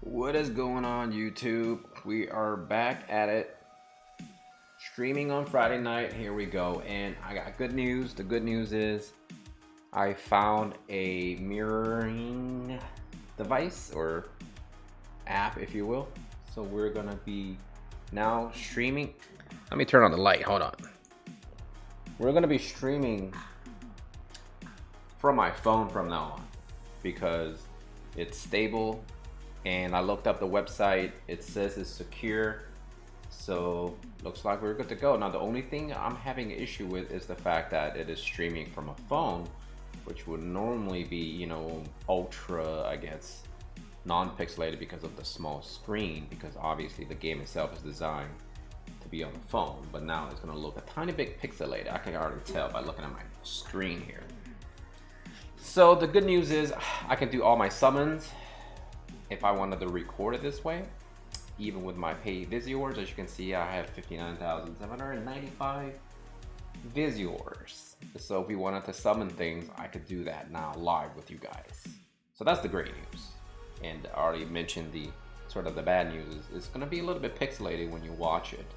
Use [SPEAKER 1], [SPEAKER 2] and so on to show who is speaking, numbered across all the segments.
[SPEAKER 1] What is going on, YouTube? We are back at it. Streaming on Friday night. Here we go. And I got good news. The good news is I found a mirroring device or app, if you will. So we're going to be now streaming. Let me turn on the light. Hold on. We're going to be streaming from my phone from now on because it's stable. And I looked up the website, it says it's secure, so looks like we're good to go. Now the only thing I'm having an issue with is the fact that it is streaming from a phone, which would normally be, you know, ultra, I guess, non-pixelated because of the small screen, because obviously the game itself is designed to be on the phone, but now it's gonna look a tiny bit pixelated. I can already tell by looking at my screen here. So the good news is I can do all my summons if I wanted to record it this way, even with my paid visuals. As you can see, I have 59,795 visuals. So if we wanted to summon things, I could do that now live with you guys. So that's the great news. And I already mentioned the sort of the bad news is it's going to be a little bit pixelated when you watch it.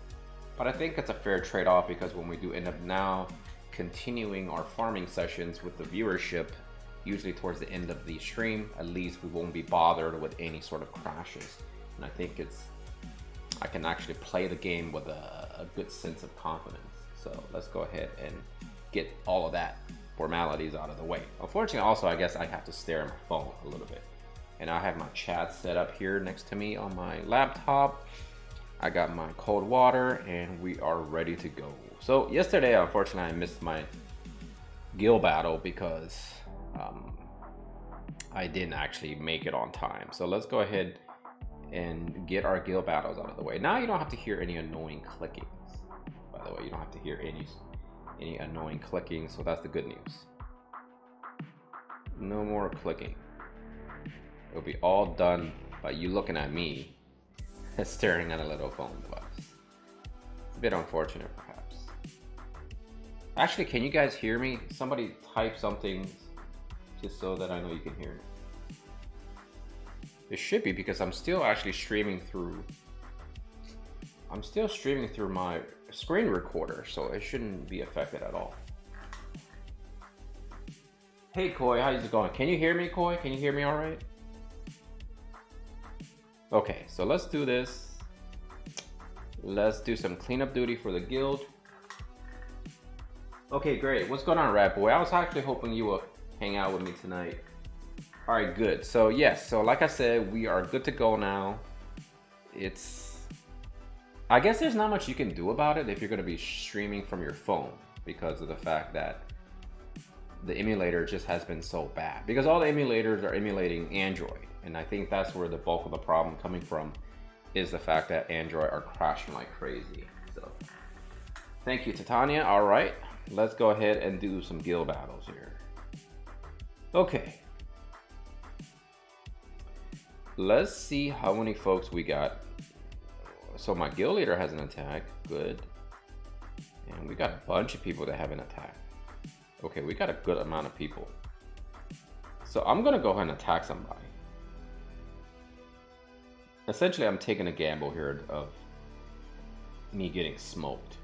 [SPEAKER 1] But I think it's a fair trade-off because when we do end up now continuing our farming sessions with the viewership, usually towards the end of the stream, at least we won't be bothered with any sort of crashes. And I think I can actually play the game with a good sense of confidence. So let's go ahead and get all of that formalities out of the way. Unfortunately, also, I guess I have to stare at my phone a little bit. And I have my chat set up here next to me on my laptop. I got my cold water and we are ready to go. So yesterday, unfortunately, I missed my guild battle because I didn't actually make it on time. So let's go ahead and get our guild battles out of the way. Now you don't have to hear any annoying clickings. By the way, you don't have to hear any annoying clicking, so that's the good news. No more clicking. It'll be all done by you looking at me staring at a little phone device. It's a bit unfortunate, perhaps. Actually, can you guys hear me? Somebody type something just so that I know you can hear me. It should be, because I'm still actually streaming through my screen recorder, so it shouldn't be affected at all. Hey Koi, how's it going? Can you hear me, Koi? Can you hear me all right? Okay, so let's do this. Let's do some cleanup duty for the guild. Okay, great. What's going on, Rat Boy? I was actually hoping you would hang out with me tonight. All right, good. So yes, so like I said, we are good to go now. I guess there's not much you can do about it if you're going to be streaming from your phone, because of the fact that the emulator just has been so bad, because all the emulators are emulating Android, and I think that's where the bulk of the problem coming from, is the fact that Android are crashing like crazy. So thank you, Titania. All right, let's go ahead and do some guild battles here. Okay, let's see how many folks we got. So my guild leader has an attack, good. And we got a bunch of people that have an attack. Okay, we got a good amount of people. So I'm gonna go ahead and attack somebody. Essentially, I'm taking a gamble here of me getting smoked.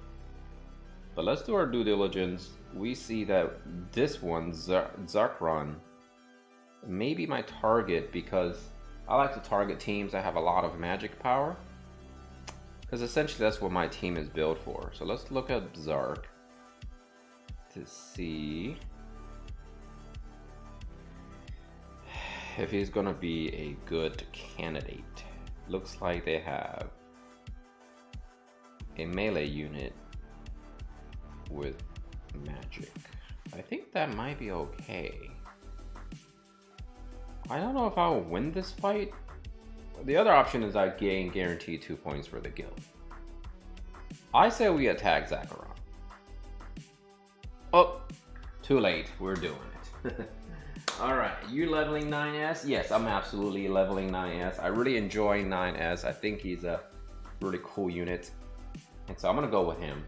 [SPEAKER 1] But let's do our due diligence. We see that this one, Zarkron, may be my target, because I like to target teams that have a lot of magic power, because essentially that's what my team is built for. So let's look at Zark to see if he's gonna be a good candidate. Looks like they have a melee unit with magic. I think that might be okay. I don't know if I'll win this fight. The other option is I gain guaranteed 2 points for the guild. I say we attack Zakaron. Oh, too late. We're doing it. All right, you leveling 9S? Yes, I'm absolutely leveling 9S. I really enjoy 9S. I think he's a really cool unit. And so I'm gonna go with him.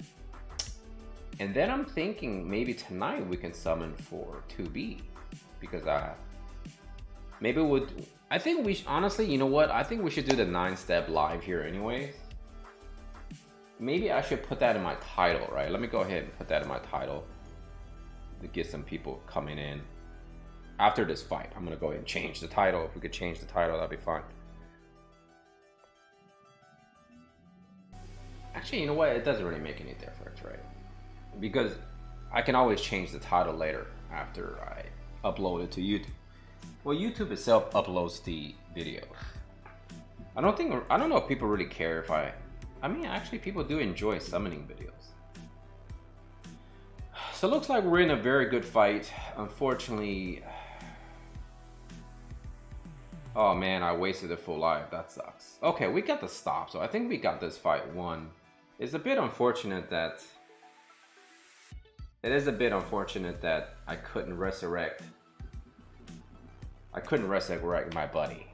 [SPEAKER 1] And then I'm thinking maybe tonight we can summon for 2B, because Maybe we'll, I think we honestly, you know what? I think we should do the 9-step live here anyways. Maybe I should put that in my title, right? Let me go ahead and put that in my title to get some people coming in after this fight. I'm gonna go ahead and change the title. If we could change the title, that'd be fine. Actually, you know what? It doesn't really make any difference, right? Because I can always change the title later after I upload it to YouTube. Well, YouTube itself uploads the video. I don't know if people really care if I mean, actually people do enjoy summoning videos. So it looks like we're in a very good fight. Unfortunately, oh man, I wasted a full life. That sucks. Okay, we got the stop, so I think we got this fight won. It's a bit unfortunate that it is a bit unfortunate that I couldn't resurrect my buddy.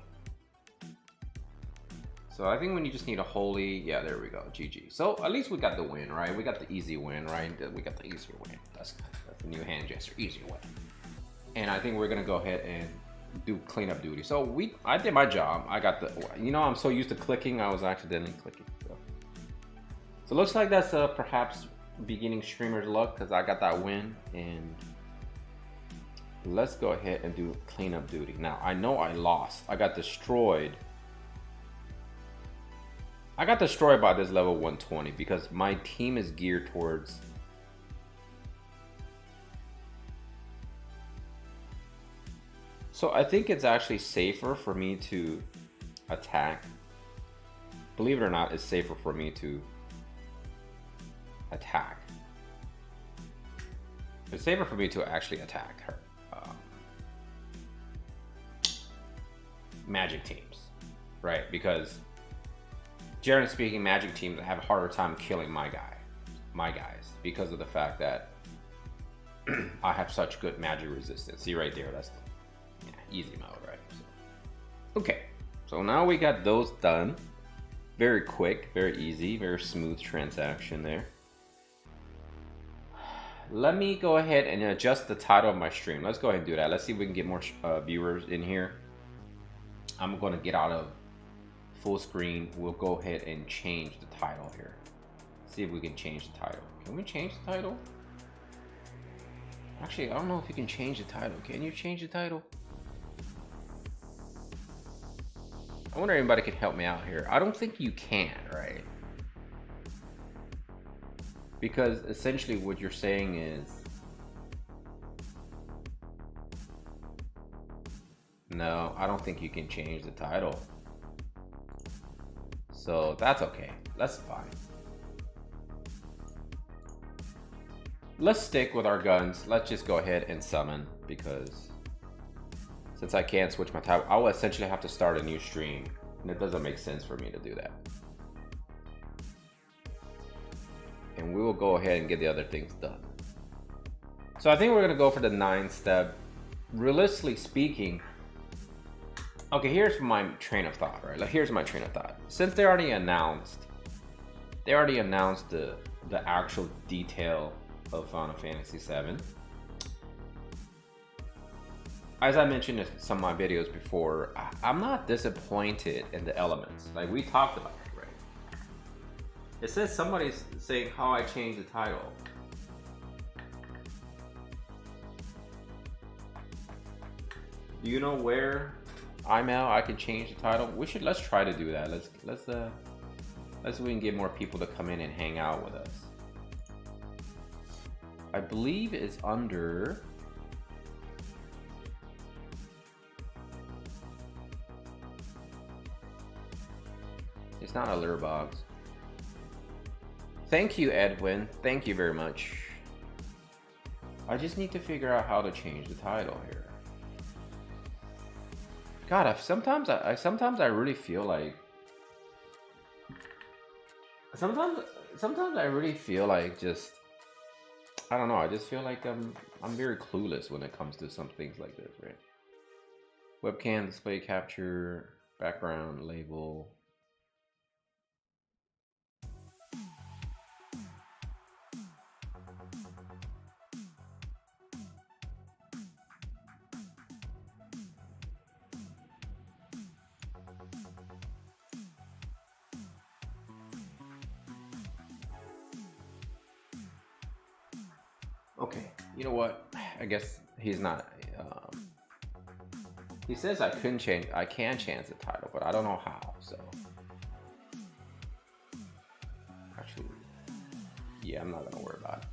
[SPEAKER 1] So I think when you just need a holy, yeah, there we go, GG. So at least we got the win, right? We got the easy win, right? We got the easier win. That's the new hand gesture, easier win. And I think we're gonna go ahead and do cleanup duty. So I did my job. I got the, you know, I'm so used to clicking, I was accidentally clicking. So it looks like that's perhaps beginning streamer's luck because I got that win. And let's go ahead and do cleanup duty. Now I know I lost. I got destroyed. I got destroyed by this level 120 because my team is geared towards so I think it's actually safer for me to attack. Believe it or not, it's safer for me to attack. It's safer for me to actually attack her. Magic teams, right? Because generally speaking, magic teams have a harder time killing my guys because of the fact that I have such good magic resistance. See right there, that's easy mode, right? So, okay, so now we got those done. Very quick, very easy, very smooth transaction there. Let me go ahead and adjust the title of my stream. Let's go ahead and do that. Let's see if we can get more viewers in here. I'm going to get out of full screen. We'll go ahead and change the title here. See if we can change the title. Can we change the title? Actually, I don't know if you can change the title. Can you change the title? I wonder if anybody can help me out here. I don't think you can, right? Because essentially what you're saying is no, I don't think you can change the title. So that's okay. That's fine. Let's stick with our guns. Let's just go ahead and summon because since I can't switch my title, I will essentially have to start a new stream and it doesn't make sense for me to do that. And we will go ahead and get the other things done. So I think we're gonna go for the 9-step. Realistically speaking, okay, here's my train of thought, right? Like, here's my train of thought. Since they already announced the actual detail of Final Fantasy VII. As I mentioned in some of my videos before, I'm not disappointed in the elements. Like we talked about it, right? It says somebody's saying how I changed the title. Do you know where I'm at? I can change the title. Let's try to do that. Let's see if we can get more people to come in and hang out with us. I believe it's under it's not a litter box. Thank you, Edwin. Thank you very much. I just need to figure out how to change the title here. God, sometimes I really feel like sometimes I really feel like just I don't know. I just feel like I'm very clueless when it comes to some things like this, right? Webcam, display capture, background, label. Okay, you know what? I guess he's not. He says I can change the title, but I don't know how. So actually, yeah, I'm not gonna worry about it.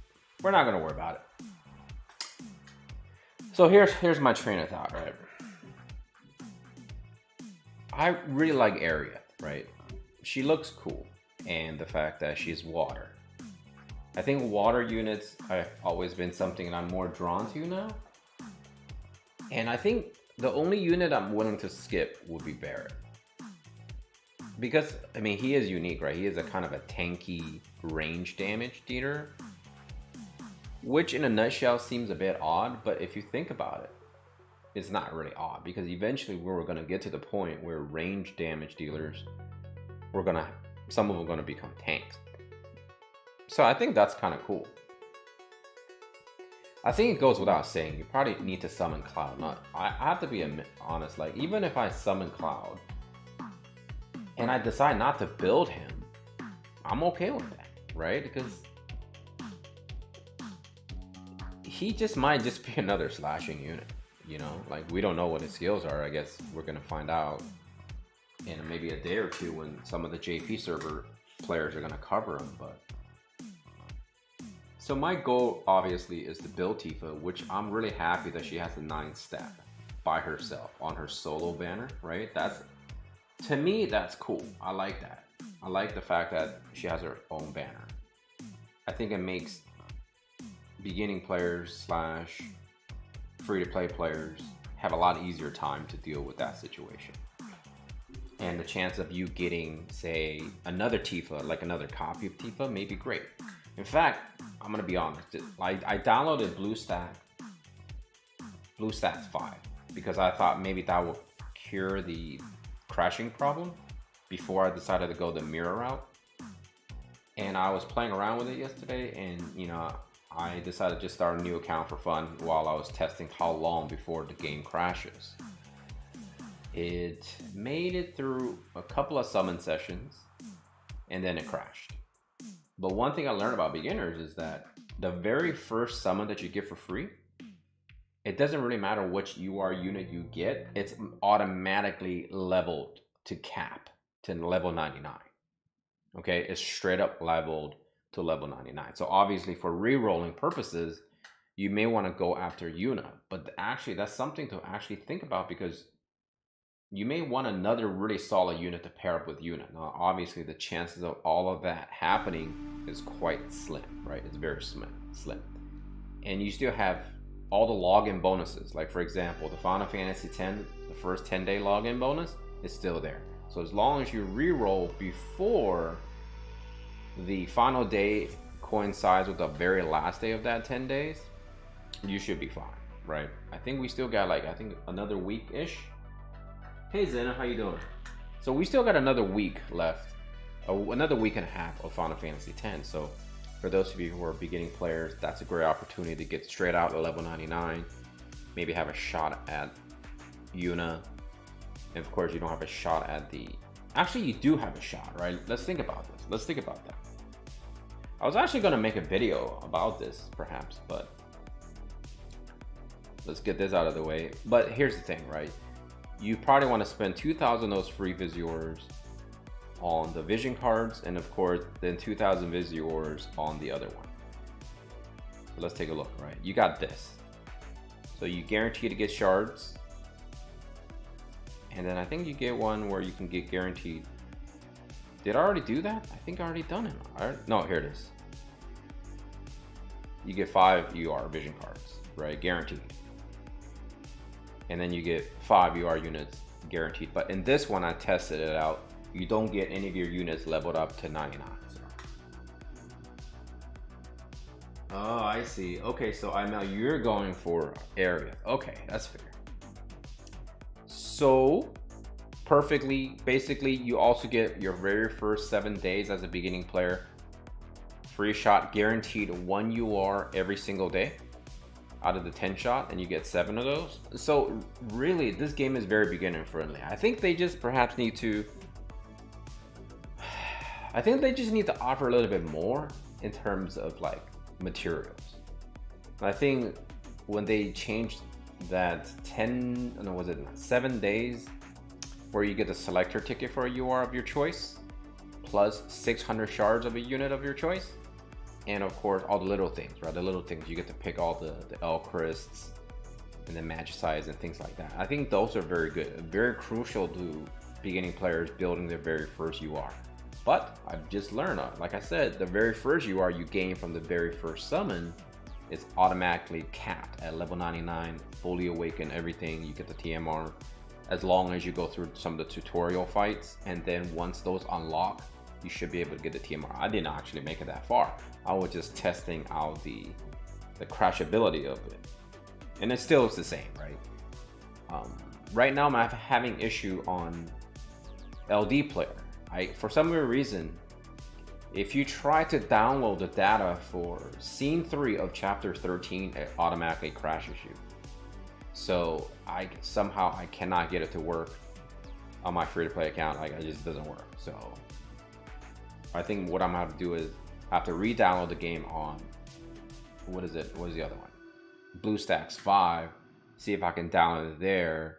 [SPEAKER 1] We're not gonna worry about it. So here's my train of thought, right? I really like Arya, right? She looks cool, and the fact that she's water. I think water units have always been something that I'm more drawn to now. And I think the only unit I'm willing to skip would be Barrett. Because, I mean, he is unique, right? He is a kind of a tanky range damage dealer, which in a nutshell seems a bit odd, but if you think about it, it's not really odd, because eventually we're going to get to the point where range damage dealers, some of them are going to become tanks. So I think that's kind of cool. I think it goes without saying, you probably need to summon Cloud. I have to be honest, like, even if I summon Cloud and I decide not to build him, I'm okay with that, right? Because he just might just be another slashing unit, you know? Like, we don't know what his skills are. I guess we're gonna find out in maybe a day or two when some of the JP server players are gonna cover him, but... So my goal, obviously, is to build Tifa, which I'm really happy that she has a 9 stat by herself on her solo banner, right? To me, that's cool. I like that. I like the fact that she has her own banner. I think it makes beginning players / free-to-play players have a lot easier time to deal with that situation. And the chance of you getting, say, another Tifa, like another copy of Tifa, may be great. In fact, I'm gonna be honest, I downloaded BlueStacks 5 because I thought maybe that would cure the crashing problem before I decided to go the mirror route. And I was playing around with it yesterday, and you know, I decided to just start a new account for fun while I was testing how long before the game crashes. It made it through a couple of summon sessions and then it crashed. But one thing I learned about beginners is that the very first summon that you get for free, it doesn't really matter which UR unit you get, it's automatically leveled to cap to level 99. Okay, it's straight up leveled to level 99. So obviously for re-rolling purposes, you may want to go after Yuna, but actually that's something to actually think about, because you may want another really solid unit to pair up with Yuna. Now, obviously, the chances of all of that happening is quite slim, right? It's very slim. And you still have all the login bonuses. Like, for example, the Final Fantasy X, the first 10-day login bonus is still there. So as long as you re-roll before the final day coincides with the very last day of that 10 days, you should be fine, right? I think we still got, like, another week-ish. Hey Zena, how you doing? So we still got another week left, another week and a half of Final Fantasy X. So for those of you who are beginning players, that's a great opportunity to get straight out to level 99, maybe have a shot at Yuna. And of course, you don't have a shot at actually you do have a shot, right? Let's think about this. Let's think about that. I was actually going to make a video about this perhaps, but let's get this out of the way. But here's the thing, right? You probably want to spend 2,000 of those free Visiors on the vision cards, and of course then 2,000 Visiors on the other one. So let's take a look, right? You got this. So you guarantee to get shards. And then I think you get one where you can get guaranteed. Did I already do that? I think I already done it. No, here it is. You get 5 UR vision cards, right? Guaranteed. And then you get 5 UR units guaranteed. But in this one, I tested it out. You don't get any of your units leveled up to 99. So. Oh, I see. Okay, so I know you're going for area. Okay, that's fair. So, basically, you also get your very first 7 days as a beginning player. Free shot, guaranteed 1 UR every single day out of the 10 shot, and you get 7 of those. So really, this game is very beginner friendly. I think they just perhaps need to offer a little bit more in terms of like materials. I think when they changed that 10, no, was it 7 days where you get to select your ticket for a UR of your choice, plus 600 shards of a unit of your choice, and of course all the little things, right? The little things, you get to pick all the L crysts and the match size and things like that. I think those are very good, very crucial to beginning players building their very first UR. But I've just learned, like I said, the very first UR you gain from the very first summon is automatically capped at level 99, fully awakened, everything. You get the TMR as long as you go through some of the tutorial fights, and then once those unlock, you should be able to get the TMR. I didn't actually make it that far. I was just testing out the crashability of it, and it still is the same, right? Right now I'm having issue on LD player. For some weird reason, if you try to download the data for scene 3 of chapter 13, it automatically crashes you. So somehow I cannot get it to work on my free-to-play account. Like, it just doesn't work. So I think what I'm gonna have to do is I have to re-download the game on, what is it? What is the other one? BlueStacks 5. See if I can download it there,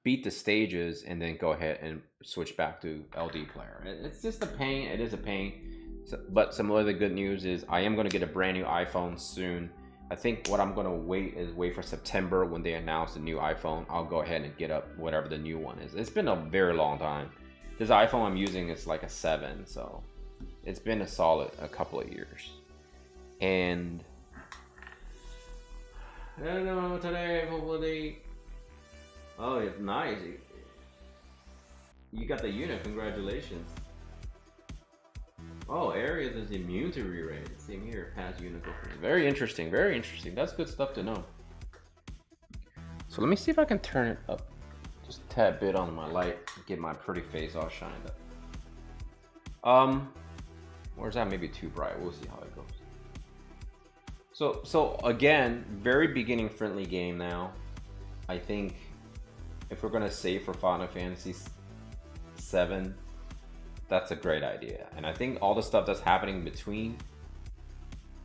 [SPEAKER 1] beat the stages, and then go ahead and switch back to LD player. It's just a pain. It is a pain. So, but some other good news is I am going to get a brand new iPhone soon. I think what I'm going to wait for September when they announce the new iPhone. I'll go ahead and get up whatever the new one is. It's been a very long time. This iPhone I'm using is like a 7, so it's been a solid couple of years. And I don't know today, hopefully. Oh, it's nice. You got the unit, congratulations. Oh, Aries is immune to re-raid. Same here, past unit. Very interesting, very interesting. That's good stuff to know. So let me see if I can turn it up just a tad bit on my light, get my pretty face all shined up. Or is that maybe too bright? We'll see how it goes. So again, very beginning friendly game now. I think if we're gonna save for Final Fantasy VII, that's a great idea. And I think all the stuff that's happening between,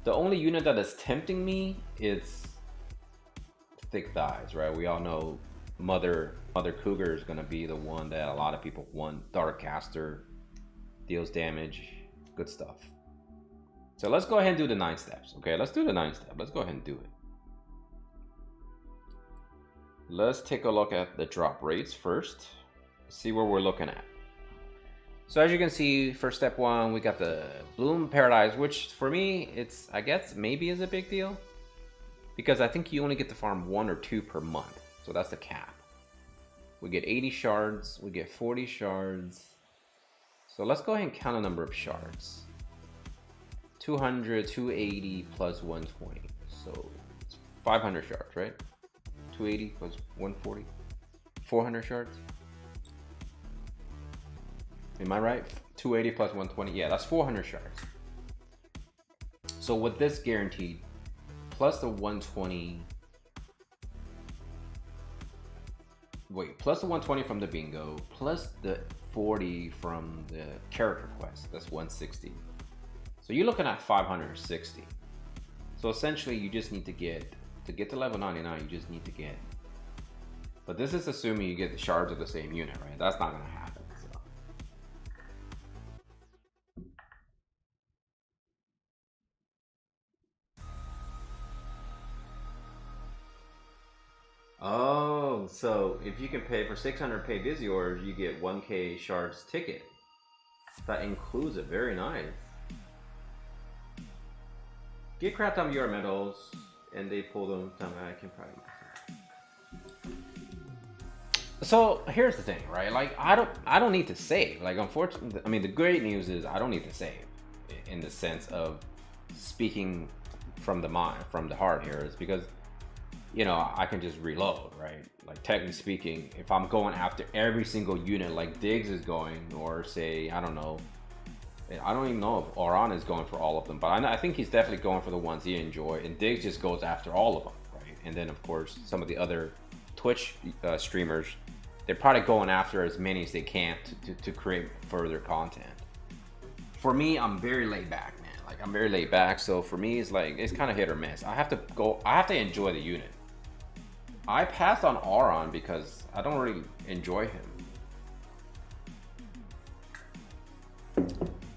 [SPEAKER 1] the only unit that is tempting me is Thick Thighs, right? We all know Mother Cougar is gonna be the one that a lot of people want. Darkcaster, deals damage, good stuff. So let's go ahead and do the 9 steps. Okay, let's do the 9 step. Let's go ahead and do it. Let's take a look at the drop rates first. See where we're looking at. So as you can see, for step 1, we got the Bloom Paradise, which for me, it's, I guess, maybe is a big deal, because I think you only get to farm 1 or 2 per month. So that's the cap. We get 80 shards, we get 40 shards. So let's go ahead and count the number of shards. 200, 280 plus 120. So it's 500 shards, right? 280 plus 140. 400 shards. Am I right? 280 plus 120. Yeah, that's 400 shards. So with this guaranteed, plus the 120. Wait, plus the 120 from the bingo, plus the 40 from the character quest. That's 160. So you're looking at 560. So essentially, you just need to get to level 99. You just need to get. But this is assuming you get the shards of the same unit, right? That's not gonna happen. Oh, so if you can pay for 600 pay Viziors, you get 1k shards ticket. That includes it. Very nice. Get crap on your medals, and they pull them. I can probably. So here's the thing, right? Like I don't need to save. Like unfortunately, I mean the great news is I don't need to save, in the sense of speaking from the mind, from the heart here, is because, you know, I can just reload, right? Like technically speaking, if I'm going after every single unit like Diggs is going, or say, I don't know, I don't even know if Oran is going for all of them, but I think he's definitely going for the ones he enjoys, and Diggs just goes after all of them, right? And then of course, some of the other Twitch streamers, they're probably going after as many as they can to create further content. For me, I'm very laid back, man. Like I'm very laid back, so for me it's like it's kind of hit or miss. I have to enjoy the unit. I passed on Auron because I don't really enjoy him.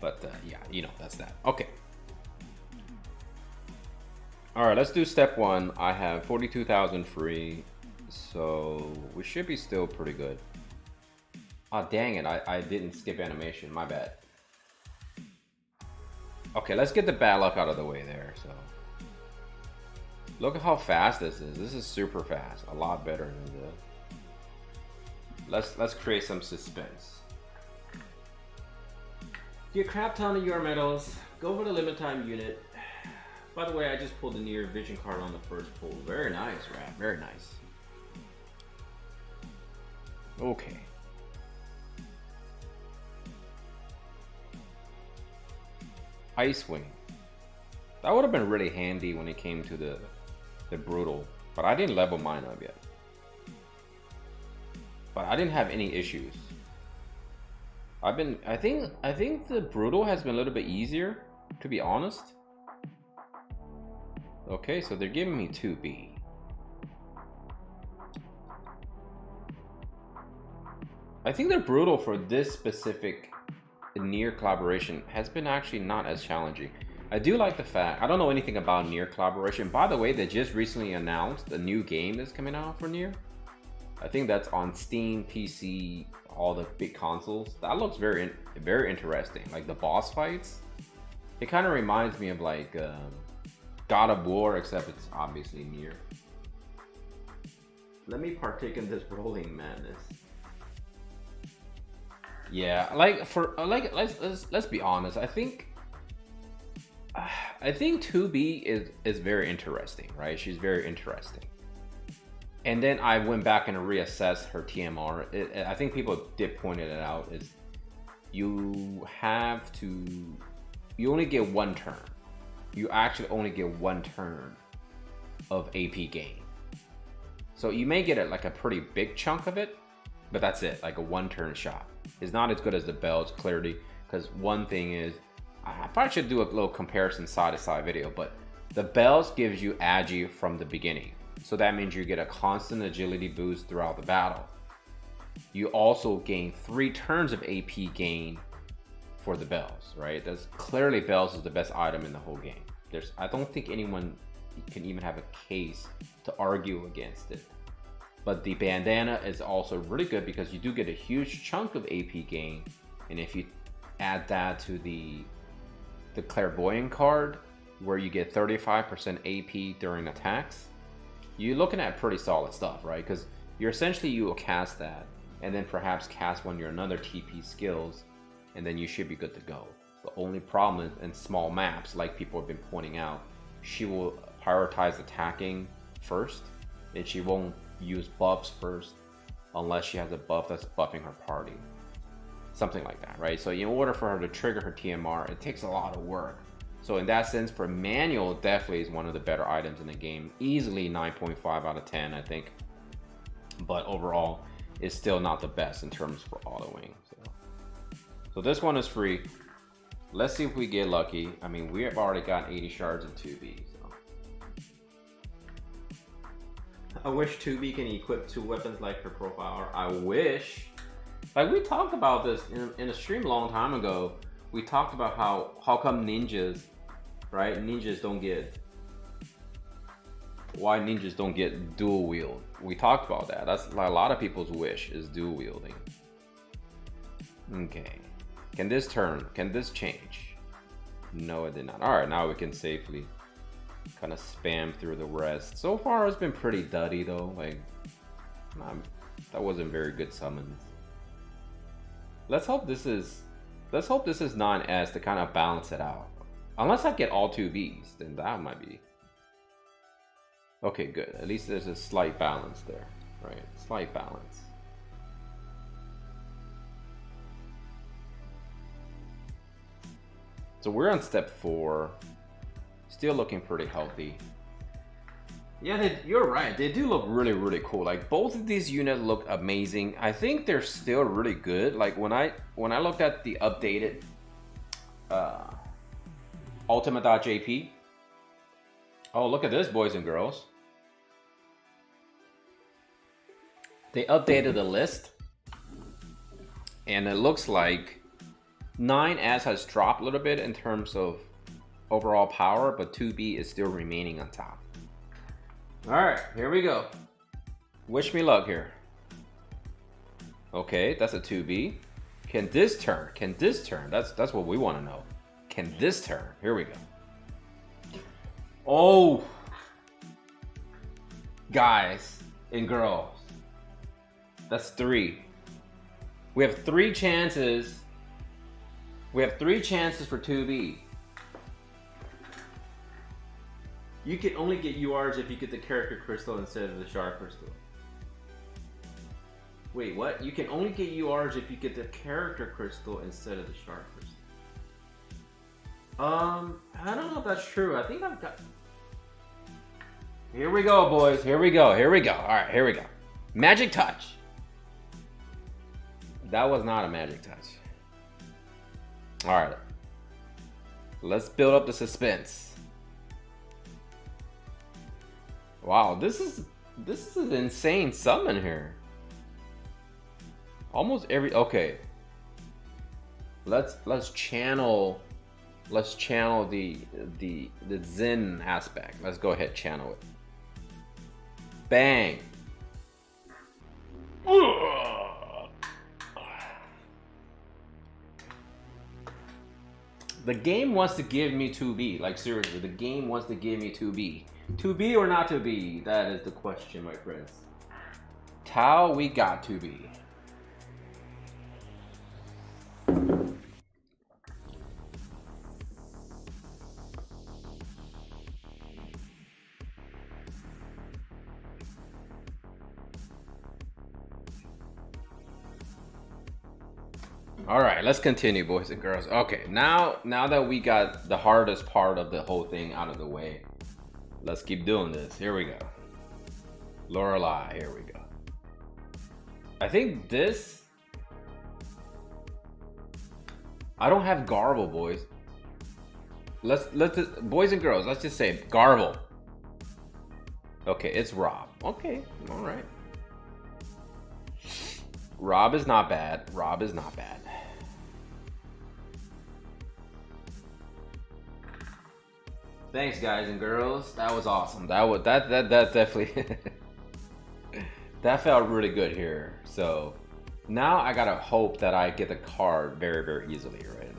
[SPEAKER 1] But yeah, you know, that's that. Okay. All right, let's do step one. I have 42,000 free, so we should be still pretty good. Oh, dang it, I didn't skip animation, my bad. Okay, let's get the bad luck out of the way there, so. Look at how fast this is. This is super fast, a lot better than the. Let's create some suspense. Get a crap ton of your medals, go for the limit time unit. By the way, I just pulled the near vision card on the first pull. Very nice, Rap. Very nice. Okay. Ice Wing. That would have been really handy when it came to the brutal, but I didn't level mine up yet. But I didn't have any issues. I think the brutal has been a little bit easier, to be honest. Okay, so they're giving me 2B. I think the brutal for this specific near collaboration has been actually not as challenging. I do like the fact, I don't know anything about near collaboration. By the way, they just recently announced a new game that's coming out for near. I think that's on Steam, PC, all the big consoles. That looks very interesting. Like the boss fights, it kind of reminds me of like God of War, except it's obviously near. Let me partake in this rolling madness. Yeah, like for like let's be honest. I think 2B is very interesting, right? She's very interesting. And then I went back and reassessed her TMR. I think people did point it out. Is you only get one turn. You actually only get one turn of AP gain. So you may get like a pretty big chunk of it, but that's it, like a one turn shot. It's not as good as the bells, clearly, because one thing is, I probably should do a little comparison side to side video, but the bells gives you agi from the beginning. So that means you get a constant agility boost throughout the battle. You also gain 3 turns of AP gain for the bells, right? That's clearly bells is the best item in the whole game. I don't think anyone can even have a case to argue against it. But the bandana is also really good because you do get a huge chunk of AP gain, and if you add that to the clairvoyant card, where you get 35% AP during attacks, you're looking at pretty solid stuff, right? Because you're essentially, you will cast that, and then perhaps cast one of your another TP skills, and then you should be good to go. The only problem is in small maps, like people have been pointing out, she will prioritize attacking first, and she won't use buffs first unless she has a buff that's buffing her party. Something like that, right? So in order for her to trigger her TMR, it takes a lot of work. So in that sense, for manual, definitely is one of the better items in the game. Easily 9.5 out of 10, I think. But overall, it's still not the best in terms for autoing. So this one is free. Let's see if we get lucky. I mean, we have already got 80 shards in 2B. So I wish 2B can equip 2 weapons like her profile. I wish. Like we talked about this in a stream a long time ago. We talked about how come ninjas, right? Ninjas don't get, why ninjas don't get dual wield. We talked about that. That's like a lot of people's wish, is dual wielding. Okay. Can this turn? Can this change? No, it did not. All right, now we can safely kind of spam through the rest. So far, it's been pretty duddy though. Like, that wasn't very good summons. Let's hope this is 9S to kind of balance it out. Unless I get all 2Vs, then that might be okay. Good. At least there's a slight balance there, right? Slight balance. So we're on step 4. Still looking pretty healthy. Yeah, you're right. They do look really, really cool. Like both of these units look amazing. I think they're still really good. Like when I looked at the updated Ultima.jp. Oh, look at this, boys and girls. They updated the list, and it looks like 9S has dropped a little bit in terms of overall power, but 2B is still remaining on top. All right, here we go. Wish me luck here. Okay, that's a 2B. Can this turn? Can this turn? That's what we want to know. Can this turn? Here we go. Oh, guys and girls, that's 3. We have 3 chances. We have 3 chances for 2B. You can only get URs if you get the character crystal instead of the shard crystal. Wait, what? You can only get URs if you get the character crystal instead of the shard crystal. I don't know if that's true. I think I've got... Here we go, boys. Here we go. Here we go. All right, here we go. Magic touch. That was not a magic touch. All right. Let's build up the suspense. Wow, this is an insane summon here. Almost every... Okay. Let's channel the Zen aspect. Let's go ahead, channel it. Bang. The game wants to give me 2B. Like seriously, the game wants to give me 2B. 2B or not 2B? That is the question, my friends. Tau, we got 2B. All right, let's continue, boys and girls. Okay, now that we got the hardest part of the whole thing out of the way, let's keep doing this. Here we go. Lorelei, here we go. I think this... I don't have Garble, boys. Let's boys and girls, let's just say Garble. Okay, it's Rob. Okay, all right. Rob is not bad. Rob is not bad. Thanks, guys and girls. That was awesome. That definitely that felt really good here. So now I gotta hope that I get the card very, very easily, right?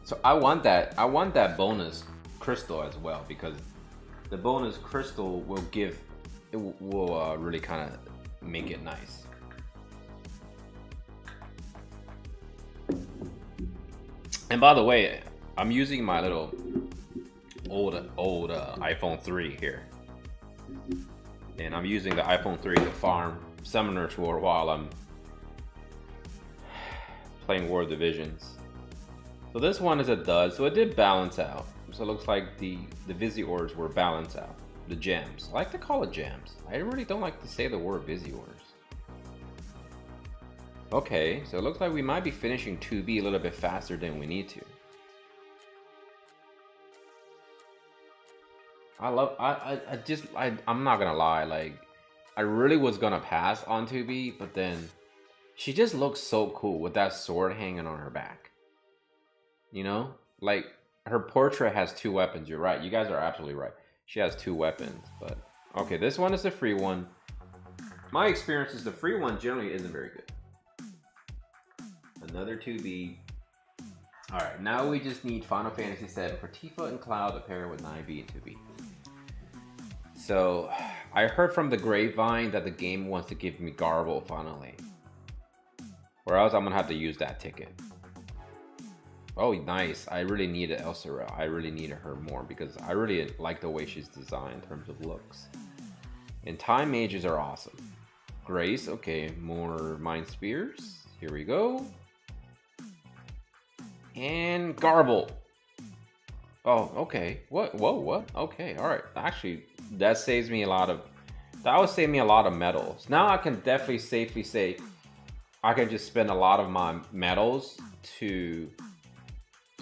[SPEAKER 1] So I want that bonus crystal as well, because the bonus crystal will give it will really kind of make it nice. And by the way, I'm using my little old iPhone 3 here, and I'm using the iPhone 3 to farm summoners for while I'm playing War of Divisions. So this one is a dud, so it did balance out. So it looks like the Visiors were balanced out. The gems. I like to call it gems. I really don't like to say the word Visiors. Okay, so it looks like we might be finishing 2B a little bit faster than we need to. I'm not gonna lie, like, I really was gonna pass on 2B, but then she just looks so cool with that sword hanging on her back. You know? Like, her portrait has 2 weapons. You're right. You guys are absolutely right. She has 2 weapons, but... Okay, this one is the free one. My experience is the free one generally isn't very good. Another 2B. Alright, now we just need Final Fantasy VII for Tifa and Cloud to pair with 9B and 2B. So, I heard from the grapevine that the game wants to give me Garble finally. Or else I'm gonna have to use that ticket. Oh, nice. I really needed Elsera. I really needed her more because I really like the way she's designed in terms of looks. And Time Mages are awesome. Grace, okay, more Mind Spears. Here we go. And Garble. Oh, okay. What? Whoa, what? Okay, alright. Actually, that saves me a lot of... That would save me a lot of medals. Now I can definitely safely say I can just spend a lot of my medals to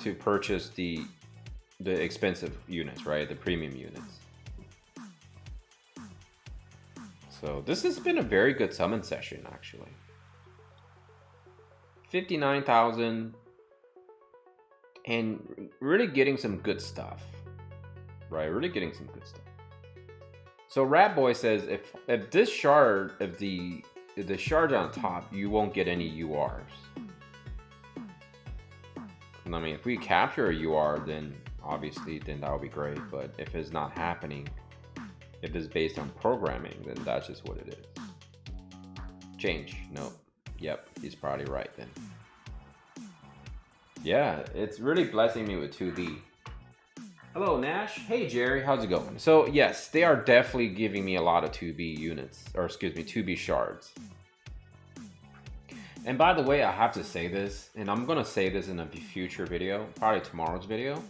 [SPEAKER 1] to purchase the expensive units, right? The premium units. So this has been a very good summon session, actually. 59,000 and really getting some good stuff, right? Really getting some good stuff. So Rat Boy says if this shard, if the shard's on top, you won't get any URs. I mean, if we capture a UR, then obviously that would be great. But if it's not happening, if it's based on programming, then that's just what it is. Change. Nope. Yep, he's probably right then. Yeah, it's really blessing me with 2B. Hello, Nash. Hey, Jerry. How's it going? So, yes, they are definitely giving me a lot of 2B units. Or, excuse me, 2B shards. And by the way, I have to say this. And I'm going to say this in a future video. Probably tomorrow's video.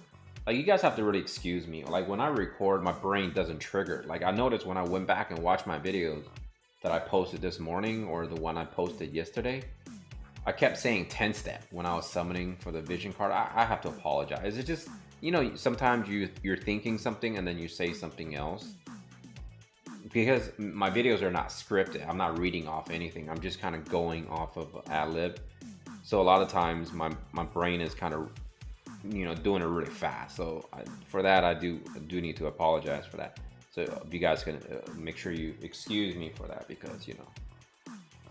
[SPEAKER 1] Like, you guys have to really excuse me. Like, when I record, my brain doesn't trigger. Like, I noticed when I went back and watched my videos that I posted this morning. Or the one I posted yesterday. I kept saying 10-step when I was summoning for the vision card. I have to apologize. It's just, you know, sometimes you're thinking something and then you say something else. Because my videos are not scripted. I'm not reading off anything. I'm just kind of going off of ad-lib. So a lot of times my brain is kind of, you know, doing it really fast. So for that, I do need to apologize for that. So if you guys can make sure you excuse me for that, because, you know,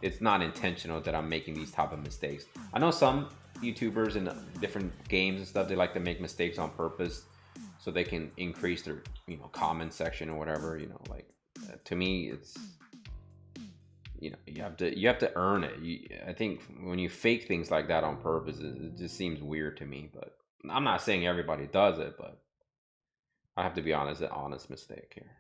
[SPEAKER 1] it's not intentional that I'm making these type of mistakes. I know some YouTubers in different games and stuff, they like to make mistakes on purpose so they can increase their, you know, comment section or whatever, you know, like to me, it's, you know, you have to earn it. I think when you fake things like that on purpose, it just seems weird to me, but I'm not saying everybody does it, but I have to be honest, an honest mistake here.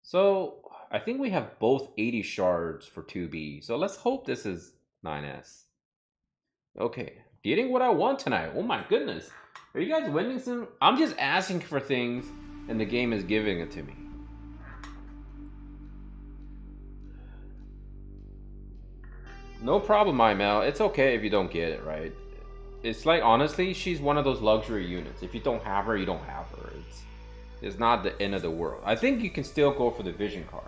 [SPEAKER 1] So I think we have both 80 shards for 2B. So let's hope this is 9S. Okay, getting what I want tonight. Oh my goodness. Are you guys winning some? I'm just asking for things and the game is giving it to me. No problem, Imel. It's okay if you don't get it, right? It's like, honestly, she's one of those luxury units. If you don't have her, you don't have her. It's not the end of the world. I think you can still go for the vision card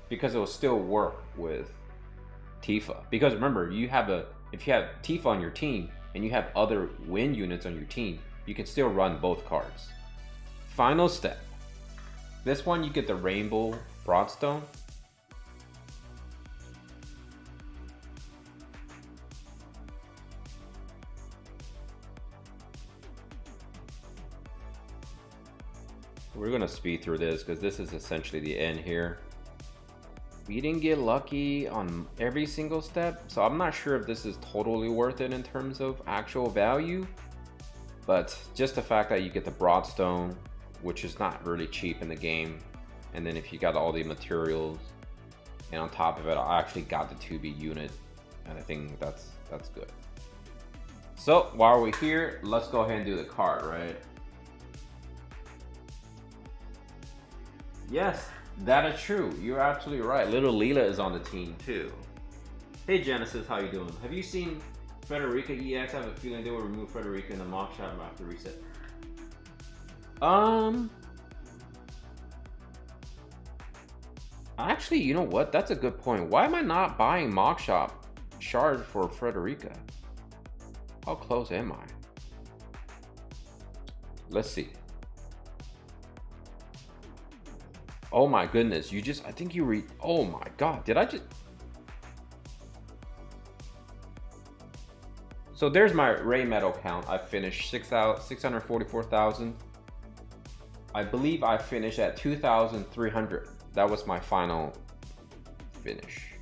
[SPEAKER 1] because it will still work with Tifa. Because remember, if you have Tifa on your team and you have other win units on your team, you can still run both cards. Final step. This one you get the Rainbow Broadstone. We're gonna speed through this because this is essentially the end here. We didn't get lucky on every single step, so I'm not sure if this is totally worth it in terms of actual value, but just the fact that you get the Broadstone, which is not really cheap in the game, and then if you got all the materials, and on top of it, I actually got the 2B unit, and I think that's good. So while we're here, let's go ahead and do the card, right? Yes, that is true. You're absolutely right. Little Leela is on the team too. Hey Genesis, how you doing? Have you seen Frederica EX? I have a feeling they will remove Frederica in the mock shop after reset. Actually, you know what? That's a good point. Why am I not buying mock shop shard for Frederica? How close am I? Let's see. Oh my goodness, I think you read, oh my God, did I just? So there's my Ray Metal count. I finished 644,000. I believe I finished at 2,300. That was my final finish.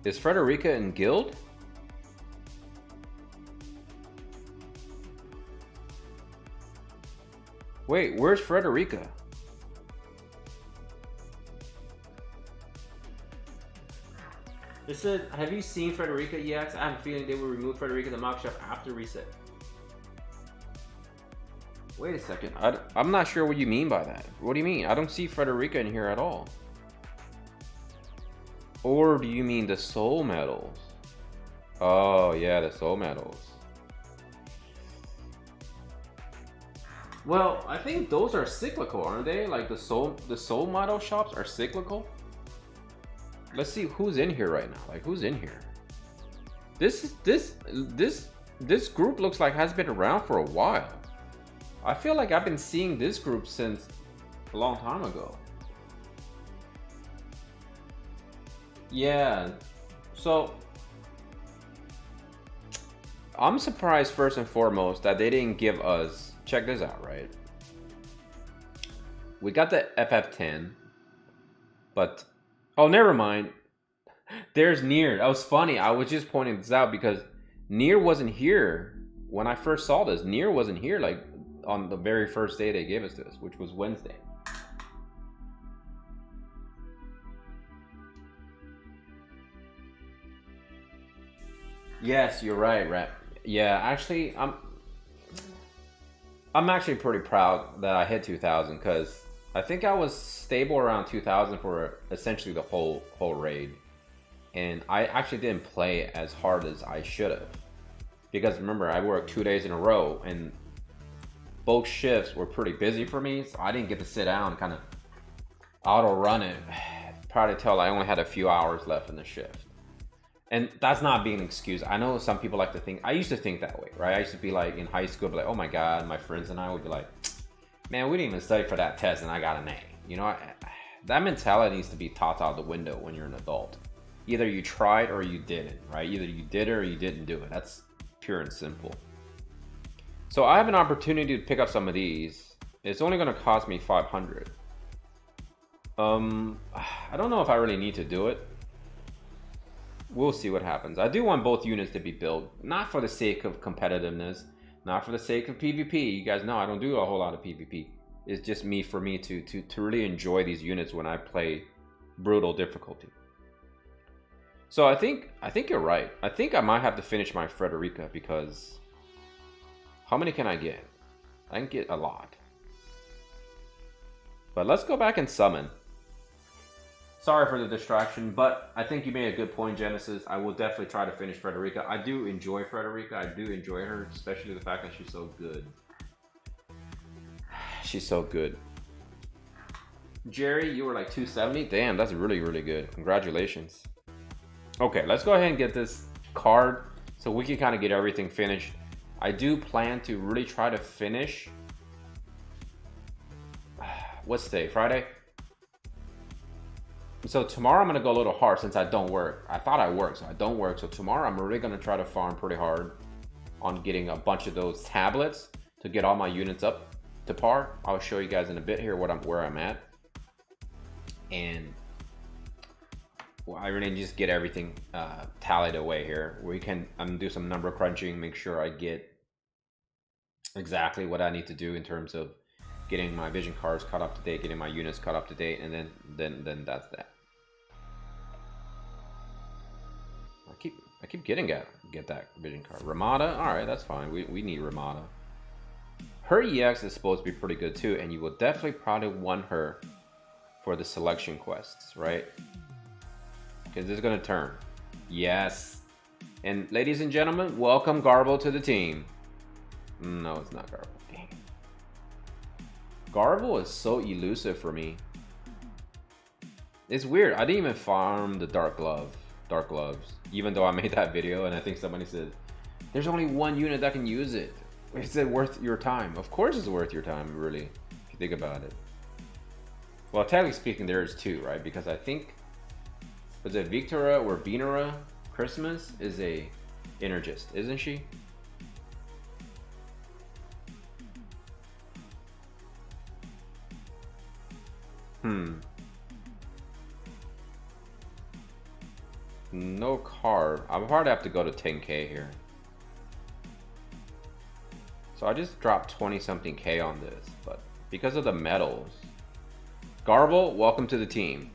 [SPEAKER 1] Is Frederica in guild? Wait, where's Frederica? It said, have you seen Frederica EX? I have a feeling they will remove Frederica the mock shop after reset. Wait a second. I'm not sure what you mean by that. What do you mean? I don't see Frederica in here at all. Or do you mean the soul medals? Oh yeah, the soul medals. Well, I think those are cyclical, aren't they? Like the soul model shops are cyclical. Let's see who's in here right now. Like who's in here? This group looks like has been around for a while. I feel like I've been seeing this group since a long time ago. Yeah. So I'm surprised first and foremost that they didn't give us, check this out, right? We got the FF10, but oh, never mind. There's Nier. That was funny. I was just pointing this out because Nier wasn't here when I first saw this. Nier wasn't here like on the very first day they gave us this, which was Wednesday. Yes, you're right, right. Yeah, actually, I'm actually pretty proud that I hit 2000 because I think I was stable around 2000 for essentially the whole raid, and I actually didn't play as hard as I should have because remember I worked 2 days in a row and both shifts were pretty busy for me, so I didn't get to sit down and kind of auto run it. Probably tell I only had a few hours left in the shift. And that's not being an excuse. I know some people like to think, I used to think that way, right? I used to be like in high school, be like, oh my God, my friends and I would be like, man, we didn't even study for that test and I got an A. You know, that mentality needs to be tossed out the window when you're an adult. Either you tried or you didn't, right? Either you did it or you didn't do it. That's pure and simple. So I have an opportunity to pick up some of these. It's only gonna cost me 500. I don't know if I really need to do it. We'll see what happens. I do want both units to be built, not for the sake of competitiveness, not for the sake of PvP. You guys know I don't do a whole lot of PvP. It's just for me to really enjoy these units when I play brutal difficulty. So I think you're right. I think I might have to finish my Frederica because how many can I get? I can get a lot. But let's go back and summon. Sorry for the distraction, but I think you made a good point, Genesis. I will definitely try to finish Frederica. I do enjoy Frederica. I do enjoy her, especially the fact that she's so good. She's so good. Jerry, you were like 270? Damn, that's really, really good. Congratulations. Okay, let's go ahead and get this card so we can kind of get everything finished. I do plan to really try to finish. What's today? Friday? So tomorrow I'm gonna go a little hard since I don't work. I thought I worked, so I don't work. So tomorrow I'm really gonna try to farm pretty hard on getting a bunch of those tablets to get all my units up to par. I'll show you guys in a bit here where I'm at, and I really just get everything tallied away here. I'm gonna do some number crunching, make sure I get exactly what I need to do in terms of getting my vision cards caught up to date, getting my units caught up to date, and then that's that. I keep get that vision card. Ramada, all right, that's fine. We need Ramada. Her EX is supposed to be pretty good too, and you will definitely probably want her for the selection quests, right? Because this is gonna turn. Yes. And ladies and gentlemen, welcome Garble to the team. No, it's not Garble. Dang. Garble is so elusive for me. It's weird. I didn't even farm the dark gloves, even though I made that video, and I think somebody said there's only one unit that can use it. Is it worth your time? Of course it's worth your time, really, if you think about it. Well, technically speaking, there is two, right? Because I think, was it Victoria or Venera Christmas is a Energist, isn't she? No card. I'll probably have to go to 10k here. So I just dropped 20 something K on this, but because of the medals. Garble, welcome to the team.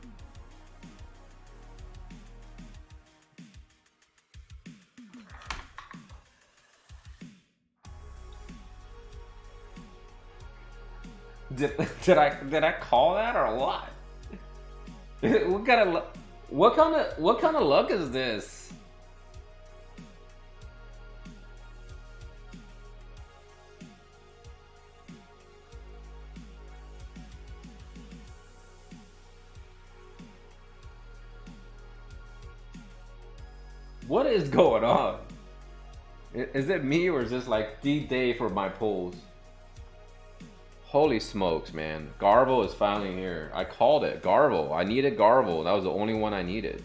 [SPEAKER 1] Did I call that or what? what kind of luck is this? What is going on? Is it me or is this like the day for my pulls? Holy smokes, man. Garble is finally here. I called it. Garble. I needed Garble. That was the only one I needed.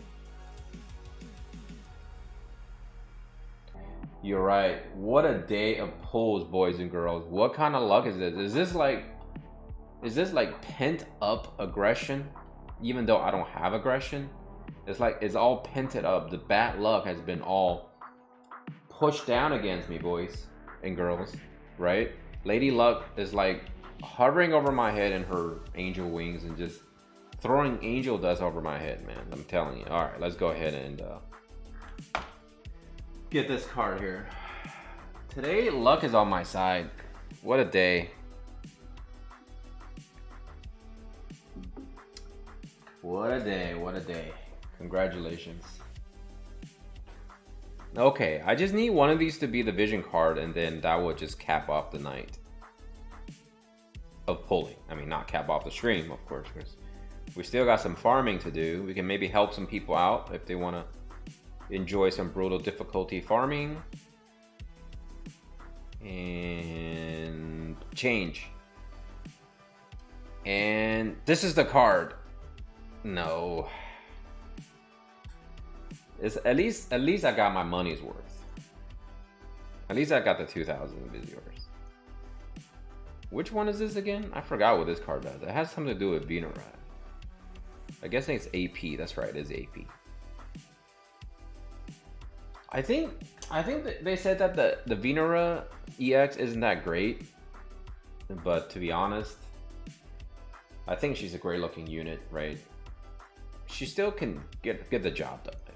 [SPEAKER 1] You're right. What a day of pulls, boys and girls. What kind of luck is this? Is this like pent up aggression? Even though I don't have aggression? It's like it's all pented up. The bad luck has been all pushed down against me, boys and girls, right? Lady Luck is like hovering over my head in her angel wings and just throwing angel dust over my head, man. I'm telling you. All right, let's go ahead and get this card here. Today, luck is on my side. What a day. What a day, what a day. Congratulations. Okay, I just need one of these to be the vision card, and then that will just cap off the night of pulling. I mean, not cap off the stream, of course, because we still got some farming to do. We can maybe help some people out if they want to enjoy some brutal difficulty farming. And change. And this is the card. No. It's at least I got my money's worth. At least I got the 2,000 visitors. Which one is this again? I forgot what this card does. It has something to do with Venera. I guess it's AP. That's right, it is AP. I think that they said that the Venera EX isn't that great, but to be honest, I think she's a great looking unit, right? She still can get the job done, I think.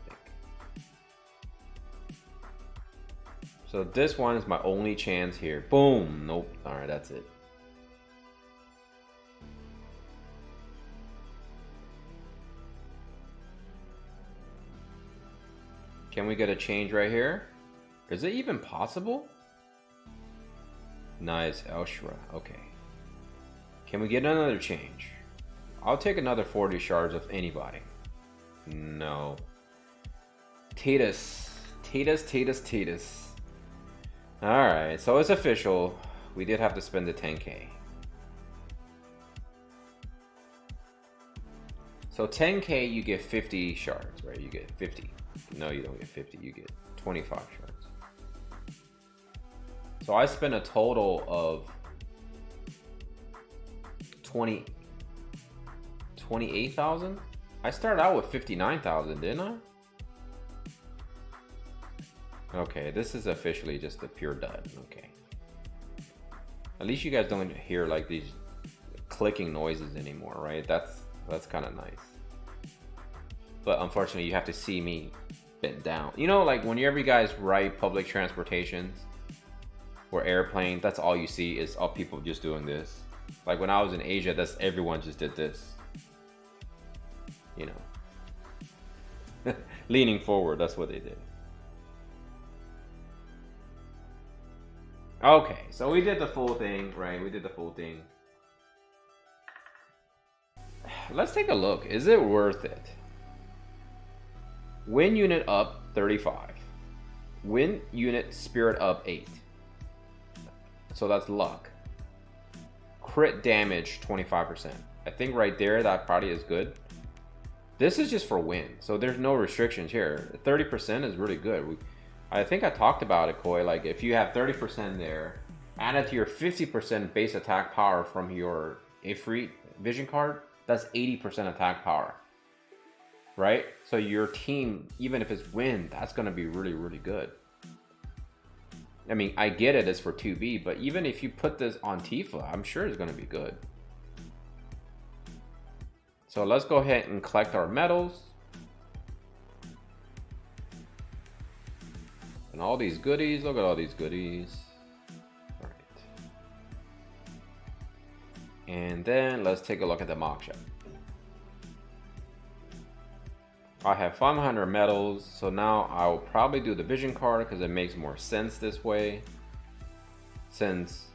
[SPEAKER 1] So this one is my only chance here. Boom. Nope. All right, that's it. Can we get a change right here? Is it even possible? Nice, Elshra. Okay. Can we get another change? I'll take another 40 shards of anybody. No. Titus. Alright, so it's official. We did have to spend the 10k. So 10k, you get 50 shards, right? You get 50. No, you don't get 50. You get 25 shards. So I spent a total of 28,000. I started out with 59,000, didn't I? Okay, this is officially just a pure dud. Okay. At least you guys don't hear like these clicking noises anymore, right? That's kind of nice. But unfortunately, you have to see me bent down. You know, like whenever you guys ride public transportations or airplane, that's all you see is all people just doing this. Like when I was in Asia, that's everyone just did this. You know, leaning forward, that's what they did. Okay, so we did the full thing, right? We did the full thing. Let's take a look. Is it worth it? Win unit up 35. Win unit spirit up 8. So that's luck. Crit damage 25%. I think right there that probably is good. This is just for win, so there's no restrictions here. 30% is really good. I think I talked about it, Koi. Like if you have 30% there, add it to your 50% base attack power from your Ifrit vision card, that's 80% attack power. Right? So your team, even if it's win, that's going to be really, really good. I mean, I get it, it's for 2v, but even if you put this on Tifa, I'm sure it's going to be good. So let's go ahead and collect our medals. And all these goodies, look at all these goodies. All right. And then let's take a look at the mock shop. I have 500 medals, so now I'll probably do the vision card because it makes more sense this way. Since,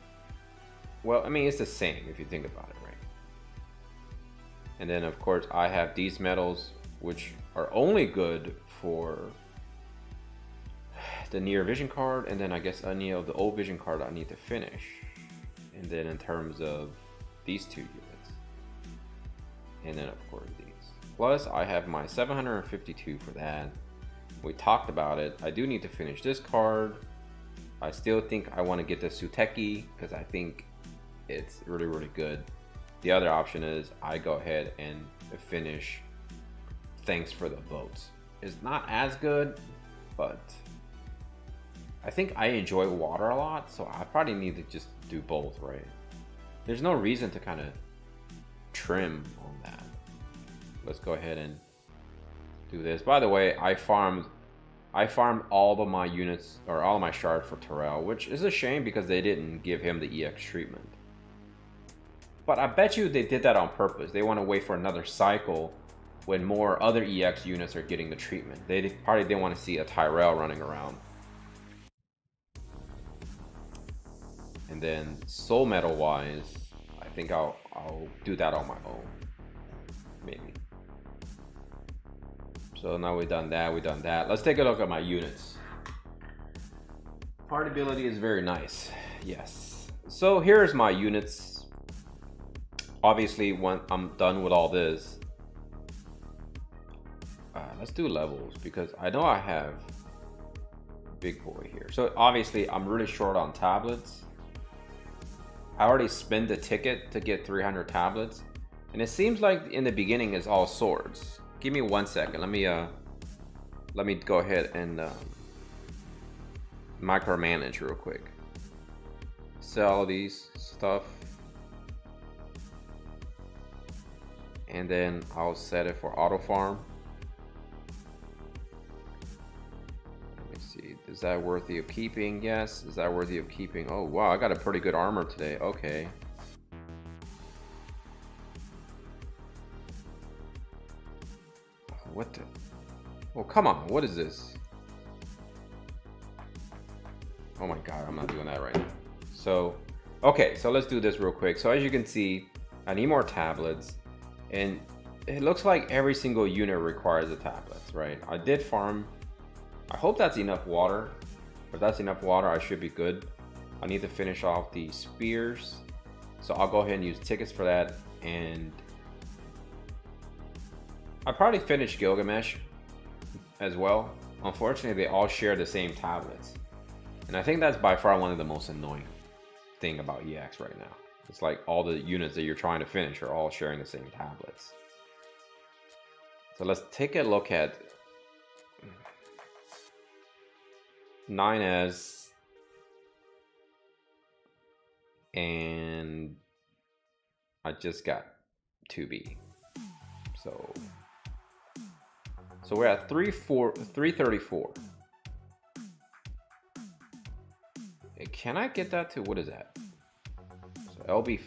[SPEAKER 1] well, I mean, it's the same if you think about it, right? And then of course I have these medals, which are only good for the near vision card, and then I guess any of the old vision card I need to finish. And then in terms of these 2 units, and then of course these. Plus I have my 752 for that. We talked about it. I do need to finish this card. I still think I want to get the Suteki because I think it's really, really good. The other option is I go ahead and finish Thanks for the Votes. It's not as good, but I think I enjoy water a lot, so I probably need to just do both, right? There's no reason to kind of trim on that. Let's go ahead and do this. By the way, I farmed all of my units, or all of my shards for Terrell, which is a shame because they didn't give him the EX treatment. But I bet you they did that on purpose. They want to wait for another cycle when more other EX units are getting the treatment. They probably didn't want to see a Tyrell running around. And then soul metal wise, I think I'll do that on my own, maybe. So now we've done that. Let's take a look at my units. Partibility is very nice, yes. So here's my units. Obviously, when I'm done with all this, let's do levels because I know I have big boy here. So obviously, I'm really short on tablets. I already spent the ticket to get 300 tablets, and it seems like in the beginning it's all swords. Give me 1 second. Let me go ahead and micromanage real quick. Sell these stuff, and then I'll set it for auto farm. Let me see. Is that worthy of keeping? Yes. Is that worthy of keeping? Oh wow, I got a pretty good armor today. Okay. What the? Oh, come on. What is this? Oh my god, I'm not doing that right now. So, okay, so let's do this real quick. So as you can see, I need more tablets, and it looks like every single unit requires the tablets, right? I did farm. I hope that's enough water. If that's enough water, I should be good. I need to finish off the spears, so I'll go ahead and use tickets for that. And I probably finished Gilgamesh as well. Unfortunately, they all share the same tablets, and I think that's by far one of the most annoying thing about EX right now. It's like all the units that you're trying to finish are all sharing the same tablets. So let's take a look at 9S and I just got 2B. So we're at 334. Can I get that to, what is that? So LB3.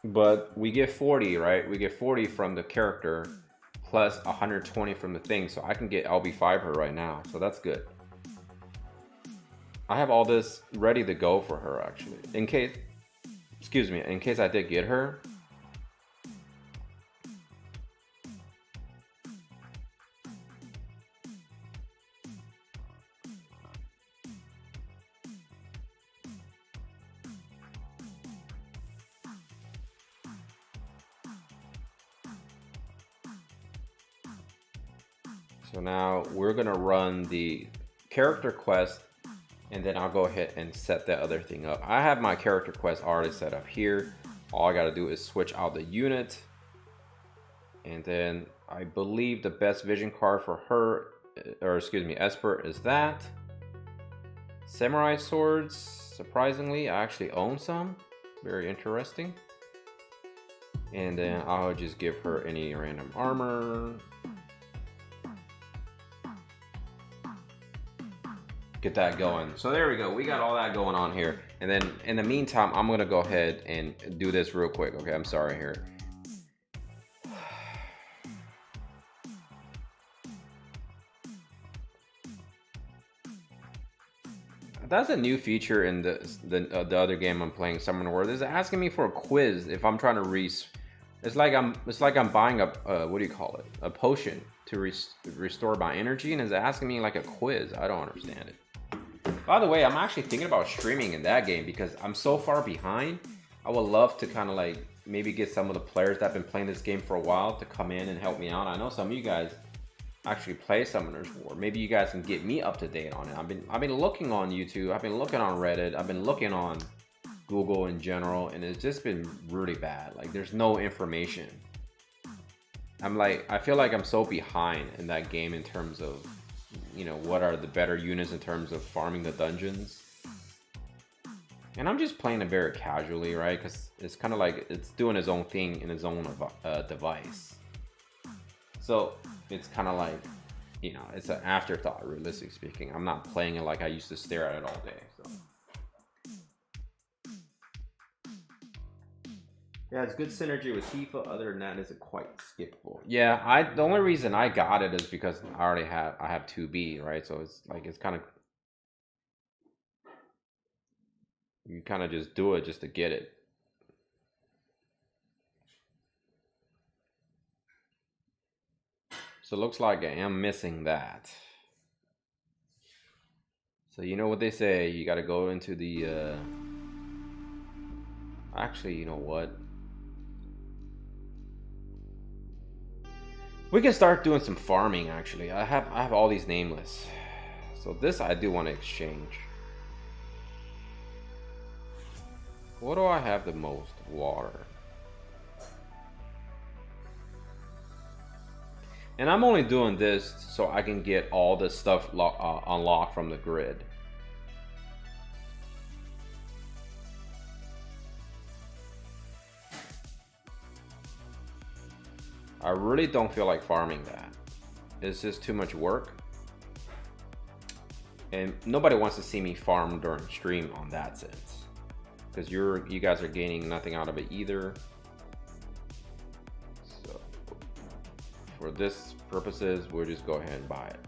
[SPEAKER 1] But we get 40, right? We get 40 from the character plus 120 from the thing. So I can get LB5 her right now. So that's good. I have all this ready to go for her actually. In case I did get her. So now we're gonna run the character quest, and then I'll go ahead and set that other thing up. I have my character quest already set up here. All I gotta do is switch out the unit. And then I believe the best vision card for her, or excuse me, Esper, is that. Samurai swords, surprisingly, I actually own some. Very interesting. And then I'll just give her any random armor. get that going. So there we go. We got all that going on here. And then in the meantime, I'm gonna go ahead and do this real quick. Okay, I'm sorry here. That's a new feature in the other game I'm playing, Summoner War. It's asking me for a quiz if I'm trying to It's like I'm buying a what do you call it? A potion to restore my energy, and it's asking me like a quiz. I don't understand it. By the way, I'm actually thinking about streaming in that game because I'm so far behind. I would love to kind of like maybe get some of the players that have been playing this game for a while to come in and help me out. I know some of you guys actually play Summoner's War. Maybe you guys can get me up to date on it. I've been looking on YouTube. I've been looking on Reddit. I've been looking on Google in general, and it's just been really bad. Like there's no information. I feel like I'm so behind in that game in terms of, you know, what are the better units in terms of farming the dungeons. And I'm just playing it very casually, right? Because it's kind of like it's doing its own thing in its own device. So it's kind of like, you know, it's an afterthought, realistically speaking. I'm not playing it like I used to stare at it all day. So yeah, it's good synergy with Tifa. Other than that, it's quite skippable. Yeah, the only reason I got it is because I have 2B, right? So it's like it's kind of, you kind of just do it just to get it. So it looks like I am missing that. So you know what they say, you got to go into the actually, you know what? We can start doing some farming actually. I have all these nameless. So this I do want to exchange. What do I have the most? Water. And I'm only doing this so I can get all the stuff unlocked from the grid. I really don't feel like farming that. It's just too much work. And nobody wants to see me farm during stream on that sense. Because you guys are gaining nothing out of it either. So for this purposes, we'll just go ahead and buy it.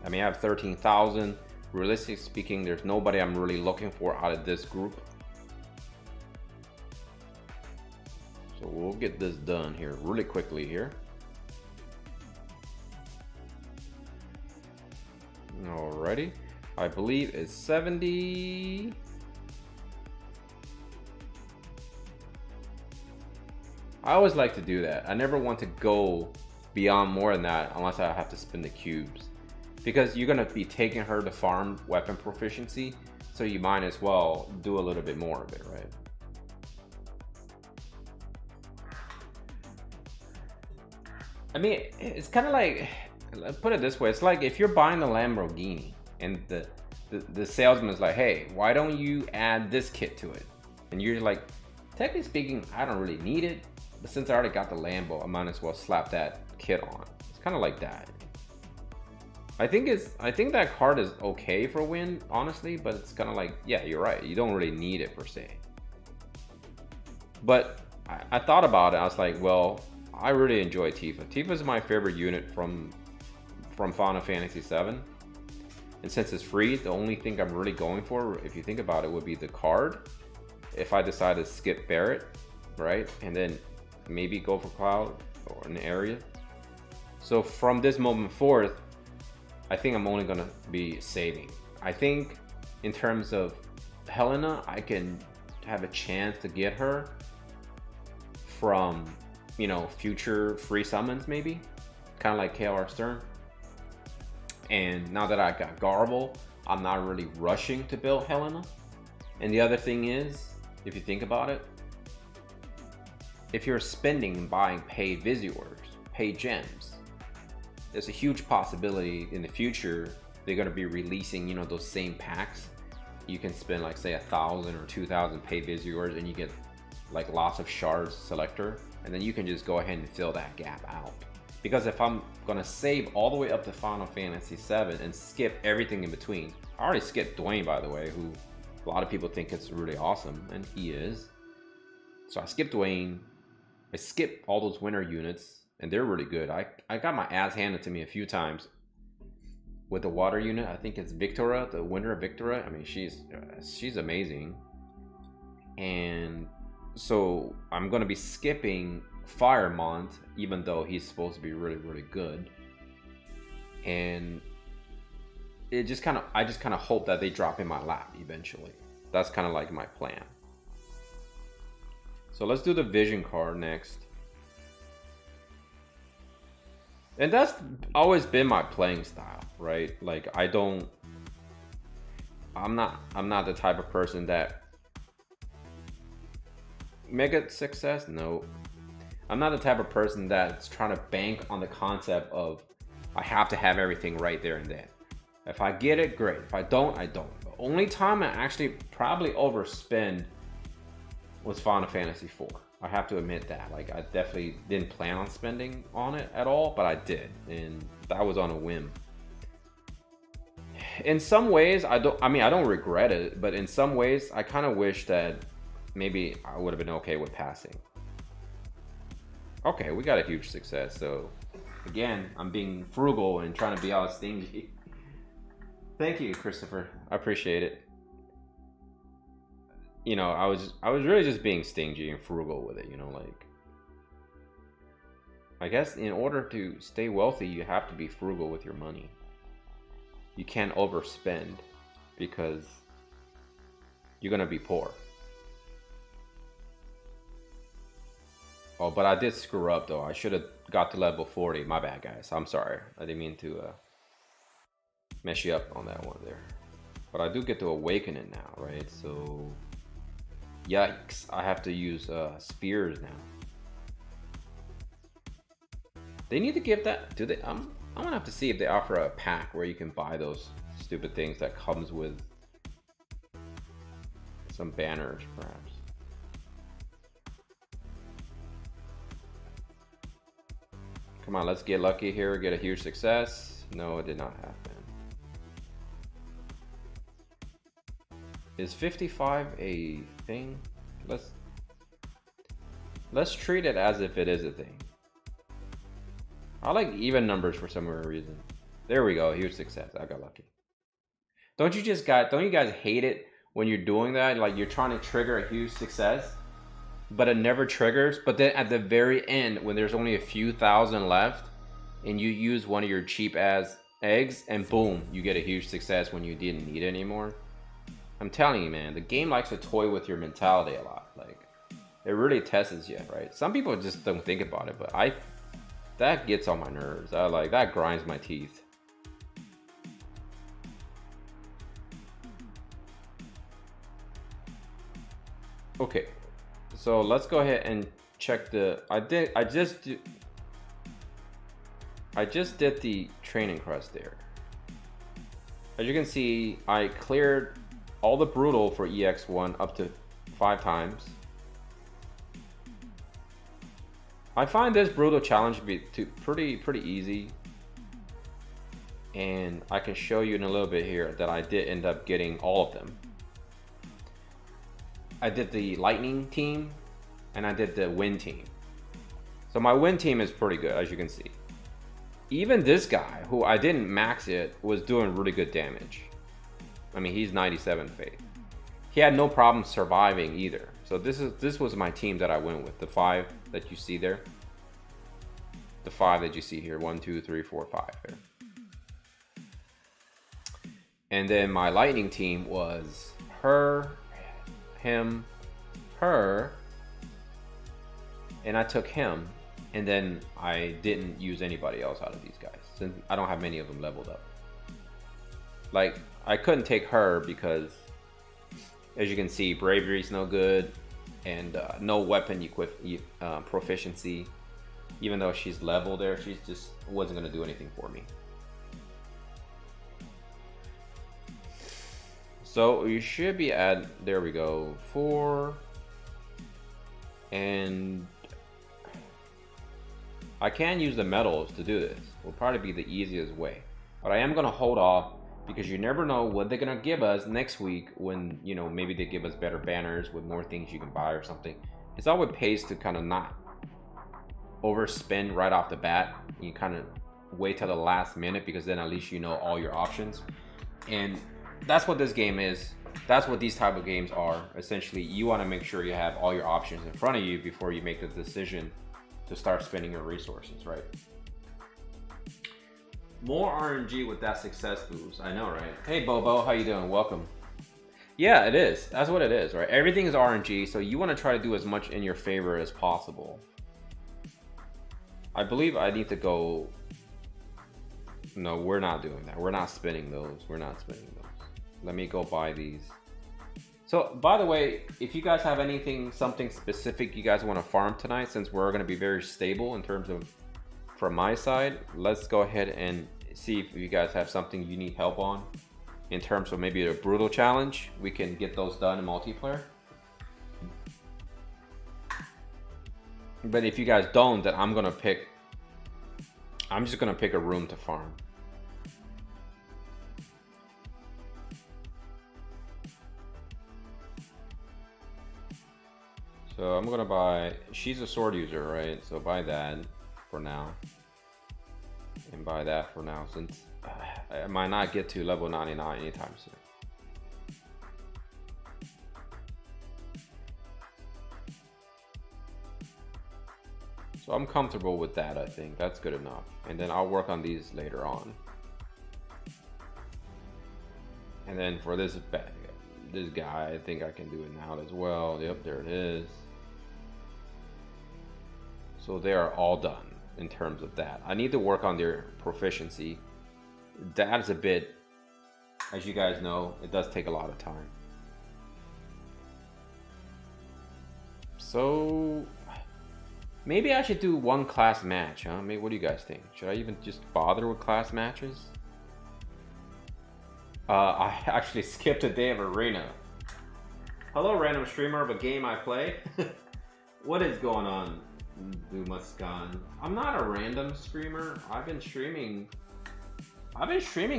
[SPEAKER 1] I mean, I have 13,000. Realistically speaking, there's nobody I'm really looking for out of this group. So we'll get this done here really quickly here. Alrighty. I believe it's 70. I always like to do that. I never want to go beyond more than that unless I have to spin the cubes. Because you're going to be taking her to farm weapon proficiency, so you might as well do a little bit more of it, right? I mean, it's kind of like, put it this way, it's like if you're buying the Lamborghini and the salesman's like, hey, why don't you add this kit to it? And you're like, technically speaking, I don't really need it, but since I already got the Lambo, I might as well slap that kit on. It's kind of like that. I think that card is okay for win, honestly, but it's kind of like, yeah, you're right, you don't really need it per se. But I thought about it, I was like, well, I really enjoy Tifa. Tifa is my favorite unit from Final Fantasy VII. And since it's free, the only thing I'm really going for, if you think about it, would be the card. If I decide to skip Barret, right? And then maybe go for Cloud or an area. So from this moment forth, I think I'm only gonna be saving. I think in terms of Helena, I can have a chance to get her from, you know, future free summons maybe, kind of like KLR Stern. And now that I got Garble, I'm not really rushing to build Helena. And the other thing is, if you think about it, if you're spending and buying paid Visuals, paid gems, there's a huge possibility in the future they're going to be releasing, you know, those same packs. You can spend like say 1,000 or 2,000 paid Visuals and you get like lots of shards selector, and then you can just go ahead and fill that gap out. Because if I'm gonna save all the way up to Final Fantasy VII and skip everything in between, I already skipped Dwayne, by the way, who a lot of people think it's really awesome, and he is. So I skipped Dwayne. I skipped all those winter units, and they're really good. I got my ass handed to me a few times with the water unit. I think it's Victora, the winter Victora. I mean, she's amazing. And so I'm gonna be skipping Firemont, even though he's supposed to be really, really good. And it just kind of, I just kind of hope that they drop in my lap eventually. That's kind of like my plan. So let's do the vision card next. And that's always been my playing style, right? Like I'm not the type of person that mega success. No, I'm not the type of person that's trying to bank on the concept of I have to have everything right there and then. If I get it, great. If I don't, I don't. The only time I actually probably overspend was Final Fantasy IV. I have to admit that. Like, I definitely didn't plan on spending on it at all, but I did, and that was on a whim. In some ways, I don't regret it, but in some ways, I kind of wish that maybe I would have been okay with passing. Okay, we got a huge success. So again, I'm being frugal and trying to be all stingy. Thank you, Christopher. I appreciate it. You know, I was really just being stingy and frugal with it, you know, like, I guess in order to stay wealthy, you have to be frugal with your money. You can't overspend because you're gonna be poor. Oh, but I did screw up though. I should have got to level 40. My bad, guys. I'm sorry. I didn't mean to mess you up on that one there. But I do get to awaken it now, right? So yikes, I have to use spears now. They need to give that, do they? I'm gonna have to see if they offer a pack where you can buy those stupid things that comes with some banners, perhaps. Come on, let's get lucky here, get a huge success. No, it did not happen. Is 55 a thing? Let's treat it as if it is a thing. I like even numbers for some reason. There we go, huge success. I got lucky. Don't you guys hate it when you're doing that? Like, you're trying to trigger a huge success, but it never triggers. But then at the very end, when there's only a few thousand left, and you use one of your cheap ass eggs, and boom, you get a huge success when you didn't need it anymore. I'm telling you, man, the game likes to toy with your mentality a lot. Like, it really tests you, right? Some people just don't think about it, but that gets on my nerves. That grinds my teeth. Okay, so let's go ahead and check the. I just did the training crest there. As you can see, I cleared all the brutal for EX1 up to 5 times. I find this brutal challenge to be pretty easy, and I can show you in a little bit here that I did end up getting all of them. I did the lightning team and I did the wind team. So my wind team is pretty good, as you can see. Even this guy, who I didn't max it, was doing really good damage. I mean, he's 97 faith. He had no problem surviving either. So this was my team that I went with. The 5 that you see there. The 5 that you see here. 1, 2, 3, 4, 5 here. And then my lightning team was her, him, her, and I took him. And then I didn't use anybody else out of these guys, since I don't have many of them leveled up. Like, I couldn't take her because, as you can see, bravery's no good, and no weapon proficiency. Even though she's level there, she just wasn't gonna do anything for me. So you should be at, there we go, 4, and I can use the medals to do this. Will probably be the easiest way. But I am gonna hold off because you never know what they're gonna give us next week when, you know, maybe they give us better banners with more things you can buy or something. It's always pays to kind of not overspend right off the bat. You kind of wait till the last minute because then at least you know all your options. And that's what this game is. That's what these type of games are. Essentially, you want to make sure you have all your options in front of you before you make the decision to start spending your resources, right? More RNG with that success boost. I know, right? Hey, Bobo, how you doing? Welcome. Yeah, it is. That's what it is, right? Everything is RNG, so you want to try to do as much in your favor as possible. I believe I need to go... No, we're not doing that. We're not spinning those. We're not spinning those. Let me go buy these. So, by the way, if you guys have anything, something specific you guys want to farm tonight, since we're going to be very stable in terms of, from my side, let's go ahead and see if you guys have something you need help on. In terms of maybe a brutal challenge, we can get those done in multiplayer. But if you guys don't, then I'm just gonna pick a room to farm. So I'm gonna buy, she's a sword user, right? So buy that for now. And buy that for now, since I might not get to level 99 anytime soon. So I'm comfortable with that, I think. That's good enough. And then I'll work on these later on. And then for this guy, I think I can do it now as well. Yep, there it is. So they are all done in terms of that. I need to work on their proficiency. That is a bit, as you guys know, it does take a lot of time. So maybe I should do one class match, huh? Maybe, what do you guys think? Should I even just bother with class matches? I actually skipped a day of arena. Hello, random streamer of a game I play. What is going on, Dumascan? I'm not a random streamer. I've been streaming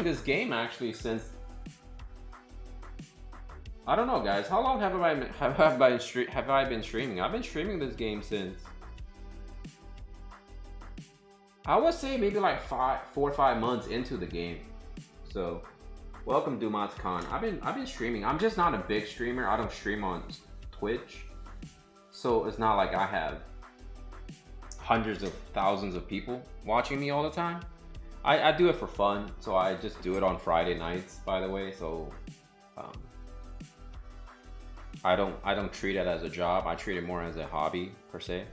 [SPEAKER 1] this game actually since, I don't know, guys. How long have I been streaming? I've been streaming this game since, I would say maybe like 4 or 5 months into the game. So, welcome, Dumas Khan. I've been streaming. I'm just not a big streamer. I don't stream on Twitch, so it's not like I have hundreds of thousands of people watching me all the time. I do it for fun, so I just do it on Friday nights, by the way. So I don't treat it as a job. I treat it more as a hobby per se.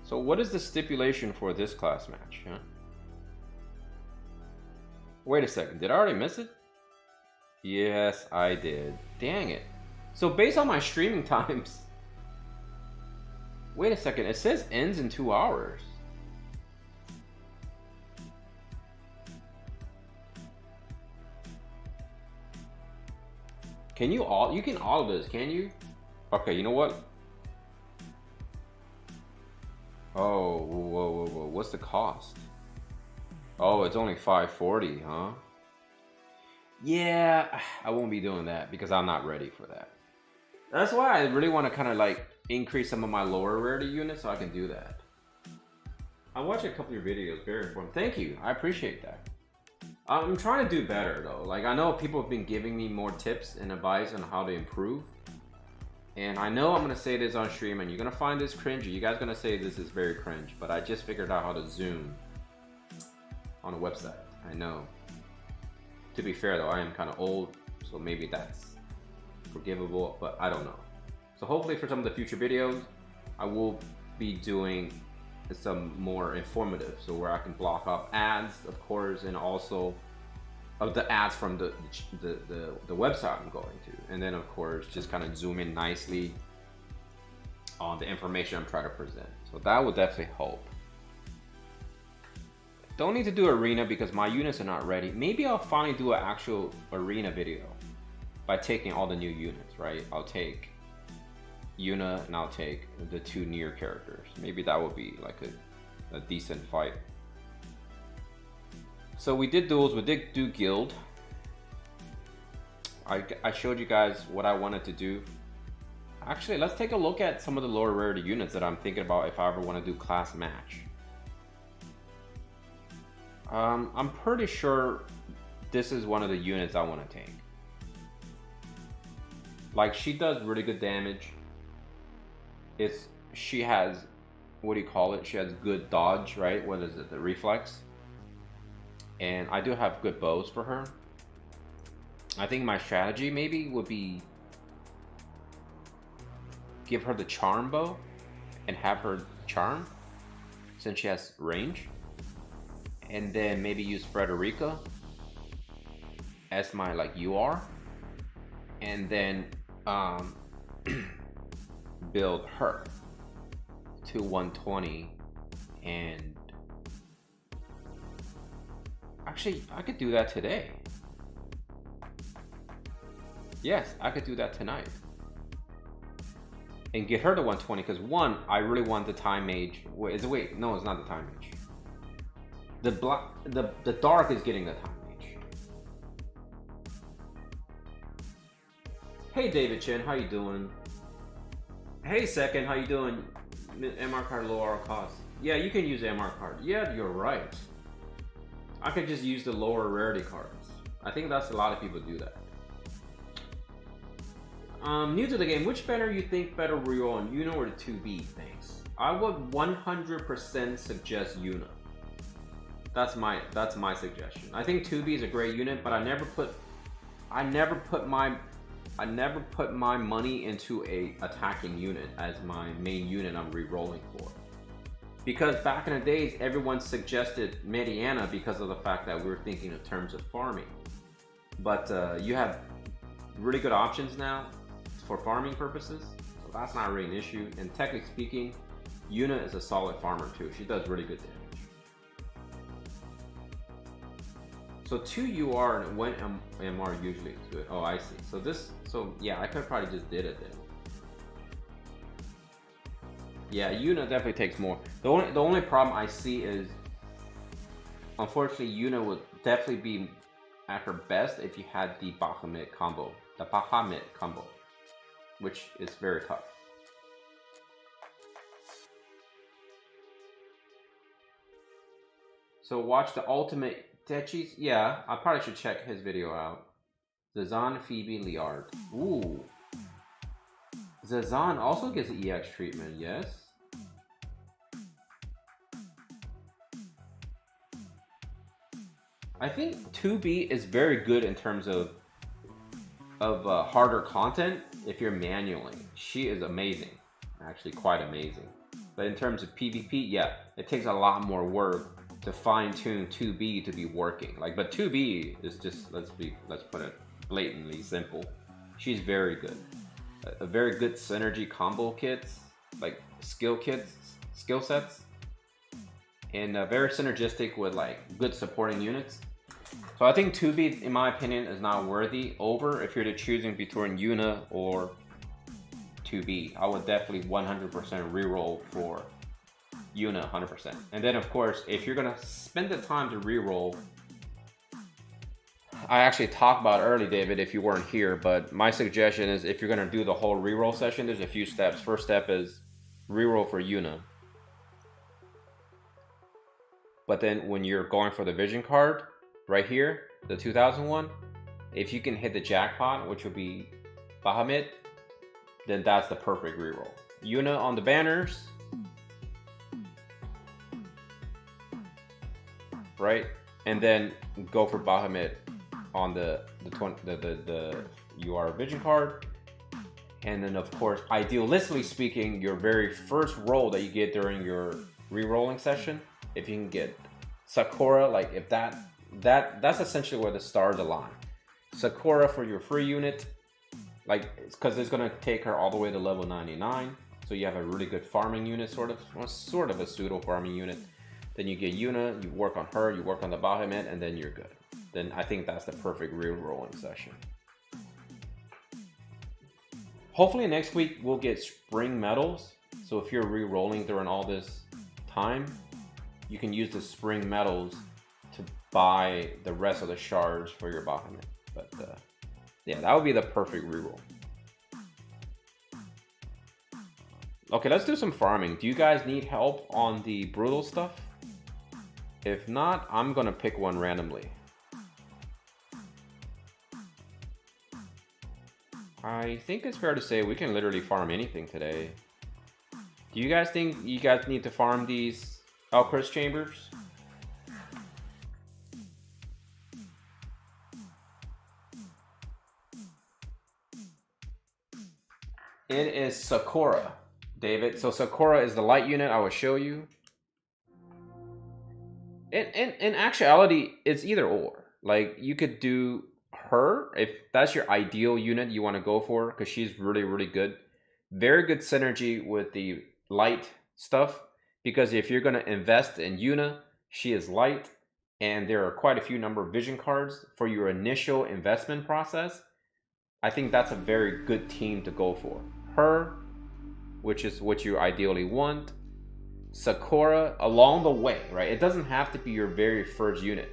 [SPEAKER 1] So what is the stipulation for this class match? Huh? Wait a second, did I already miss it? Yes, I did. Dang it. So based on my streaming times, wait a second, it says ends in 2 hours. Can you can all of this, can you? Okay, you know what? Oh, whoa. What's the cost? Oh, it's only $5.40, huh? Yeah, I won't be doing that because I'm not ready for that. That's why I really want to kind of like increase some of my lower rarity units so I can do that. I watched a couple of your videos, very important. Thank you, I appreciate that. I'm trying to do better though. Like, I know people have been giving me more tips and advice on how to improve. And I know I'm gonna say this on stream and you're gonna find this cringy. You guys are gonna say this is very cringe, but I just figured out how to zoom on a website. I know. To be fair though, I am kind of old, so maybe that's forgivable, but I don't know. So hopefully for some of the future videos, I will be doing some more informative, so where I can block up ads, of course, and also of the ads from the website I'm going to, and then of course just kind of zoom in nicely on the information I'm trying to present. So that would definitely help. Don't need to do arena because my units are not ready. Maybe I'll finally do an actual arena video by taking all the new units, right? I'll take, Yuna, and I'll take the 2 near characters. Maybe that would be like a decent fight. So we did duels, we did do guild. I showed you guys what I wanted to do. Actually, let's take a look at some of the lower rarity units that I'm thinking about if I ever want to do class match. I'm pretty sure this is one of the units I want to take. Like, she does really good damage. She has, what do you call it? She has good dodge, right? What is it? The reflex. And I do have good bows for her. I think my strategy maybe would be give her the charm bow and have her charm since she has range. And then maybe use Frederica as my like UR. And then build her to 120. And actually I could do that today. Yes, I could do that tonight. And get her to 120 because one, I really want the time mage. Wait, no, it's not the time mage. The dark is getting the time mage. Hey David Chen, how you doing? Hey Second, how you doing? MR card lower cost. Yeah, you can use MR card. Yeah, you're right. I could just use the lower rarity cards. I think that's a lot of people do that. New to the game, which banner you think better reroll on Yuna or the 2B? Thanks. I would 100% suggest Yuna. That's my suggestion. I think 2B is a great unit, but I never put my money into a attacking unit as my main unit I'm re-rolling for. Because back in the days, everyone suggested Mediana because of the fact that we were thinking in terms of farming. But you have really good options now for farming purposes, so that's not really an issue. And technically speaking, Yuna is a solid farmer too. She does really good damage. So 2 UR and 1 MR usually is good. Oh, I see. So yeah, I could probably just did it then. Yeah, Yuna definitely takes more. The only problem I see is, unfortunately, Yuna would definitely be at her best if you had the Bahamut combo. The Bahamut combo, which is very tough. So watch the ultimate Techis. Yeah, I probably should check his video out. Zazan, Phoebe, Liard. Ooh. Zazan also gets the EX treatment, yes. I think 2B is very good in terms of harder content if you're manually. She is amazing, actually quite amazing. But in terms of PvP, yeah, it takes a lot more work to fine-tune 2B to be working. Like, but 2B is just, let's put it blatantly simple. She's very good. A very good synergy combo kits, like skill sets, and very synergistic with like good supporting units. So I think 2B, in my opinion, is not worthy over if you're choosing between Yuna or 2B. I would definitely 100% reroll for Yuna 100%. And then of course, if you're gonna spend the time to reroll, I actually talked about it early, David, if you weren't here, but my suggestion is if you're gonna do the whole reroll session, there's a few steps. First step is reroll for Yuna. But then when you're going for the vision card, right here, the 2001, if you can hit the jackpot, which would be Bahamut, then that's the perfect reroll. Yuna on the banners, right? And then go for Bahamut on the UR vision card. And then of course, idealistically speaking, your very first roll that you get during your re-rolling session, if you can get Sakura, like if that's essentially where the stars align. Sakura for your free unit, like, because it's gonna take her all the way to level 99, so you have a really good farming unit, sort of a pseudo farming unit. Then you get Yuna, you work on her, you work on the Bahamut, and then you're good. Then I think that's the perfect re-rolling session. Hopefully next week we'll get spring metals. So if you're re-rolling during all this time, you can use the spring metals to buy the rest of the shards for your Bahamut. But yeah, that would be the perfect reroll. Okay, let's do some farming. Do you guys need help on the brutal stuff? If not, I'm gonna pick one randomly. I think it's fair to say we can literally farm anything today. Do you guys think you guys need to farm these Elchrist chambers? It is Sakura, David. So Sakura is the light unit I will show you. In actuality, it's either or. Like, you could do her if that's your ideal unit you want to go for, because she's really, really good. Very good synergy with the light stuff, because if you're going to invest in Yuna, she is light, and there are quite a few number of vision cards for your initial investment process. I think that's a very good team to go for. Her, which is what you ideally want. Sakura along the way, right? It doesn't have to be your very first unit.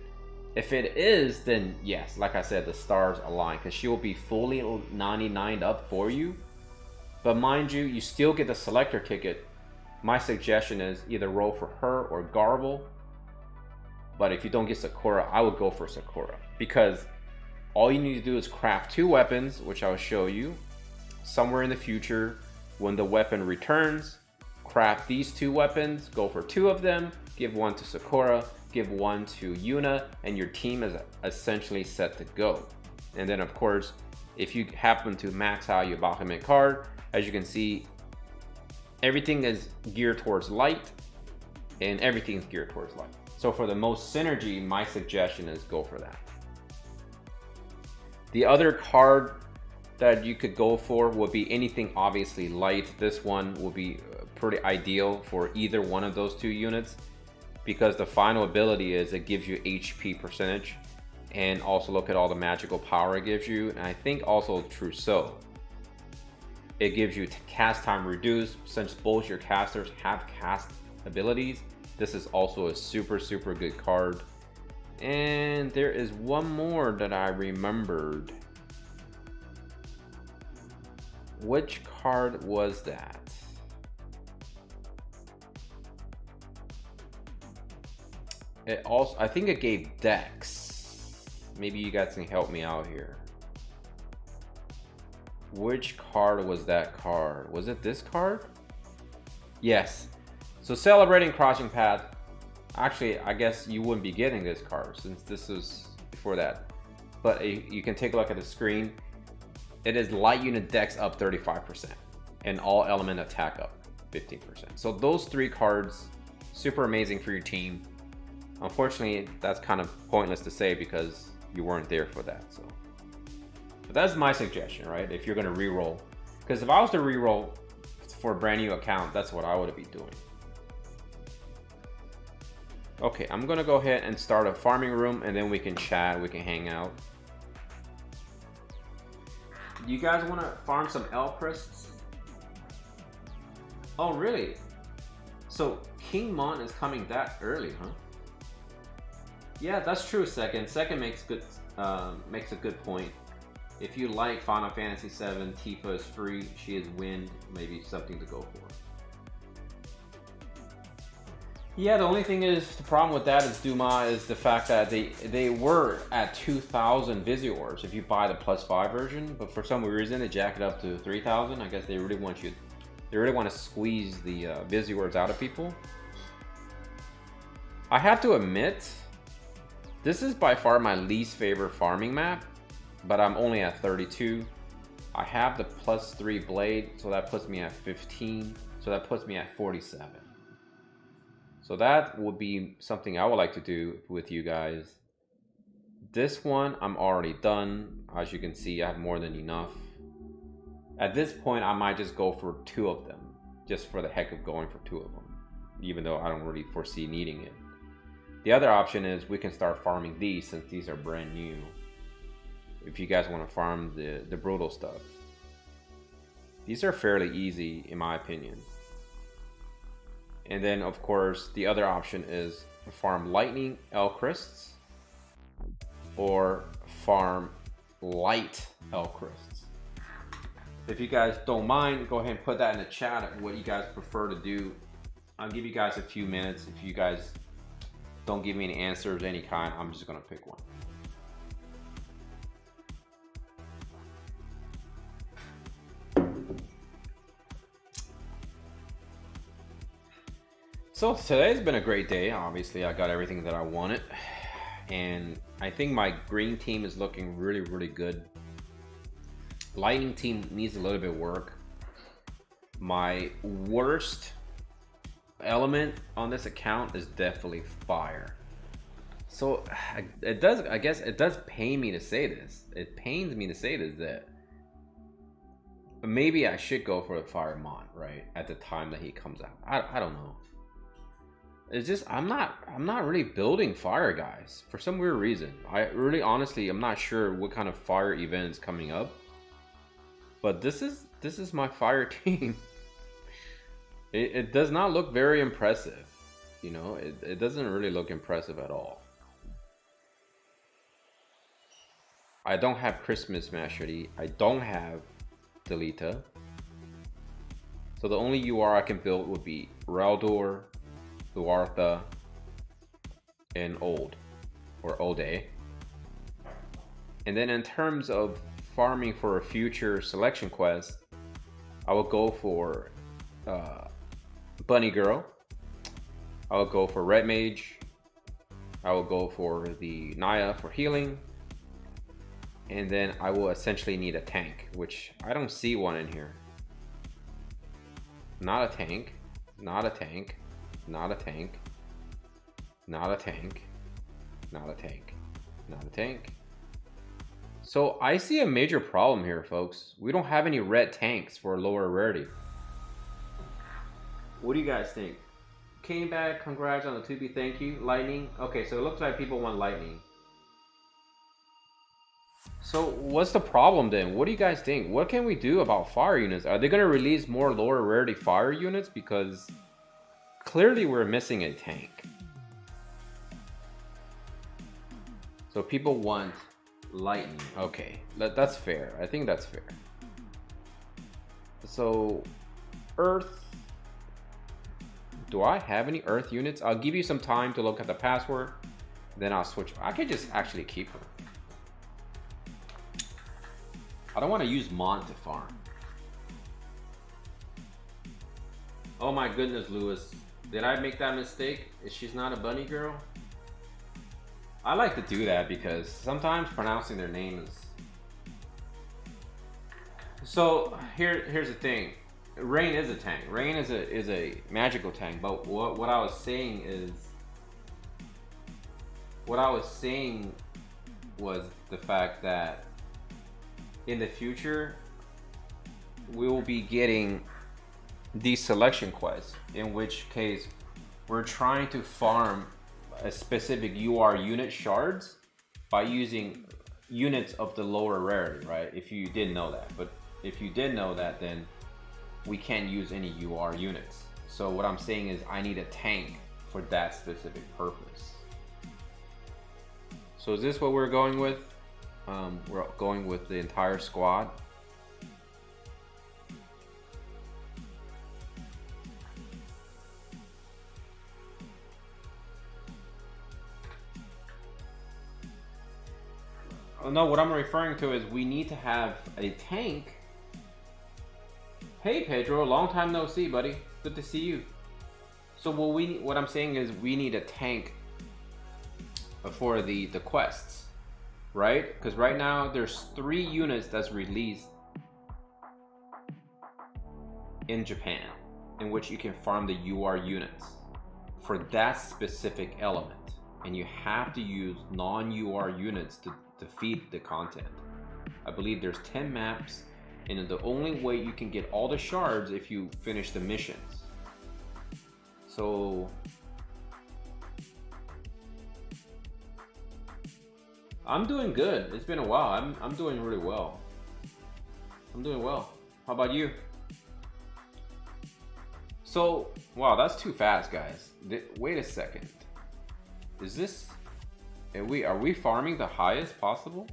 [SPEAKER 1] If it is, then yes, like I said, the stars align, because she will be fully 99'd up for you. But mind you, you still get the selector ticket. My suggestion is either roll for her or Garble. But if you don't get Sakura, I would go for Sakura, because all you need to do is craft 2 weapons, which I'll show you somewhere in the future. When the weapon returns, craft these 2 weapons, go for 2 of them, give 1 to Sakura, give 1 to Yuna, and your team is essentially set to go. And then of course, if you happen to max out your Bahamut card, as you can see, everything is geared towards light, and everything is geared towards light. So for the most synergy, my suggestion is go for that. The other card that you could go for would be anything obviously light. This one will be pretty ideal for either one of those 2 units, because the final ability is it gives you HP percentage, and also look at all the magical power it gives you. And I think also Trousseau, it gives you cast time reduced. Since both your casters have cast abilities, this is also a super good card. And there is one more that I remembered. Which card was that? It also, I think it gave Dex. Maybe you guys can help me out here. Which card was that card? Was it this card? Yes. So Celebrating Crossing Path. Actually, I guess you wouldn't be getting this card since this was before that. But you can take a look at the screen. It is light unit Dex up 35% and all element attack up 15%. So those 3 cards, super amazing for your team. Unfortunately, that's kind of pointless to say because you weren't there for that. So, but that's my suggestion, right? If you're going to re-roll, because if I was to re-roll for a brand new account, that's what I would be doing. Okay, I'm going to go ahead and start a farming room, and then we can chat, we can hang out. You guys want to farm some Elchrists? Oh, really? So King Mon is coming that early, huh? Yeah, that's true. Second makes a good point. If you like Final Fantasy VII, Tifa is free. She is wind. Maybe something to go for. Yeah, the only thing is, the problem with that is Duma is the fact that they were at 2,000 Visiors if you buy the +5 version, but for some reason they jack it up to 3,000. I guess they really want to squeeze the Visiors out of people. I have to admit, this is by far my least favorite farming map, but I'm only at 32. I have the +3 blade, so that puts me at 15. So that puts me at 47. So that would be something I would like to do with you guys. This one, I'm already done. As you can see, I have more than enough. At this point, I might just go for 2 of them, just for the heck of going for 2 of them, even though I don't really foresee needing it. The other option is we can start farming these, since these are brand new, if you guys want to farm the brutal stuff. These are fairly easy in my opinion. And then of course the other option is farm lightning Elcrysts or farm light Elcrysts. If you guys don't mind, go ahead and put that in the chat what you guys prefer to do. I'll give you guys a few minutes. If you guys don't give me any answers of any kind, I'm just gonna pick one. So today's been a great day. Obviously I got everything that I wanted, and I think my green team is looking really, really good. Lightning team needs a little bit of work. My worst element on this account is definitely fire. So it does, I guess it does pain me to say this. It pains me to say this, that maybe I should go for the fire mod, right? At the time that he comes out. I don't know. It's just I'm not really building fire guys for some weird reason. I really honestly I'm not sure what kind of fire event is coming up. But this is my fire team. It does not look very impressive. You know, it doesn't really look impressive at all. I don't have Christmas Mastery. I don't have Delita. So the only UR I can build would be Raldor, Luartha, and Ode. And then in terms of farming for a future selection quest, I will go for Bunny Girl. I will go for Red Mage. I will go for the Naya for healing. And then I will essentially need a tank, which I don't see one in here. Not a tank, not a tank, not a tank, not a tank, not a tank, not a tank. So I see a major problem here, folks. We don't have any red tanks for lower rarity. What do you guys think? Came back, congrats on the 2B, thank you. Lightning, okay, so it looks like people want lightning. So what's the problem then? What do you guys think? What can we do about fire units? Are they gonna release more lower rarity fire units? Because clearly we're missing a tank. So people want lightning. Okay, that's fair. I think that's fair. So earth, do I have any earth units? I'll give you some time to look at the password, then I'll switch. I could just actually keep her. I don't want to use Mont to farm. Oh my goodness, Lewis, did I make that mistake? Is she's not a bunny girl? I like to do that because sometimes pronouncing their name is... So here's the thing. Rain is a tank. Rain is a magical tank. But what I was saying is, was the fact that in the future we will be getting these selection quests, in which case we're trying to farm a specific UR unit shards by using units of the lower rarity, right? If you didn't know that. But if you did know that, then we can't use any UR units. So what I'm saying is I need a tank for that specific purpose. So is this what we're going with? We're going with the entire squad. Oh, no, what I'm referring to is we need to have a tank. Hey Pedro, long time no see, buddy. Good to see you. So what I'm saying is we need a tank for the quests, right? Because right now there's 3 units that's released in Japan in which you can farm the UR units for that specific element, and you have to use non-UR units to feed the content. I believe there's 10 maps, and the only way you can get all the shards if you finish the missions. So I'm doing good. It's been a while. I'm doing really well. I'm doing well. How about you? So, wow, that's too fast, guys. Wait a second. Is this... Are we farming the highest possible?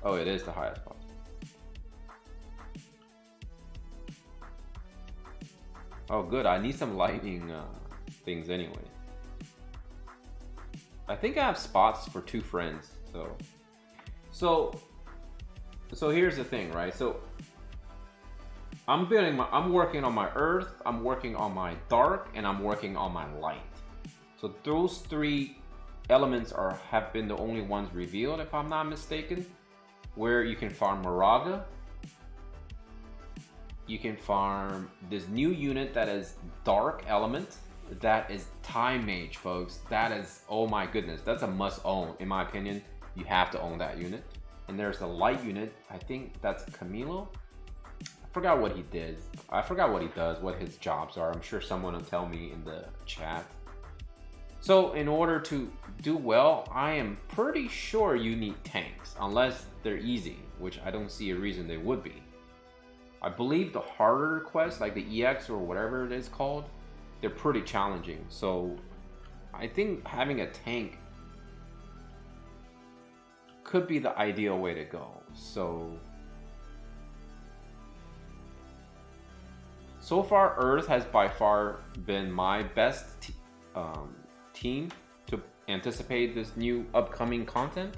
[SPEAKER 1] Oh, it is the highest possible. Oh, good. I need some lightning things anyway. I think I have spots for 2 friends. So here's the thing, right? So I'm working on my earth, I'm working on my dark, and I'm working on my light. So those 3 elements have been the only ones revealed, if I'm not mistaken. Where you can farm Moraga. You can farm this new unit that is dark element. That is Time Mage, folks. That is, oh my goodness, that's a must own. In my opinion, you have to own that unit. And there's the light unit. I think that's Camilo. I forgot what he did. I forgot what he does, what his jobs are. I'm sure someone will tell me in the chat. So in order to do well, I am pretty sure you need tanks, unless they're easy, which I don't see a reason they would be. I believe the harder quests, like the EX or whatever it is called, they're pretty challenging. So I think having a tank could be the ideal way to go. So far, Earth has by far been my best team to anticipate this new upcoming content.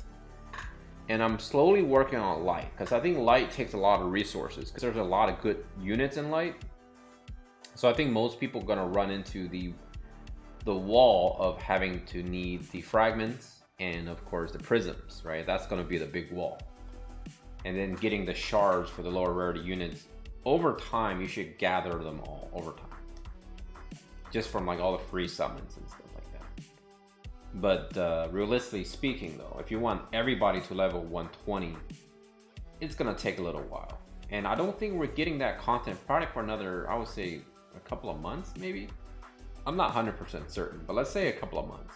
[SPEAKER 1] And I'm slowly working on light, because I think light takes a lot of resources, because there's a lot of good units in light. So I think most people are gonna run into the wall of having to need the fragments and of course the prisms, right? That's gonna be the big wall. And then getting the shards for the lower rarity units. Over time, you should gather them all over time. Just from like all the free summons and stuff like that. But realistically speaking though, if you want everybody to level 120, it's gonna take a little while. And I don't think we're getting that content probably for another, I would say, a couple of months maybe. I'm not 100% certain, but let's say a couple of months.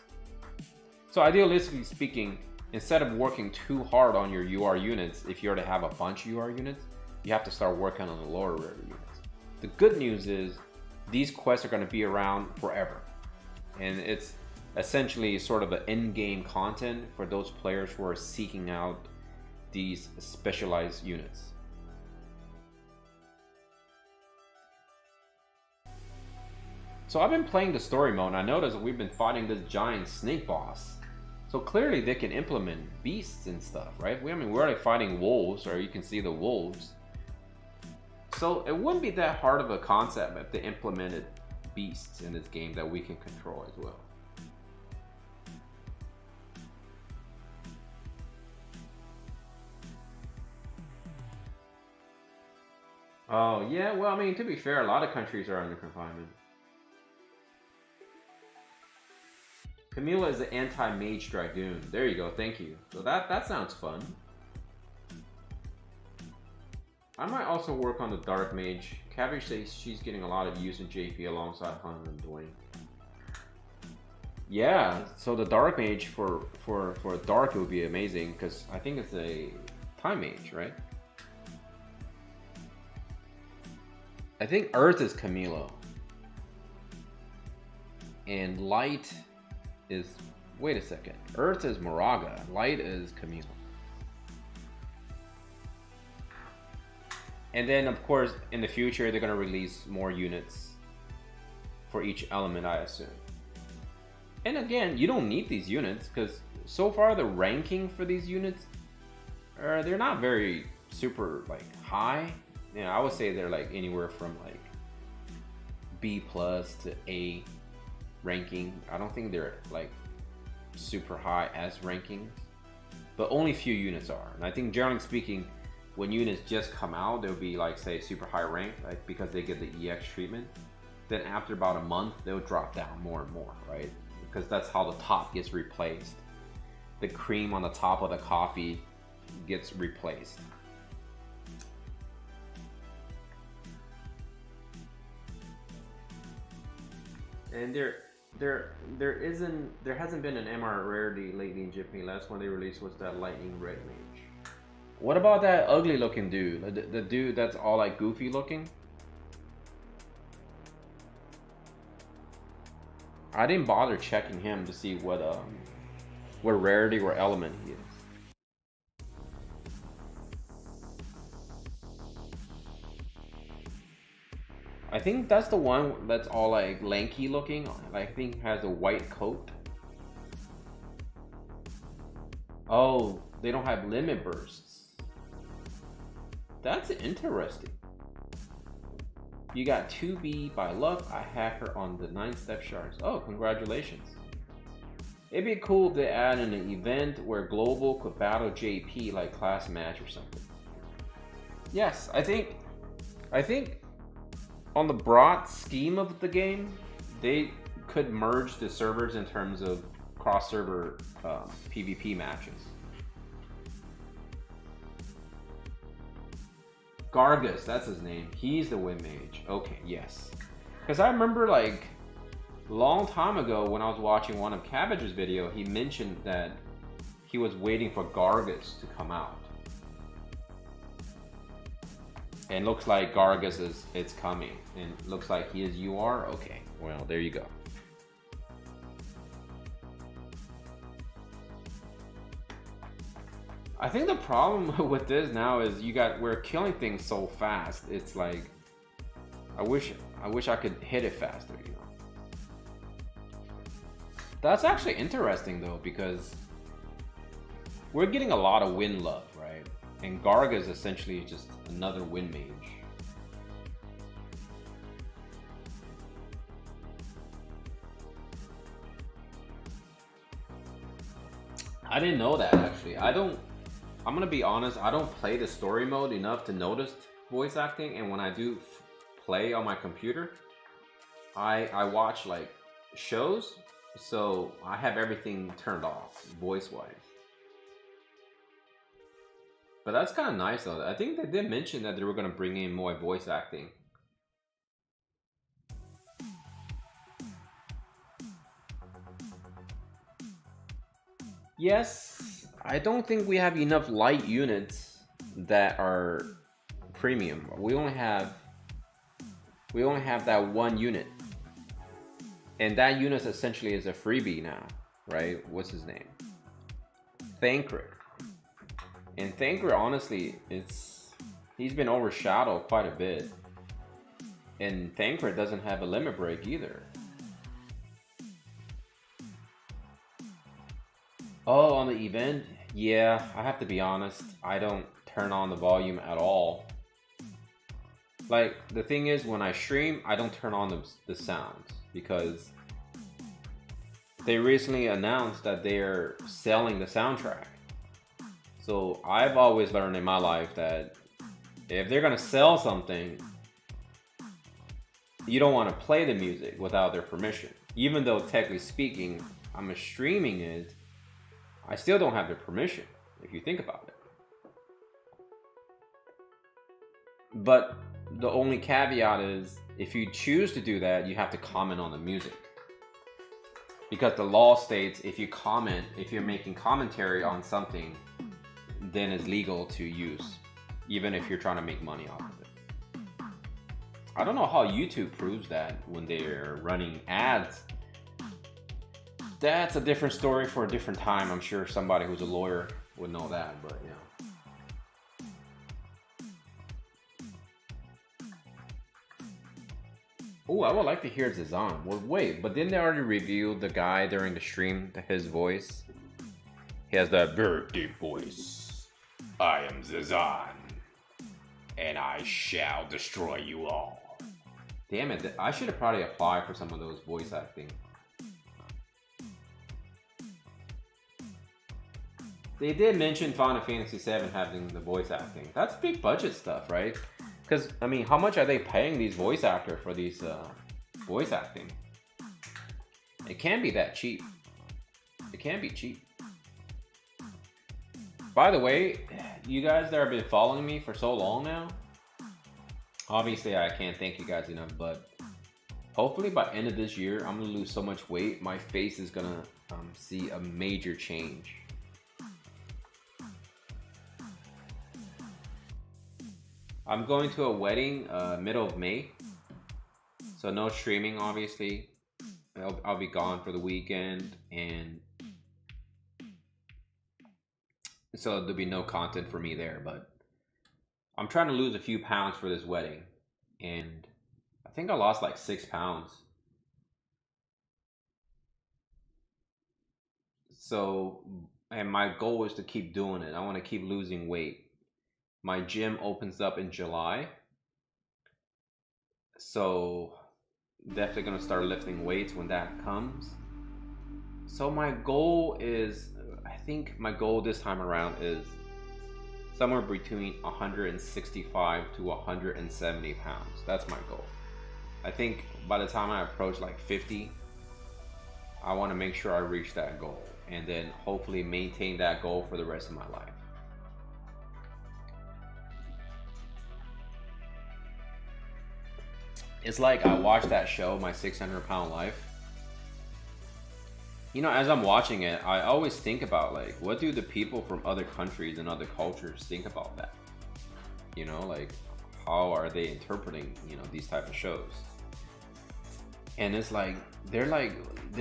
[SPEAKER 1] So idealistically speaking, instead of working too hard on your UR units, if you already have a bunch of UR units, you have to start working on the lower rarity units. The good news is these quests are going to be around forever. And it's essentially sort of an end-game content for those players who are seeking out these specialized units. So I've been playing the story mode and I noticed that we've been fighting this giant snake boss. So clearly they can implement beasts and stuff, right? I mean, we're already fighting wolves, or you can see the wolves. So it wouldn't be that hard of a concept if they implemented beasts in this game that we can control as well. Oh yeah, well I mean, to be fair, a lot of countries are under confinement. Camila is the anti-mage dragoon. There you go, thank you. So that sounds fun. I might also work on the dark mage. Cabbage says she's getting a lot of use in JP alongside Hunter and Dwayne. Yeah, so the dark mage for dark it would be amazing, because I think it's a time mage, right? I think Earth is Camilo. And light is, wait a second, Earth is Moraga, light is Camilo. And then of course in the future they're gonna release more units for each element, I assume. And again, you don't need these units, because so far the ranking for these units they're not very super like high. You know, I would say they're like anywhere from like B plus to A ranking. I don't think they're like super high S ranking, but only few units are. And I think generally speaking, when units just come out, they'll be like, say, super high rank, like because they get the EX treatment. Then after about a month, they'll drop down more and more, right? Because that's how the top gets replaced. The cream on the top of the coffee gets replaced. And there hasn't been an MR rarity lately in Japan. Last one they released was that lightning red mage. What about that ugly looking dude? The dude that's all like goofy looking? I didn't bother checking him to see what rarity or element he is. I think that's the one that's all like lanky looking. I think has a white coat. Oh, they don't have limit bursts. That's interesting. You got 2B by luck. I have her on the 9-step shards. Oh, congratulations. It'd be cool to add in an event where Global could battle JP like class match or something. Yes, I think on the broad scheme of the game, they could merge the servers in terms of cross-server PvP matches. Gargus, that's his name. He's the Wind Mage. Okay, yes. Because I remember like a long time ago when I was watching one of Cabbage's video, he mentioned that he was waiting for Gargus to come out. And looks like Gargus it's coming. And looks like he is UR. Okay, well there you go. I think the problem with this now is we're killing things so fast. It's like I wish I could hit it faster, you know. That's actually interesting though, because we're getting a lot of wind love, right? And Garga is essentially just another wind mage. I didn't know that actually. I'm gonna be honest, I don't play the story mode enough to notice voice acting, and when I do play on my computer, I watch like shows, so I have everything turned off voice wise. But that's kind of nice though. I think they did mention that they were gonna bring in more voice acting. Yes, I don't think we have enough light units that are premium. We only have that one unit, and that unit essentially is a freebie now, right? What's his name? Thancred. And Thancred, honestly, he's been overshadowed quite a bit, and Thancred doesn't have a limit break either. Oh, on the event? Yeah, I have to be honest, I don't turn on the volume at all. Like, the thing is, when I stream, I don't turn on the sounds, because they recently announced that they're selling the soundtrack. So I've always learned in my life that if they're gonna sell something, you don't want to play the music without their permission. Even though technically speaking, I'm streaming it, I still don't have their permission, if you think about it. But the only caveat is, if you choose to do that, you have to comment on the music. Because the law states if you're making commentary on something, then it's legal to use, even if you're trying to make money off of it. I don't know how YouTube proves that when they're running ads. That's a different story for a different time. I'm sure somebody who's a lawyer would know that, but yeah. Oh, I would like to hear Zazan. Well, wait, but didn't they already reveal the guy during the stream, his voice? He has that very deep voice. I am Zazan, and I shall destroy you all. Damn it, I should have probably applied for some of those voice acting. They did mention Final Fantasy VII having the voice acting. That's big budget stuff, right? Because, I mean, how much are they paying these voice actors for these voice acting? It can't be that cheap. It can't be cheap. By the way, you guys that have been following me for so long now, obviously I can't thank you guys enough, but hopefully by end of this year, I'm going to lose so much weight, my face is going to see a major change. I'm going to a wedding middle of May, so no streaming obviously, I'll be gone for the weekend, and so there'll be no content for me there. But I'm trying to lose a few pounds for this wedding, and I think I lost like 6 pounds. So, and my goal is to keep doing it. I want to keep losing weight. My gym opens up in July, so definitely gonna start lifting weights when that comes. So my goal is, I think my goal this time around is somewhere between 165 to 170 pounds. That's my goal. I think by the time I approach like 50, I want to make sure I reach that goal and then hopefully maintain that goal for the rest of my life. It's like I watched that show, My 600-Pound Life. You know, as I'm watching it, I always think about like, what do the people from other countries and other cultures think about that? You know, like, how are they interpreting, you know, these type of shows? And it's like they're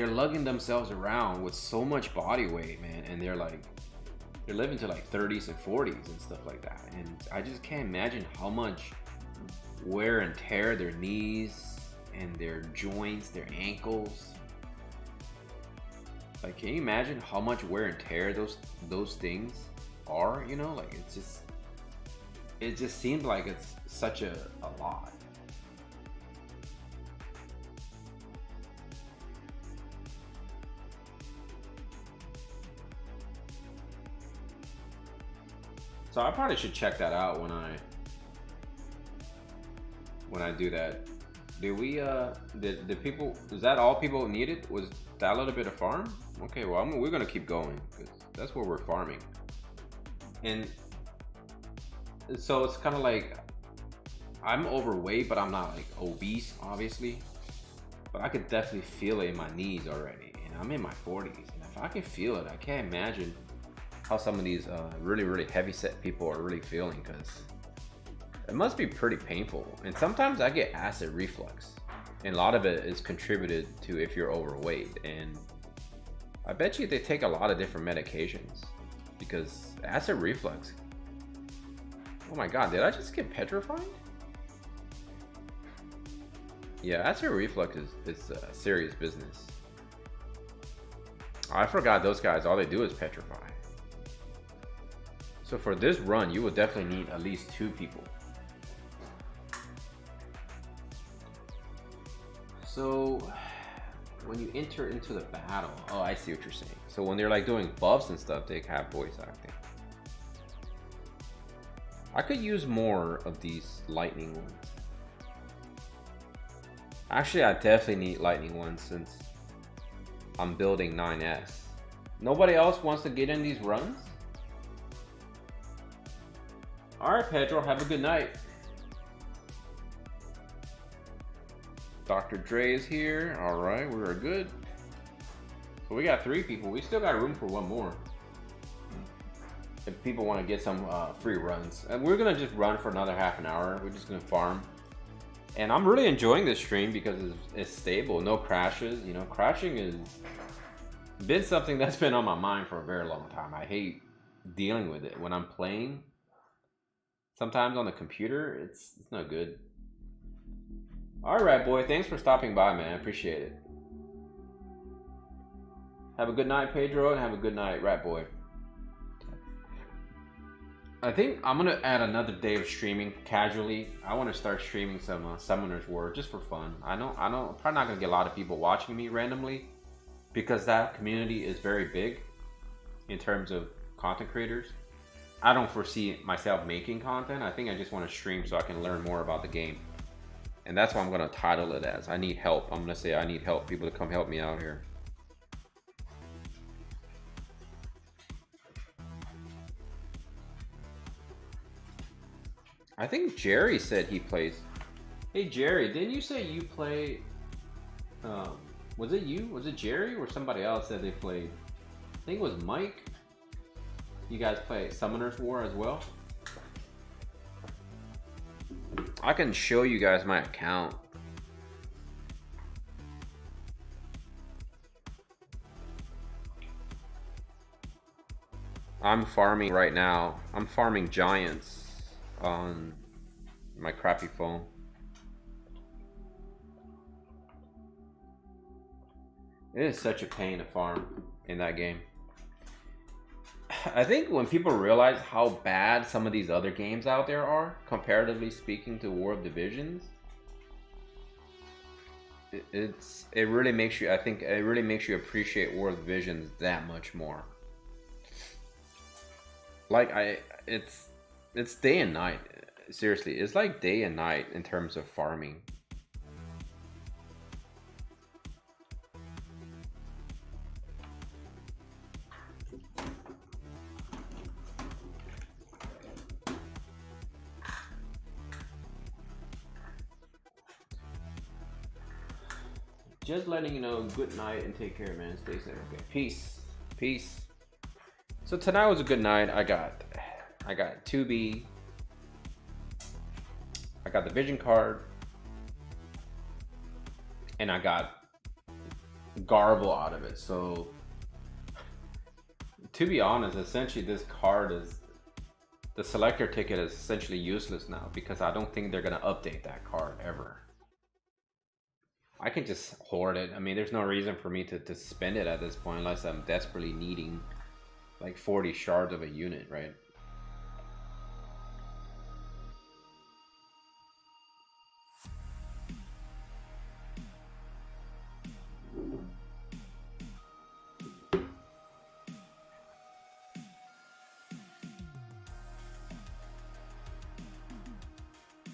[SPEAKER 1] lugging themselves around with so much body weight, man, and they're living to like 30s and 40s and stuff like that. And I just can't imagine how much wear and tear their knees and their joints, their ankles. Like, can you imagine how much wear and tear those things are? You know, like it just seems like it's such a lot. So I probably should check that out when I do that. Did we did people, is that all people needed? Was that a little bit of farm? Okay, well we're gonna keep going because that's where we're farming. And so it's kind of like I'm overweight, but I'm not like obese, obviously. But I could definitely feel it in my knees already, and I'm in my 40s. And if I can feel it, I can't imagine how some of these really heavy set people are really feeling, because it must be pretty painful. And sometimes I get acid reflux, and a lot of it is contributed to if you're overweight. And I bet you they take a lot of different medications, because acid reflux, oh my god, did I just get petrified? Yeah, acid reflux is serious business. I forgot those guys, all they do is petrify. So for this run, you will definitely need at least 2 people. So when you enter into the battle, oh, I see what you're saying. So when they're like doing buffs and stuff, they have voice acting. I could use more of these lightning ones. Actually, I definitely need lightning ones since I'm building 9S. Nobody else wants to get in these runs? Alright, Pedro, have a good night. Dr. Dre is here. Alright, we are good. So we got 3 people. We still got room for 1 more. If people want to get some free runs. And we're going to just run for another half an hour. We're just going to farm. And I'm really enjoying this stream because it's stable. No crashes. You know, crashing has been something that's been on my mind for a very long time. I hate dealing with it when I'm playing. Sometimes on the computer, it's not good. Alright, boy. Thanks for stopping by, man. I appreciate it. Have a good night, Pedro, and have a good night, Rat Boy. I think I'm gonna add another day of streaming casually. I want to start streaming some Summoner's War just for fun. I know I'm probably not gonna get a lot of people watching me randomly, because that community is very big in terms of content creators. I don't foresee myself making content. I think I just want to stream so I can learn more about the game. And that's why I'm going to title it as I need help. I'm going to say I need help, people to come help me out here. I think Jerry said he plays. Hey Jerry, didn't you say you play? Was it you? Was it Jerry or somebody else said they played? I think it was Mike. You guys play Summoner's War as well? I can show you guys my account. I'm farming right now. I'm farming giants on my crappy phone. It is such a pain to farm in that game. I think when people realize how bad some of these other games out there are, comparatively speaking to War of Divisions, it really makes you, I think it really makes you appreciate War of Divisions that much more. Like it's day and night. Seriously, it's like day and night in terms of farming. Just letting you know, good night and take care, man. Stay safe. Okay, peace, peace. So tonight was a good night. I got 2B. I got the vision card, and I got Garble out of it. So to be honest, essentially this card is, the selector ticket is essentially useless now because I don't think they're gonna update that card ever. I can just hoard it. I mean, there's no reason for me to spend it at this point unless I'm desperately needing like 40 shards of a unit, right?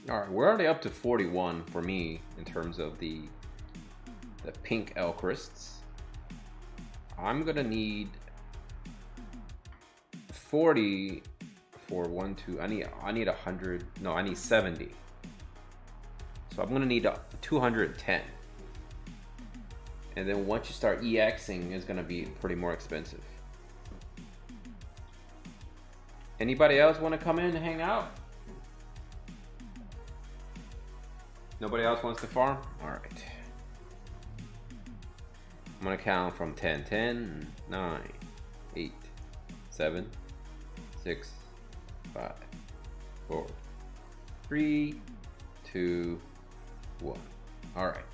[SPEAKER 1] Alright, we're already up to 41 for me in terms of the pink Elchrists. I'm gonna need 40 for 1, 2. I need 100. No, I need 70. So I'm gonna need 210. And then once you start EXing, it's gonna be pretty more expensive. Anybody else want to come in and hang out? Nobody else wants to farm? Alright. I'm gonna count from 10. 10, 9, 8, 7, 6, 5, 4, 3, 2, 1. Alright.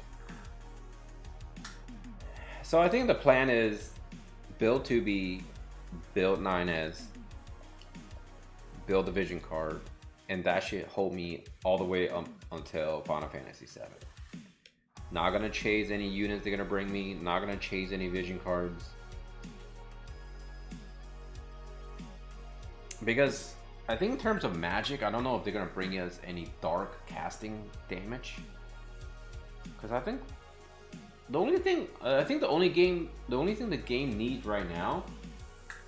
[SPEAKER 1] So I think the plan is build 2B, build 9S, build the vision card, and that should hold me all the way up until Final Fantasy VII. Not gonna chase any units they're gonna bring me, not gonna chase any vision cards. Because I think in terms of magic, I don't know if they're gonna bring us any dark casting damage. Because I think the only thing the only thing the game needs right now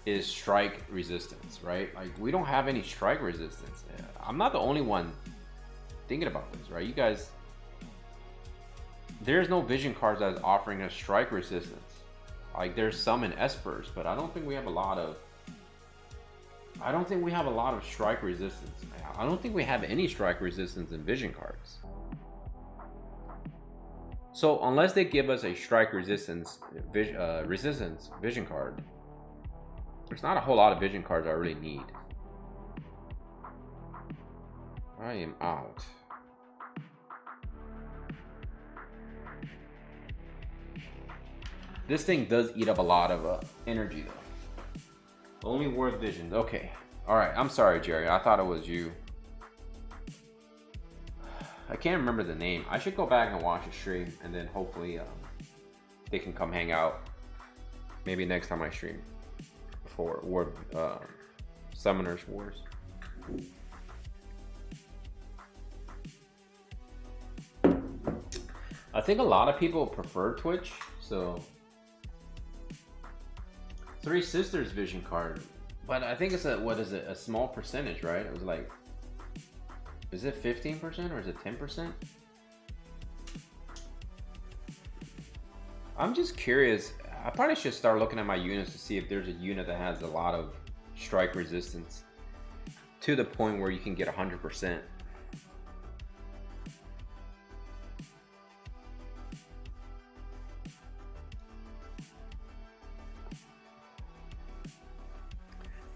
[SPEAKER 1] is strike resistance, right? Like, we don't have any strike resistance. I'm not the only one thinking about this, right? You guys, there's no vision cards that's offering us strike resistance. Like, there's some in Espers, but I don't think we have a lot of strike resistance. I don't think we have any strike resistance in vision cards. So unless they give us a strike resistance vision card, there's not a whole lot of vision cards I really need. I am out. This thing does eat up a lot of energy though. Only worth visions. Okay. Alright, I'm sorry, Jerry. I thought it was you. I can't remember the name. I should go back and watch a stream and then hopefully they can come hang out. Maybe next time I stream for Summoners Wars. I think a lot of people prefer Twitch, so Three Sisters vision card, but I think it's a small percentage, right? It was like, is it 15% or is it 10%? I'm just curious. I probably should start looking at my units to see if there's a unit that has a lot of strike resistance to the point where you can get 100%.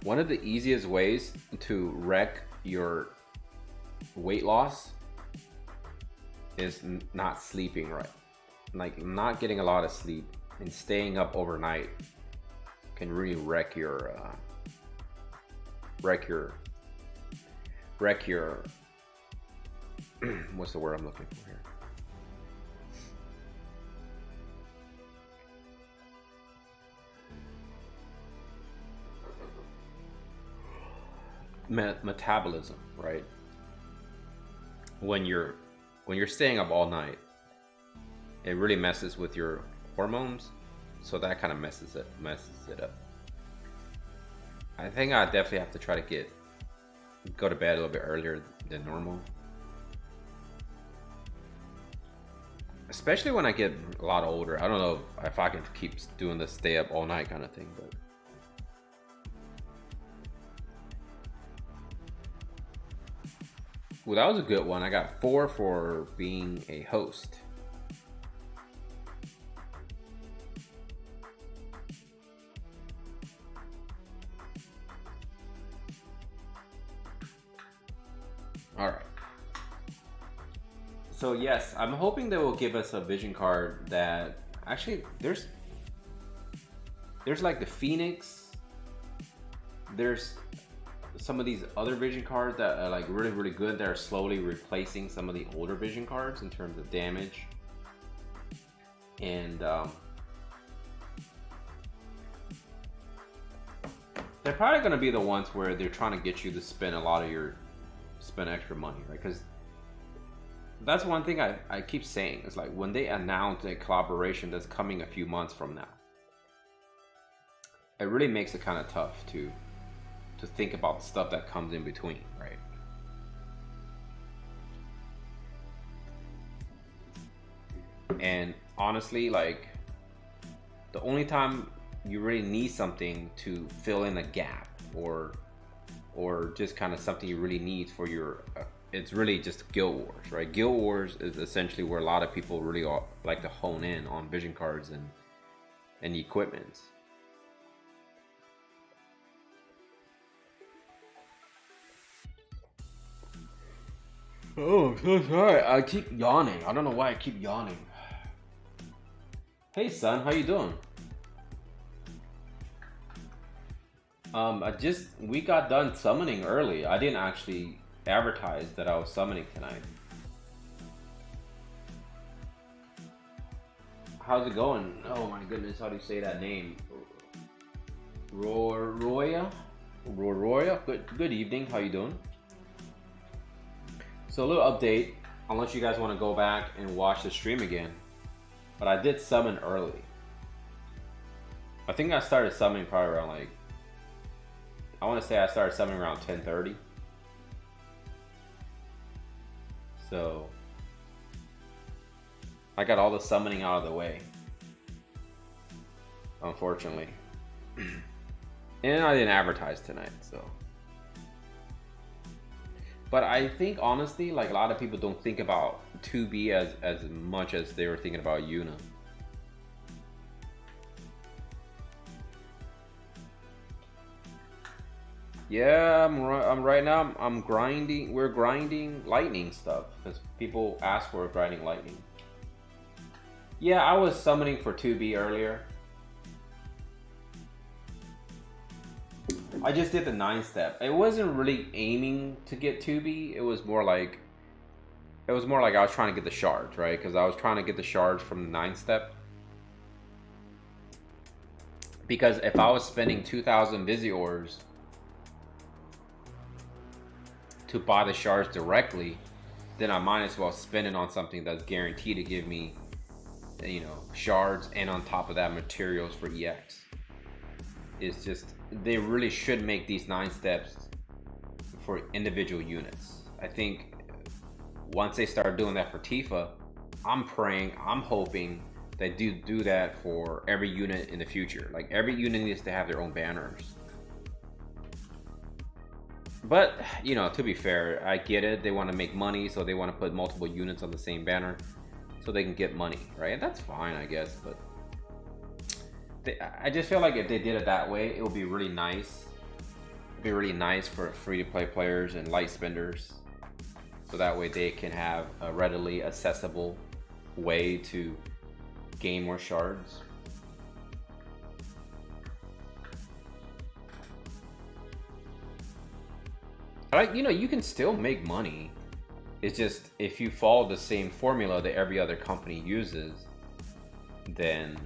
[SPEAKER 1] One of the easiest ways to wreck your weight loss is not sleeping right. Like not getting a lot of sleep and staying up overnight can really wreck your what's the word I'm looking for here? Metabolism, right? When you're staying up all night, it really messes with your hormones, so that kind of messes it up. I think I definitely have to try to go to bed a little bit earlier than normal, especially when I get a lot older. I don't know if I can keep doing this stay up all night kind of thing, but well, that was a good one. I got 4 for being a host. All right. So yes, I'm hoping they will give us a vision card that actually there's like the Phoenix. There's some of these other vision cards that are like really good that are slowly replacing some of the older vision cards in terms of damage. And they're probably going to be the ones where they're trying to get you to spend extra money, right? Because that's one thing I keep saying. It's like when they announce a collaboration that's coming a few months from now, it really makes it kind of tough to think about the stuff that comes in between, right? And honestly, like the only time you really need something to fill in a gap or just kind of something you really need for your it's really just Guild Wars, right? Guild Wars is essentially where a lot of people really like to hone in on vision cards and equipment. Oh, I'm so sorry. I keep yawning. I don't know why I keep yawning. Hey, son, how you doing? We got done summoning early. I didn't actually advertise that I was summoning tonight. How's it going? Oh my goodness, how do you say that name? Roroya? Good evening. How you doing? So a little update, unless you guys want to go back and watch the stream again. But I did summon early. I think I started summoning probably around I want to say I started summoning around 10:30. So I got all the summoning out of the way, unfortunately. And I didn't advertise tonight, so. But I think honestly, like a lot of people don't think about 2B as much as they were thinking about Yuna. Yeah, I'm right now. I'm grinding. We're grinding lightning stuff because people ask for grinding lightning. Yeah, I was summoning for 2B earlier. I just did the 9-step. It wasn't really aiming to get 2B. It was more like I was trying to get the shards, right? Because I was trying to get the shards from the 9-step. Because if I was spending 2,000 Visiors to buy the shards directly, then I might as well spend it on something that's guaranteed to give me, shards, and on top of that, materials for EX. It's just, they really should make these 9-steps for individual units. I think once they start doing that for Tifa, I'm praying, I'm hoping they do that for every unit in the future. Like every unit needs to have their own banners. But, to be fair, I get it. They want to make money, so they want to put multiple units on the same banner so they can get money, right? And that's fine, I guess, but I just feel like if they did it that way, it would be really nice be really nice for free-to-play players and light spenders, so that way they can have a readily accessible way to gain more shards. Like, you know, you can still make money. It's just if you follow the same formula that every other company uses, then,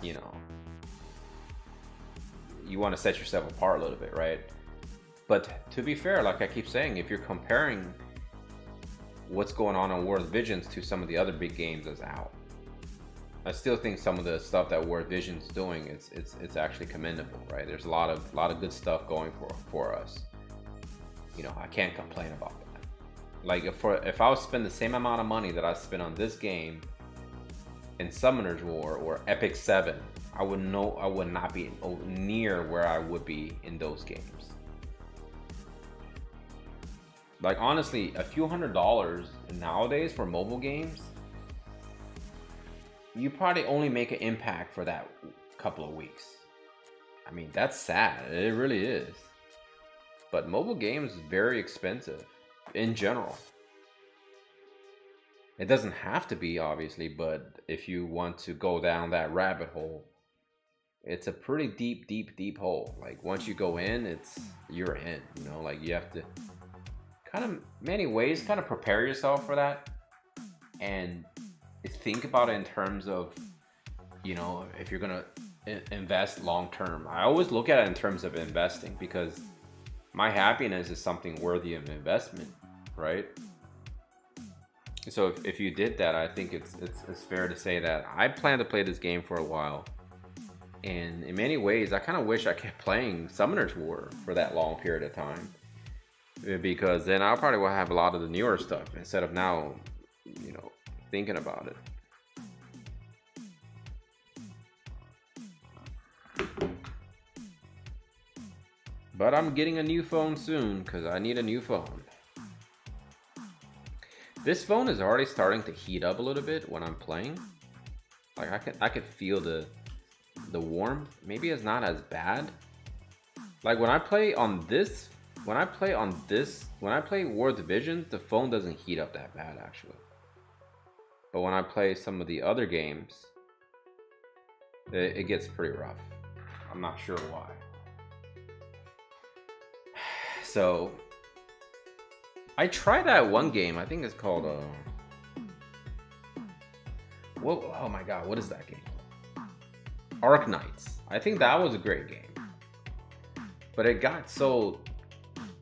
[SPEAKER 1] you know, you want to set yourself apart a little bit, right? But to be fair, like I keep saying, if you're comparing what's going on World Visions to some of the other big games that's out, I still think some of the stuff that World Vision's doing, it's actually commendable, right? There's a lot of good stuff going for us. You know, I can't complain about that. Like if I was spend the same amount of money that I spent on this game in Summoner's War or Epic 7, I would not be near where I would be in those games. Like honestly, a few $100s nowadays for mobile games, you probably only make an impact for that couple of weeks. I mean, that's sad. It really is. But mobile games is very expensive in general. It doesn't have to be, obviously, but if you want to go down that rabbit hole, it's a pretty deep hole. Like once you go in, you're in, you know, like you have to kind of many ways kind of prepare yourself for that and think about it in terms of, you know, if you're gonna invest long term. I always look at it in terms of investing because my happiness is something worthy of investment, right? So if you did that, I think it's fair to say that I plan to play this game for a while, and in many ways I kind of wish I kept playing Summoner's War for that long period of time, because then I probably will have a lot of the newer stuff instead of now, you know, thinking about it. But I'm getting a new phone soon because I need a new phone. This phone is already starting to heat up a little bit when I'm playing. Like I could feel the warmth. Maybe it's not as bad. Like when I play on this, when I play War Division, the phone doesn't heat up that bad actually. But when I play some of the other games, it gets pretty rough. I'm not sure why. So I tried that one game. I think it's called whoa, oh my god, what is that game? Arc Knights. I think that was a great game, but it got so,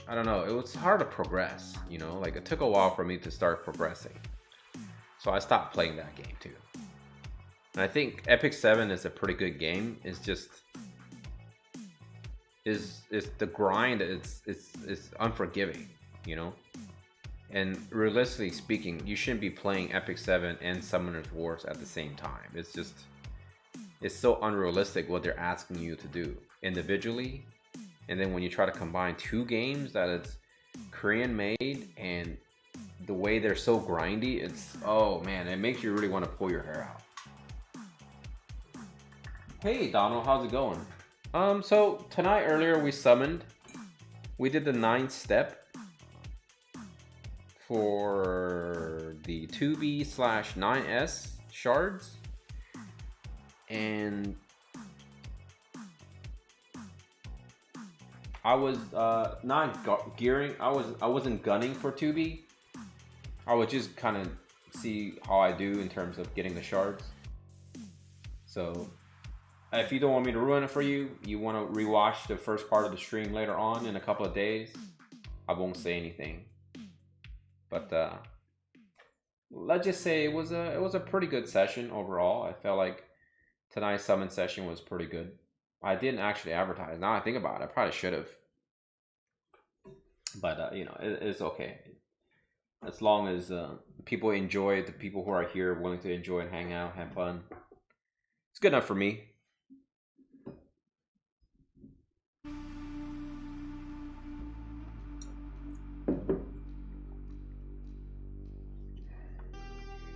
[SPEAKER 1] I don't know, it was hard to progress, you know, like it took a while for me to start progressing, so I stopped playing that game too. And I think Epic 7 is a pretty good game. It's just is the grind, it's unforgiving, you know. And realistically speaking, you shouldn't be playing Epic 7 and Summoner's Wars at the same time. It's so unrealistic what they're asking you to do individually, and then when you try to combine two games that it's Korean made and the way they're so grindy, it's, oh man, it makes you really want to pull your hair out. Hey Donald, how's it going? So tonight earlier we did the 9th step for the 2B/9S shards, and I was not gearing. I wasn't gunning for 2B. I would just kind of see how I do in terms of getting the shards. So if you don't want me to ruin it for you, you want to rewatch the first part of the stream later on in a couple of days, I won't say anything. But let's just say it was a pretty good session overall. I felt like tonight's summon session was pretty good. I didn't actually advertise. Now I think about it, I probably should have. But you know, it's okay. As long as people enjoy, the people who are here willing to enjoy and hang out, have fun, it's good enough for me.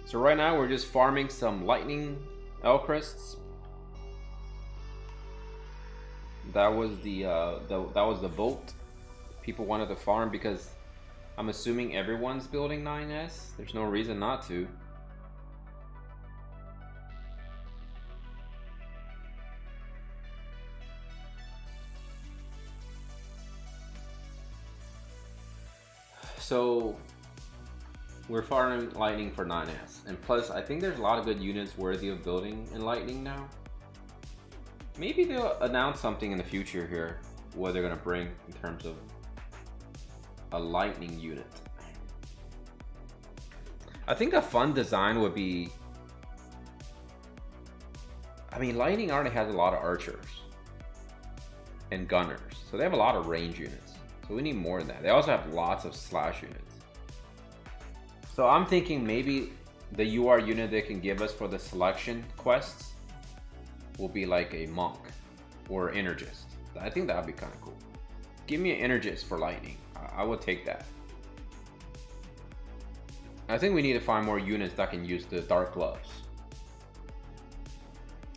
[SPEAKER 1] So right now we're just farming some lightning Elcrests. That was the bolt people wanted to farm because I'm assuming everyone's building 9S. There's no reason not to. So we're farming Lightning for 9S, and plus I think there's a lot of good units worthy of building in Lightning now. Maybe they'll announce something in the future here, what they're gonna bring in terms of a Lightning unit. I think a fun design would be, I mean, Lightning already has a lot of archers and gunners, so they have a lot of range units. So we need more than that. They also have lots of slash units. So I'm thinking maybe the UR unit they can give us for the selection quests will be like a monk or energist. I think that would be kind of cool. Give me an energist for Lightning. I would take that. I think we need to find more units that can use the dark gloves.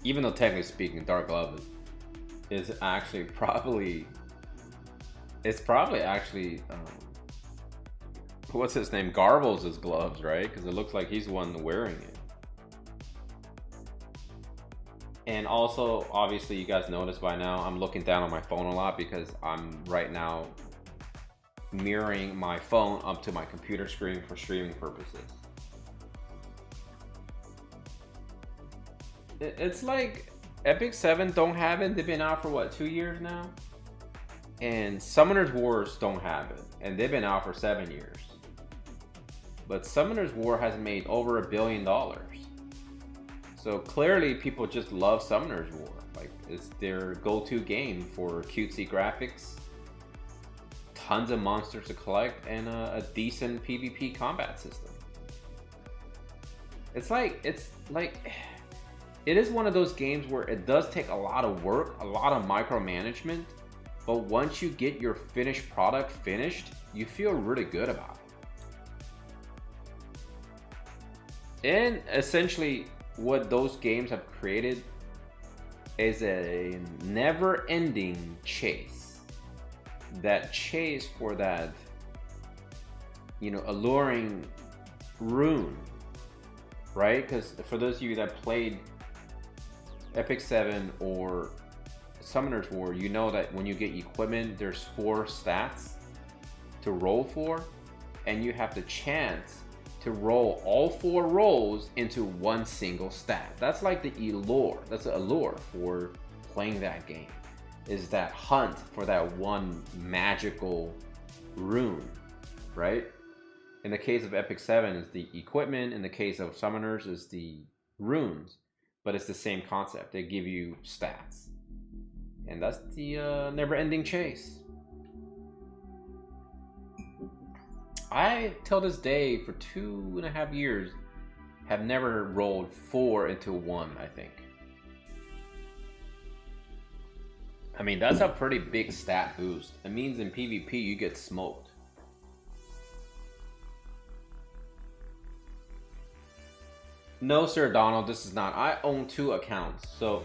[SPEAKER 1] Even though technically speaking, dark glove is actually probably, it's probably actually what's his name, Garbles' gloves, right? Because it looks like he's the one wearing it. And also, obviously, you guys noticed by now, I'm looking down on my phone a lot because I'm right now mirroring my phone up to my computer screen for streaming purposes. It's like Epic 7 don't have it. They've been out for what, 2 years now? And Summoner's Wars don't have it, and they've been out for 7 years. But Summoner's War has made over $1 billion. So clearly people just love Summoner's War. Like, it's their go-to game for cutesy graphics, tons of monsters to collect, and a decent PvP combat system. It is one of those games where it does take a lot of work, a lot of micromanagement, but once you get your finished product finished, you feel really good about it. And essentially, what those games have created is a never-ending chase. That chase for that, you know, alluring rune, right? Because for those of you that played Epic 7 or Summoner's War, you know that when you get equipment, there's 4 stats to roll for, and you have the chance to roll all 4 rolls into one single stat. That's like the allure. That's the allure for playing that game, is that hunt for that one magical rune, right? In the case of Epic 7, is the equipment. In the case of Summoners, is the runes. But it's the same concept. They give you stats. And that's the never-ending chase. I, till this day, for 2.5 years, have never rolled 4 into 1, I think. I mean, that's a pretty big stat boost. It means in PvP, you get smoked. No, Sir Donald, this is not. I own 2 accounts. So,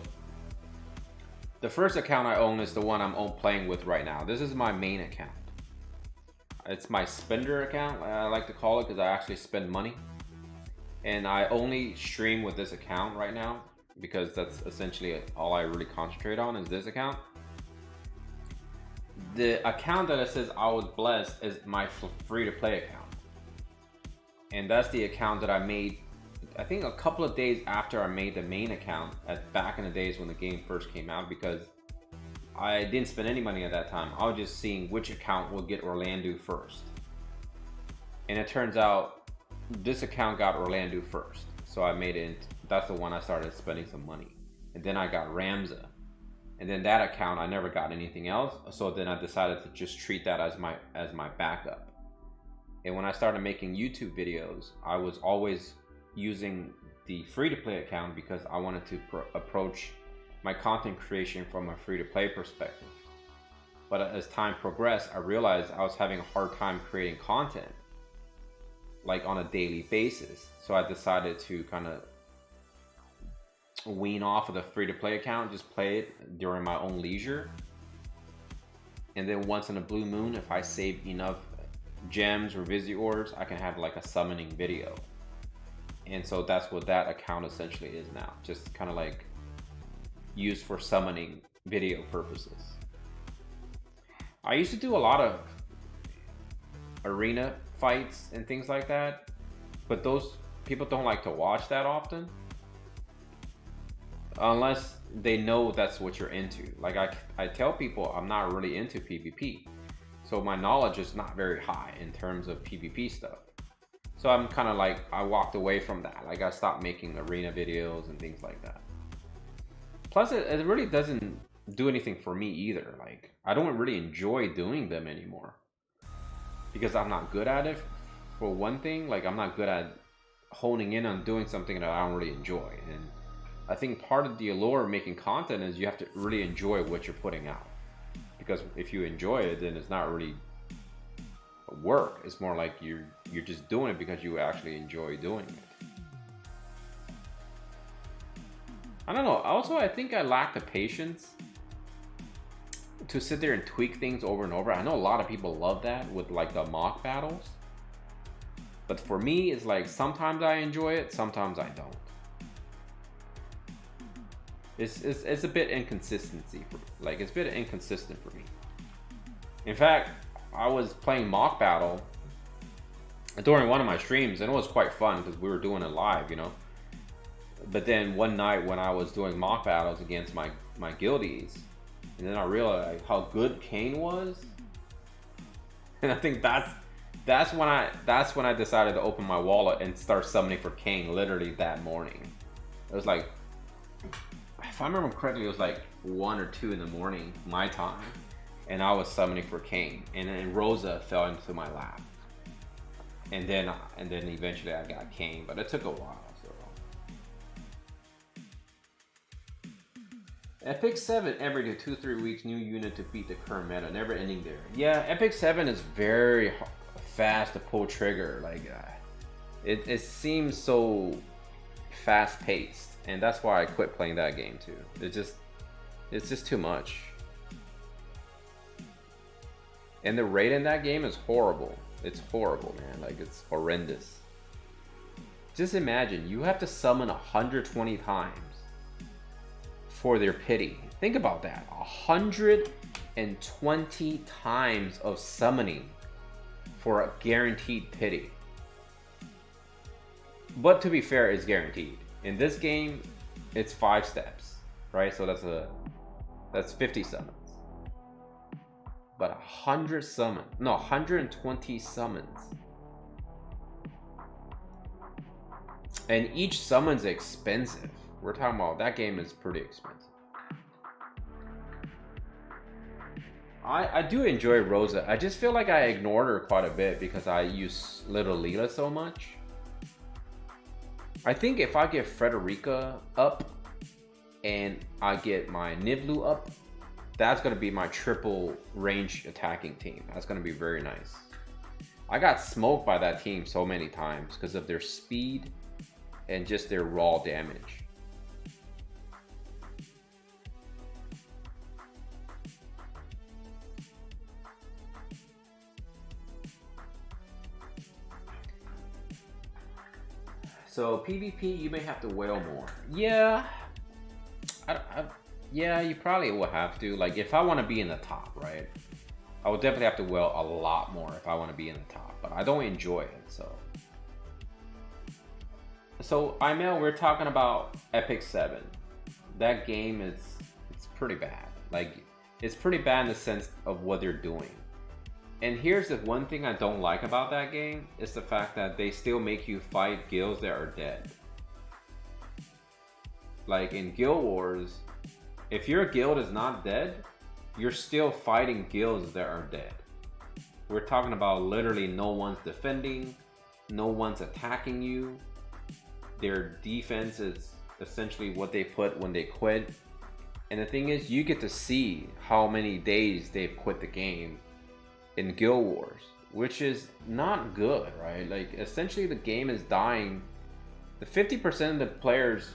[SPEAKER 1] the first account I own is the one I'm playing with right now. This is my main account. It's my spender account, I like to call it, because I actually spend money. And I only stream with this account right now, because that's essentially all I really concentrate on is this account. The account that it says I was blessed is my free-to-play account. And that's the account that I made, I think a couple of days after I made the main account, back in the days when the game first came out, because I didn't spend any money at that time. I was just seeing which account would get Orlando first. And it turns out this account got Orlando first. So I made it, that's the one I started spending some money. And then I got Ramza. And then that account, I never got anything else. So then I decided to just treat that as my backup. And when I started making YouTube videos, I was always using the free-to-play account because I wanted to approach my content creation from a free-to-play perspective. But as time progressed, I realized I was having a hard time creating content, like on a daily basis. So I decided to kind of wean off of the free-to-play account, just play it during my own leisure. And then once in a blue moon, if I save enough gems or visit ores, I can have like a summoning video. And so that's what that account essentially is now, just kind of like used for summoning video purposes. I used to do a lot of arena fights and things like that, but those people don't like to watch that often unless they know that's what you're into. Like I tell people I'm not really into PvP, so my knowledge is not very high in terms of PvP stuff. So I'm kind of like, I walked away from that. Like I stopped making arena videos and things like that. Plus it really doesn't do anything for me either. Like I don't really enjoy doing them anymore because I'm not good at it. For one thing, like I'm not good at honing in on doing something that I don't really enjoy. And I think part of the allure of making content is you have to really enjoy what you're putting out. Because if you enjoy it, then it's not really work. It's more like you're just doing it because you actually enjoy doing it. I don't know. Also, I think I lack the patience to sit there and tweak things over and over. I know a lot of people love that with like the mock battles. But for me, it's like sometimes I enjoy it, sometimes I don't. It's a bit inconsistency. It's a bit inconsistent for me. In fact, I was playing mock battle during one of my streams, and it was quite fun because we were doing it live, you know. But then one night when I was doing mock battles against my guildies, and then I realized how good Kane was, and I think that's when I decided to open my wallet and start summoning for Kane literally that morning. It was like, if I remember correctly, it was like 1 or 2 in the morning my time, and I was summoning for Kane, and then Rosa fell into my lap, and then eventually I got Kane, but it took a while. So Epic 7 every 2-3 weeks, new unit to beat the current meta, never ending there. Yeah, Epic 7 is very fast to pull trigger. Like it seems so fast paced. And that's why I quit playing that game too. It's just too much. And the rate in that game is horrible. It's horrible, man. Like it's horrendous. Just imagine you have to summon 120 times for their pity. Think about that. 120 times of summoning for a guaranteed pity. But to be fair, it's guaranteed. In this game, it's 5 steps, right? So that's 50 summons. But 120 summons. And each summon's expensive. We're talking about, that game is pretty expensive. I do enjoy Rosa. I just feel like I ignored her quite a bit because I use Little Leela so much. I think if I get Frederica up and I get my Niblu up, that's going to be my triple range attacking team. That's going to be very nice. I got smoked by that team so many times because of their speed and just their raw damage. So PvP, you may have to whale more. Yeah, yeah, you probably will have to. Like if I want to be in the top, right? I would definitely have to whale a lot more if I want to be in the top. But I don't enjoy it, so. So Imel, we're talking about Epic 7. That game it's pretty bad. Like it's pretty bad in the sense of what they're doing. And here's the one thing I don't like about that game, is the fact that they still make you fight guilds that are dead. Like in Guild Wars, if your guild is not dead, you're still fighting guilds that are dead. We're talking about literally no one's defending, no one's attacking you. Their defense is essentially what they put when they quit. And the thing is, you get to see how many days they've quit the game in Guild Wars, which is not good, right? Like essentially the game is dying. The 50% of the players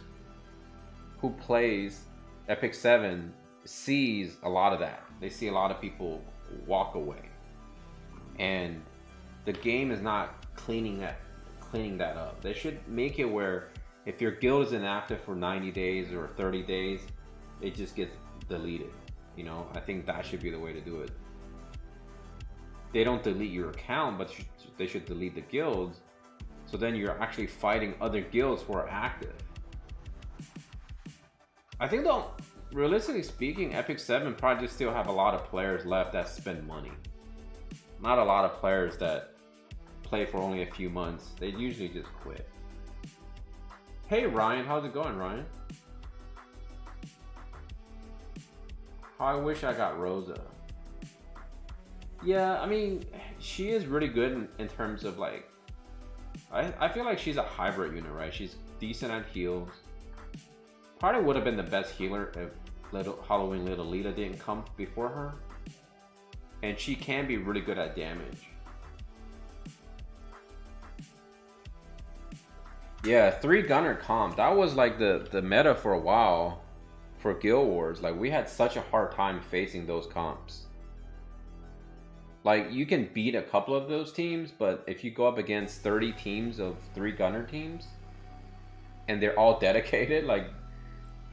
[SPEAKER 1] who plays Epic 7 sees a lot of that. They see a lot of people walk away. And the game is not cleaning that up. They should make it where if your guild is inactive for 90 days or 30 days, it just gets deleted. You know, I think that should be the way to do it. They don't delete your account, but they should delete the guilds. So then you're actually fighting other guilds who are active. I think though, realistically speaking, Epic 7 probably just still have a lot of players left that spend money. Not a lot of players that play for only a few months. They usually just quit. Hey Ryan, how's it going, Ryan? I wish I got Rosa. Yeah, I mean, she is really good in terms of like, I feel like she's a hybrid unit, right? She's decent at heals. Probably would have been the best healer if Halloween Little Lita didn't come before her. And she can be really good at damage. Yeah, 3 gunner comp. That was like the meta for a while for Guild Wars. Like we had such a hard time facing those comps. Like you can beat a couple of those teams, but if you go up against 30 teams of 3 gunner teams and they're all dedicated, like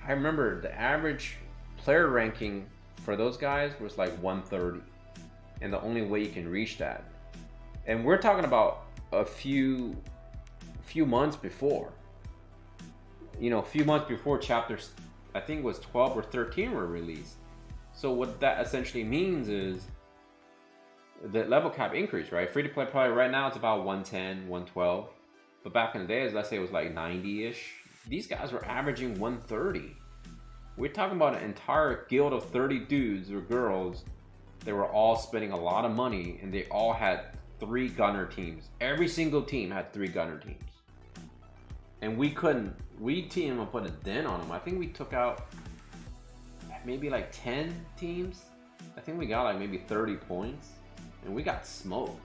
[SPEAKER 1] I remember the average player ranking for those guys was like 130. And the only way you can reach that. And we're talking about a few months before. You know, a few months before chapters, I think it was 12 or 13 were released. So what that essentially means is the level cap increase, right? Free to play probably right now it's about 110, 112. But back in the days, let's say it was like 90-ish. These guys were averaging 130. We're talking about an entire guild of 30 dudes or girls. They were all spending a lot of money and they all had 3 gunner teams. Every single team had 3 gunner teams. And we teamed and put a dent on them. I think we took out maybe like 10 teams. I think we got like maybe 30 points and we got smoked.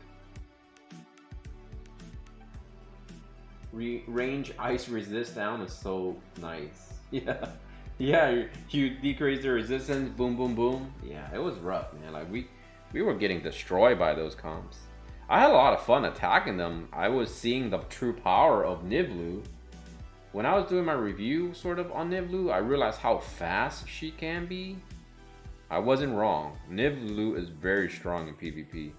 [SPEAKER 1] Range ice resist down is so nice. Yeah. Yeah, you decrease the resistance, boom, boom, boom. Yeah, it was rough, man. Like we were getting destroyed by those comps. I had a lot of fun attacking them. I was seeing the true power of Nivlu. When I was doing my review sort of on Nivlu, I realized how fast she can be. I wasn't wrong. Nivlu is very strong in PvP.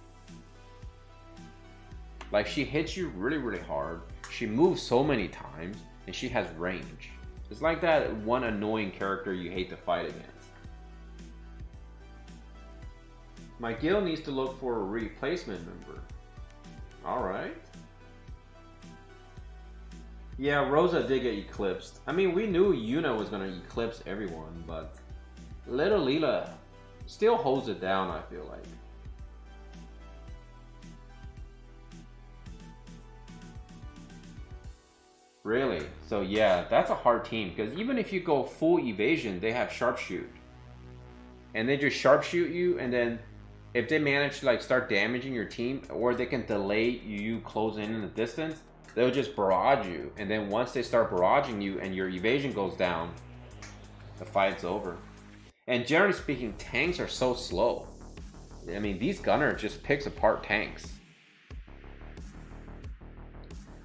[SPEAKER 1] Like she hits you really, really hard. She moves so many times and she has range. It's like that one annoying character you hate to fight against. My guild needs to look for a replacement member. Alright. Yeah, Rosa did get eclipsed. I mean, we knew Yuna was going to eclipse everyone, but Little Leela still holds it down, I feel like. Really? So yeah, that's a hard team because even if you go full evasion, they have sharpshoot. And they just sharpshoot you, and then if they manage to like start damaging your team, or they can delay you closing in the distance, they'll just barrage you. And then once they start barraging you and your evasion goes down, the fight's over. And generally speaking, tanks are so slow. I mean, these gunners just picks apart tanks.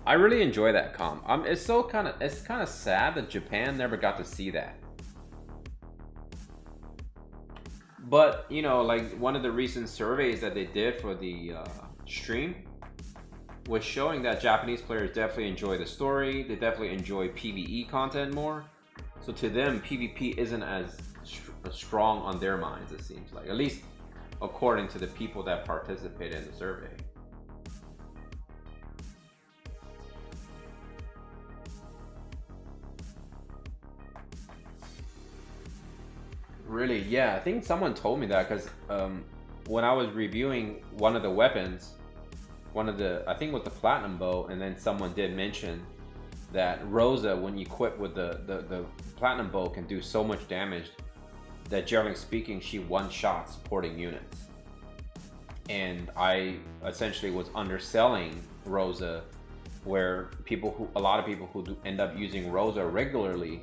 [SPEAKER 1] I really enjoy that comp. It's kind of sad that Japan never got to see that. But you know, like one of the recent surveys that they did for the stream was showing that Japanese players definitely enjoy the story. They definitely enjoy PvE content more. So to them, PvP isn't as strong on their minds, it seems like. At least according to the people that participated in the survey. Really? Yeah, I think someone told me that because when I was reviewing one of the weapons, I think it was the platinum bow, and then someone did mention that Rosa, when you equip with the platinum bow, can do so much damage that generally speaking, she one-shot supporting units. And I essentially was underselling Rosa, where a lot of people who end up using Rosa regularly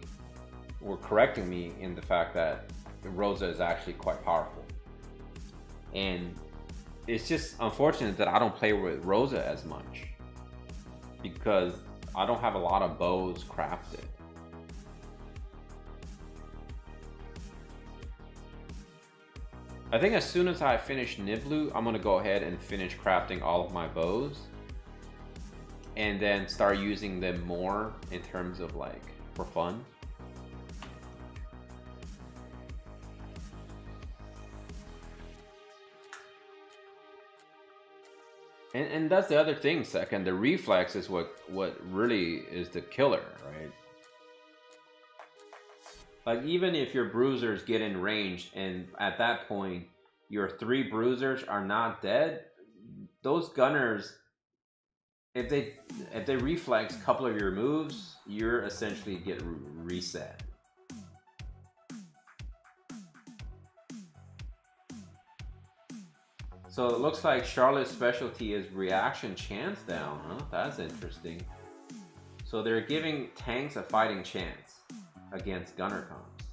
[SPEAKER 1] were correcting me in the fact that Rosa is actually quite powerful. And it's just unfortunate that I don't play with Rosa as much because I don't have a lot of bows crafted. I think as soon as I finish Niblu, I'm gonna go ahead and finish crafting all of my bows and then start using them more in terms of like for fun. And that's the other thing, second. The reflex is what really is the killer, right? Like even if your bruisers get in range and at that point your 3 bruisers are not dead, those gunners, if they reflex a couple of your moves, you're essentially get reset. So it looks like Charlotte's specialty is reaction chance down, huh? That's interesting. So they're giving tanks a fighting chance against gunner comps.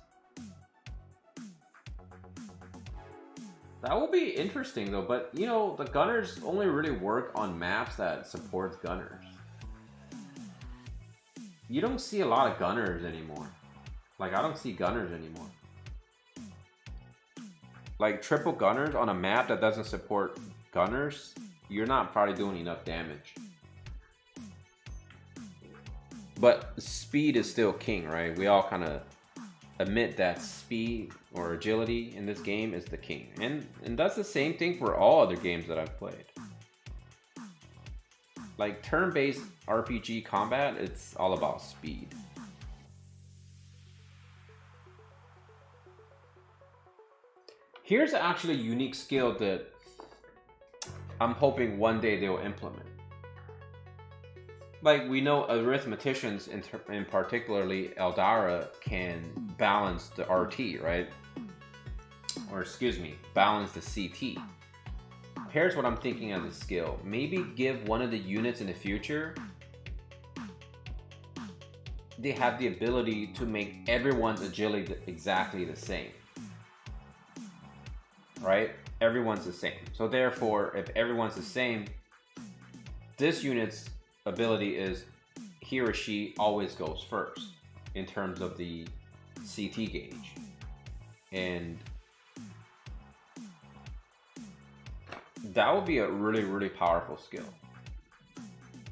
[SPEAKER 1] That will be interesting though, but you know, the gunners only really work on maps that support gunners. You don't see a lot of gunners anymore. Like I don't see gunners anymore. Like triple gunners on a map that doesn't support gunners, you're not probably doing enough damage. But speed is still king, right? We all kind of admit that speed or agility in this game is the king. And that's the same thing for all other games that I've played. Like turn-based RPG combat, it's all about speed. Here's actually a unique skill that I'm hoping one day they'll implement. Like we know arithmeticians, in particularly Eldara, can balance the RT, right? Or excuse me, balance the CT. Here's what I'm thinking as a skill. Maybe give one of the units in the future, they have the ability to make everyone's agility exactly the same. Right? Everyone's the same. So therefore, if everyone's the same, this unit's ability is he or she always goes first in terms of the CT gauge. And that would be a really, really powerful skill.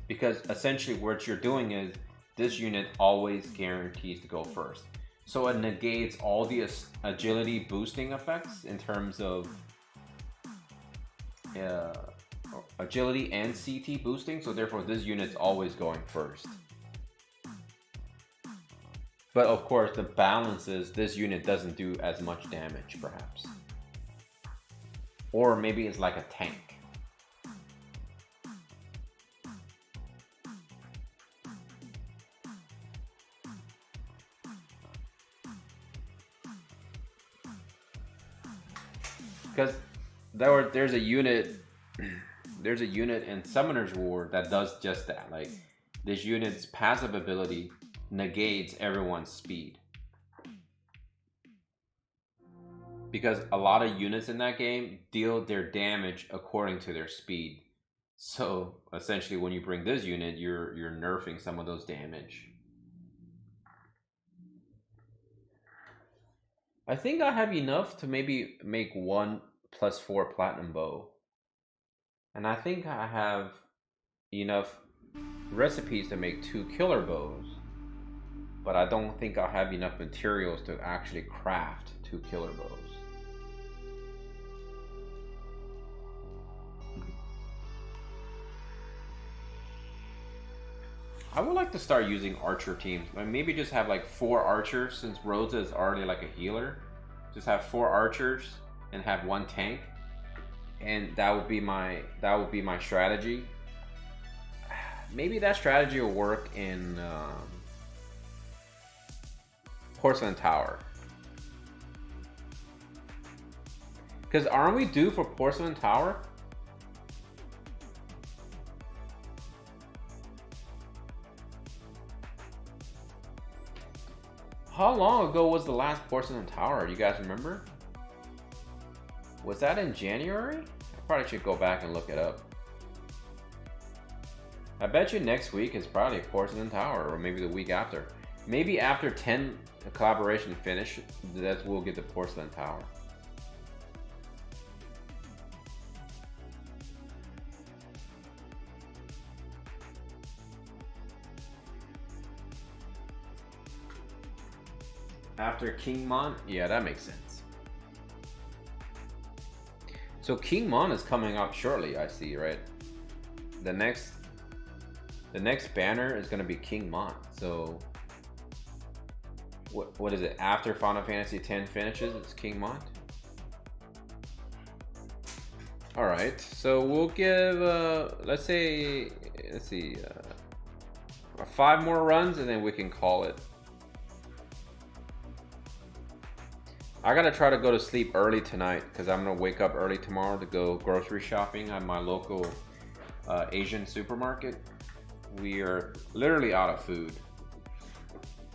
[SPEAKER 1] Because essentially what you're doing is this unit always guarantees to go first. So it negates all the agility boosting effects in terms of agility and CT boosting. So therefore this unit's always going first. But of course the balance is this unit doesn't do as much damage perhaps. Or maybe it's like a tank. Because there's a unit in Summoner's War that does just that. Like this unit's passive ability negates everyone's speed. Because a lot of units in that game deal their damage according to their speed. So essentially when you bring this unit, you're nerfing some of those damage. I think I have enough to maybe make 1+4 platinum bow. And I think I have enough recipes to make 2 killer bows. But I don't think I'll have enough materials to actually craft 2 killer bows. I would like to start using archer teams. Maybe just have like 4 archers, since Rosa is already like a healer. Just have 4 archers and have 1 tank, and that would be my strategy. Maybe that strategy will work in Porcelain Tower. Because aren't we due for Porcelain Tower? How long ago was the last Porcelain Tower? Do you guys remember? Was that in January? I probably should go back and look it up. I bet you next week is probably Porcelain Tower, or maybe the week after. Maybe after 10 collaboration finish, that we'll get the Porcelain Tower. After King Mon? Yeah, that makes sense. So King Mon is coming out shortly, I see, right? The next banner is gonna be King Mon. So what is it? After Final Fantasy X finishes, it's King Mon. All right, so we'll give let's see, 5 more runs and then we can call it. I gotta try to go to sleep early tonight because I'm gonna wake up early tomorrow to go grocery shopping at my local Asian supermarket. We are literally out of food.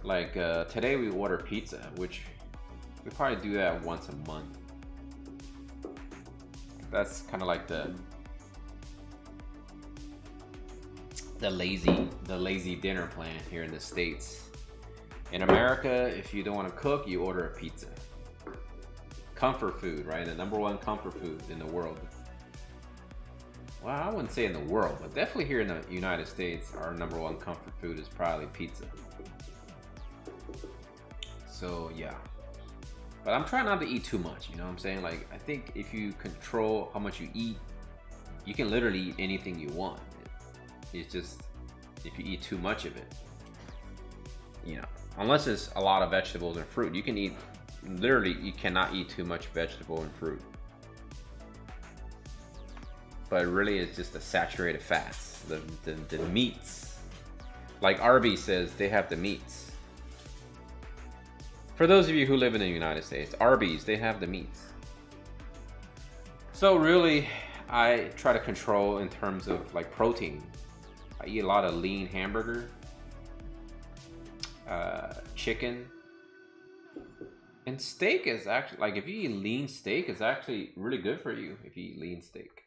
[SPEAKER 1] Like today we order pizza, which we probably do that once a month. That's kind of like the lazy dinner plan here in the States. In America, if you don't want to cook, you order a pizza. Comfort food, right? The #1 comfort food in the world. Well, I wouldn't say in the world, but definitely here in the United States, our #1 comfort food is probably pizza. So yeah, but I'm trying not to eat too much, you know what I'm saying? Like, I think if you control how much you eat, you can literally eat anything you want. It's just, if you eat too much of it, you know, unless it's a lot of vegetables and fruit, you can eat, literally, you cannot eat too much vegetable and fruit. But really, it's just the saturated fats, the meats. Like Arby's says, they have the meats. For those of you who live in the United States, Arby's, they have the meats. So really, I try to control in terms of like protein. I eat a lot of lean hamburger, chicken, and steak is actually, like, if you eat lean steak, it's actually really good for you if you eat lean steak.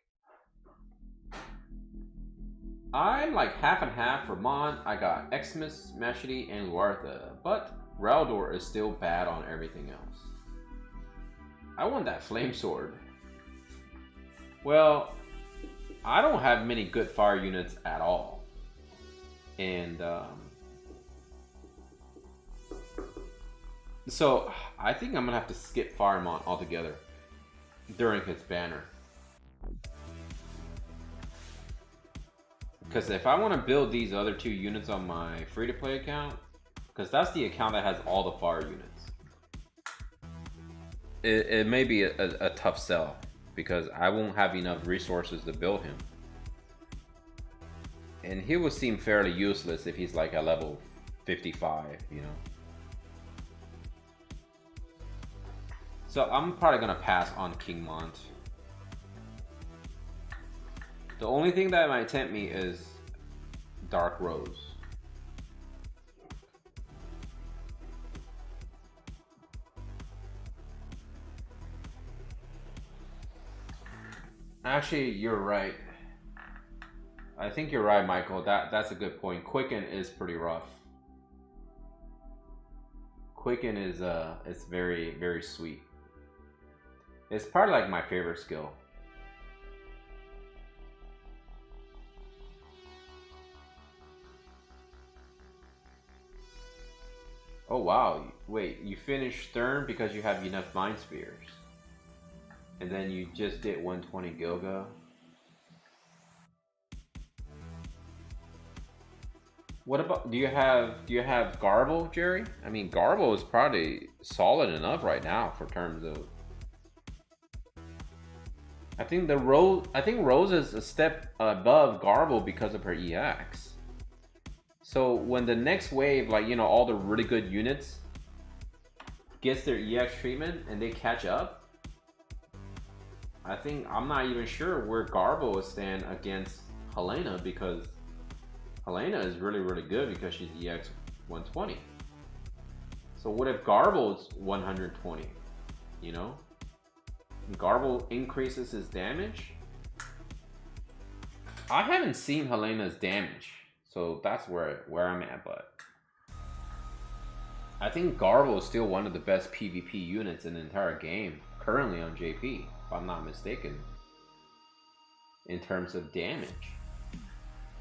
[SPEAKER 1] I'm like half and half for Mon. I got Xmas, Mashidi, and Luartha, but Raldor is still bad on everything else. I want that flame sword. Well, I don't have many good fire units at all. And so I think I'm gonna have to skip Firemont altogether during his banner. Because if I want to build these other 2 units on my free-to-play account, because that's the account that has all the fire units, it may be a tough sell, because I won't have enough resources to build him. And he would seem fairly useless if he's like at level 55, you know. So I'm probably gonna pass on King Mont. The only thing that might tempt me is Dark Rose. Actually, you're right. I think you're right, Michael. That's a good point. Quicken is pretty rough. Quicken is it's very, very sweet. It's probably like my favorite skill. Oh wow, wait, you finished Stern because you have enough Mind Spheres. And then you just did 120 Gilga. What about, do you have Garble, Jerry? I mean, Garble is probably solid enough right now for terms of, I think Rose is a step above Garble because of her EX. So when the next wave, like, you know, all the really good units gets their EX treatment and they catch up, I think, I'm not even sure where Garbo will stand against Helena, because Helena is really, really good because she's EX 120. So what if Garbo's 120, you know? Garble increases his damage. I haven't seen Helena's damage, so that's where I'm at, but I think Garble is still one of the best PvP units in the entire game, currently on JP, if I'm not mistaken, in terms of damage.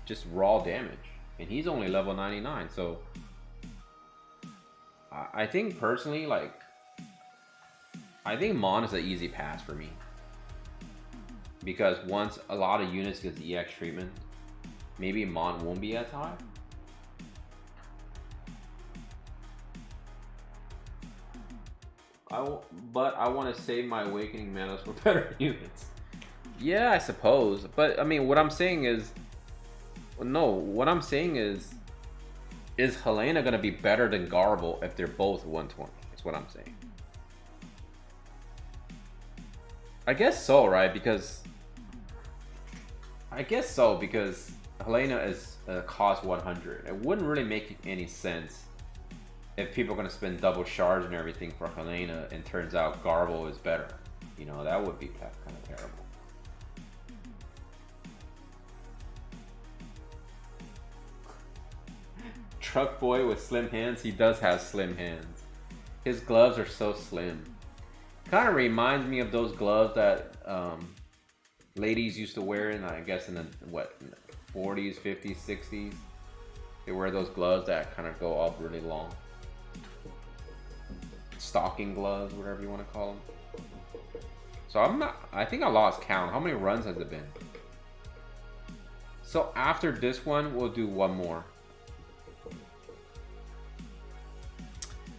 [SPEAKER 1] Just raw damage. And he's only level 99, so I think personally, like, I think Mon is an easy pass for me. Because once a lot of units get the EX treatment, maybe Mon won't be as high. But I want to save my Awakening Meadows for better units. Yeah, I suppose. But I mean, what I'm saying is, no, what I'm saying is Helena gonna be better than Garble if they're both 120? That's what I'm saying. I guess so, right? Because Helena is cost 100. It wouldn't really make any sense if people are gonna spend double shards and everything for Helena, and turns out Garble is better. You know, that would be kind of terrible. Truck boy with slim hands. He does have slim hands. His gloves are so slim. Kind of reminds me of those gloves that ladies used to wear in, I guess, in the what, in the 40s, 50s, 60s. They wear those gloves that kind of go up really long. Stocking gloves, whatever you want to call them. So I think I lost count. How many runs has it been? So after this one, we'll do one more.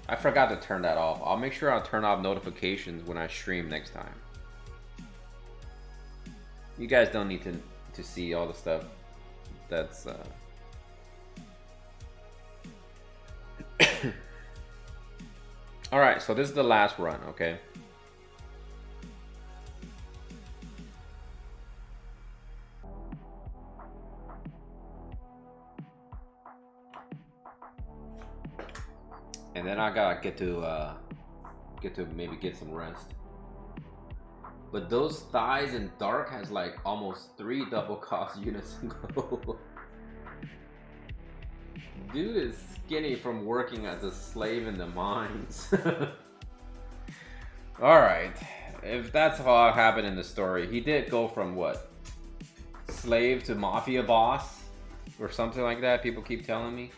[SPEAKER 1] I forgot to turn that off. I'll make sure I'll turn off notifications when I stream next time. You guys don't need to see all the stuff that's all right, so this is the last run, okay? And then I gotta get to maybe get some rest. But those thighs in dark has like almost 3 double cost units in gold. Dude is skinny from working as a slave in the mines. Alright, if that's how it happened in the story, he did go from what? Slave to mafia boss? Or something like that, people keep telling me.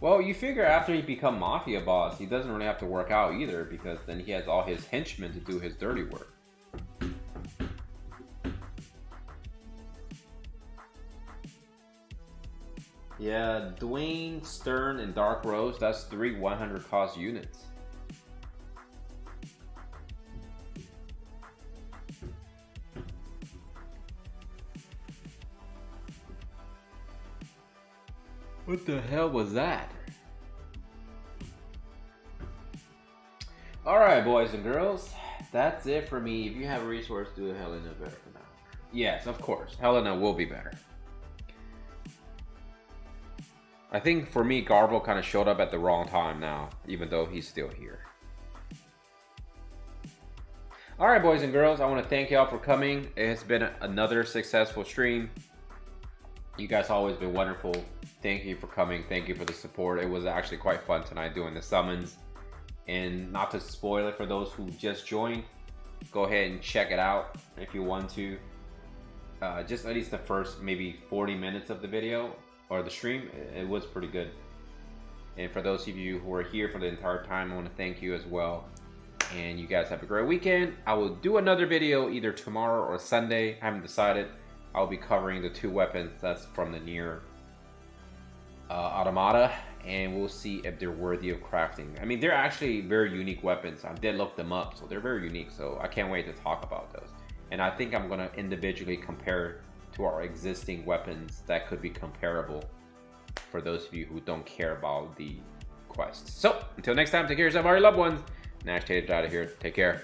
[SPEAKER 1] Well, you figure after he become mafia boss, he doesn't really have to work out either, because then he has all his henchmen to do his dirty work. Yeah, Dwayne, Stern, and Dark Rose, that's 3 100 cost units. What the hell was that? Alright, boys and girls, that's it for me. If you have a resource, do Helena better for now. Yes, of course, Helena will be better. I think for me, Garble kind of showed up at the wrong time now, even though he's still here. Alright, boys and girls, I want to thank y'all for coming. It's been another successful stream. You guys always been wonderful. Thank you for coming. Thank you for the support. It was actually quite fun tonight doing the summons. And not to spoil it for those who just joined, go ahead and check it out if you want to. Just at least the first maybe 40 minutes of the video or the stream, it was pretty good. And for those of you who are here for the entire time, I want to thank you as well. And you guys have a great weekend. I will do another video either tomorrow or Sunday. I haven't decided. I'll be covering the 2 weapons that's from the Nier Automata, and we'll see if they're worthy of crafting. I mean, they're actually very unique weapons. I did look them up, so they're very unique, so I can't wait to talk about those. And I think I'm going to individually compare to our existing weapons that could be comparable for those of you who don't care about the quests. So, until next time, take care of yourself, all your loved ones. Nash Tater out of here. Take care.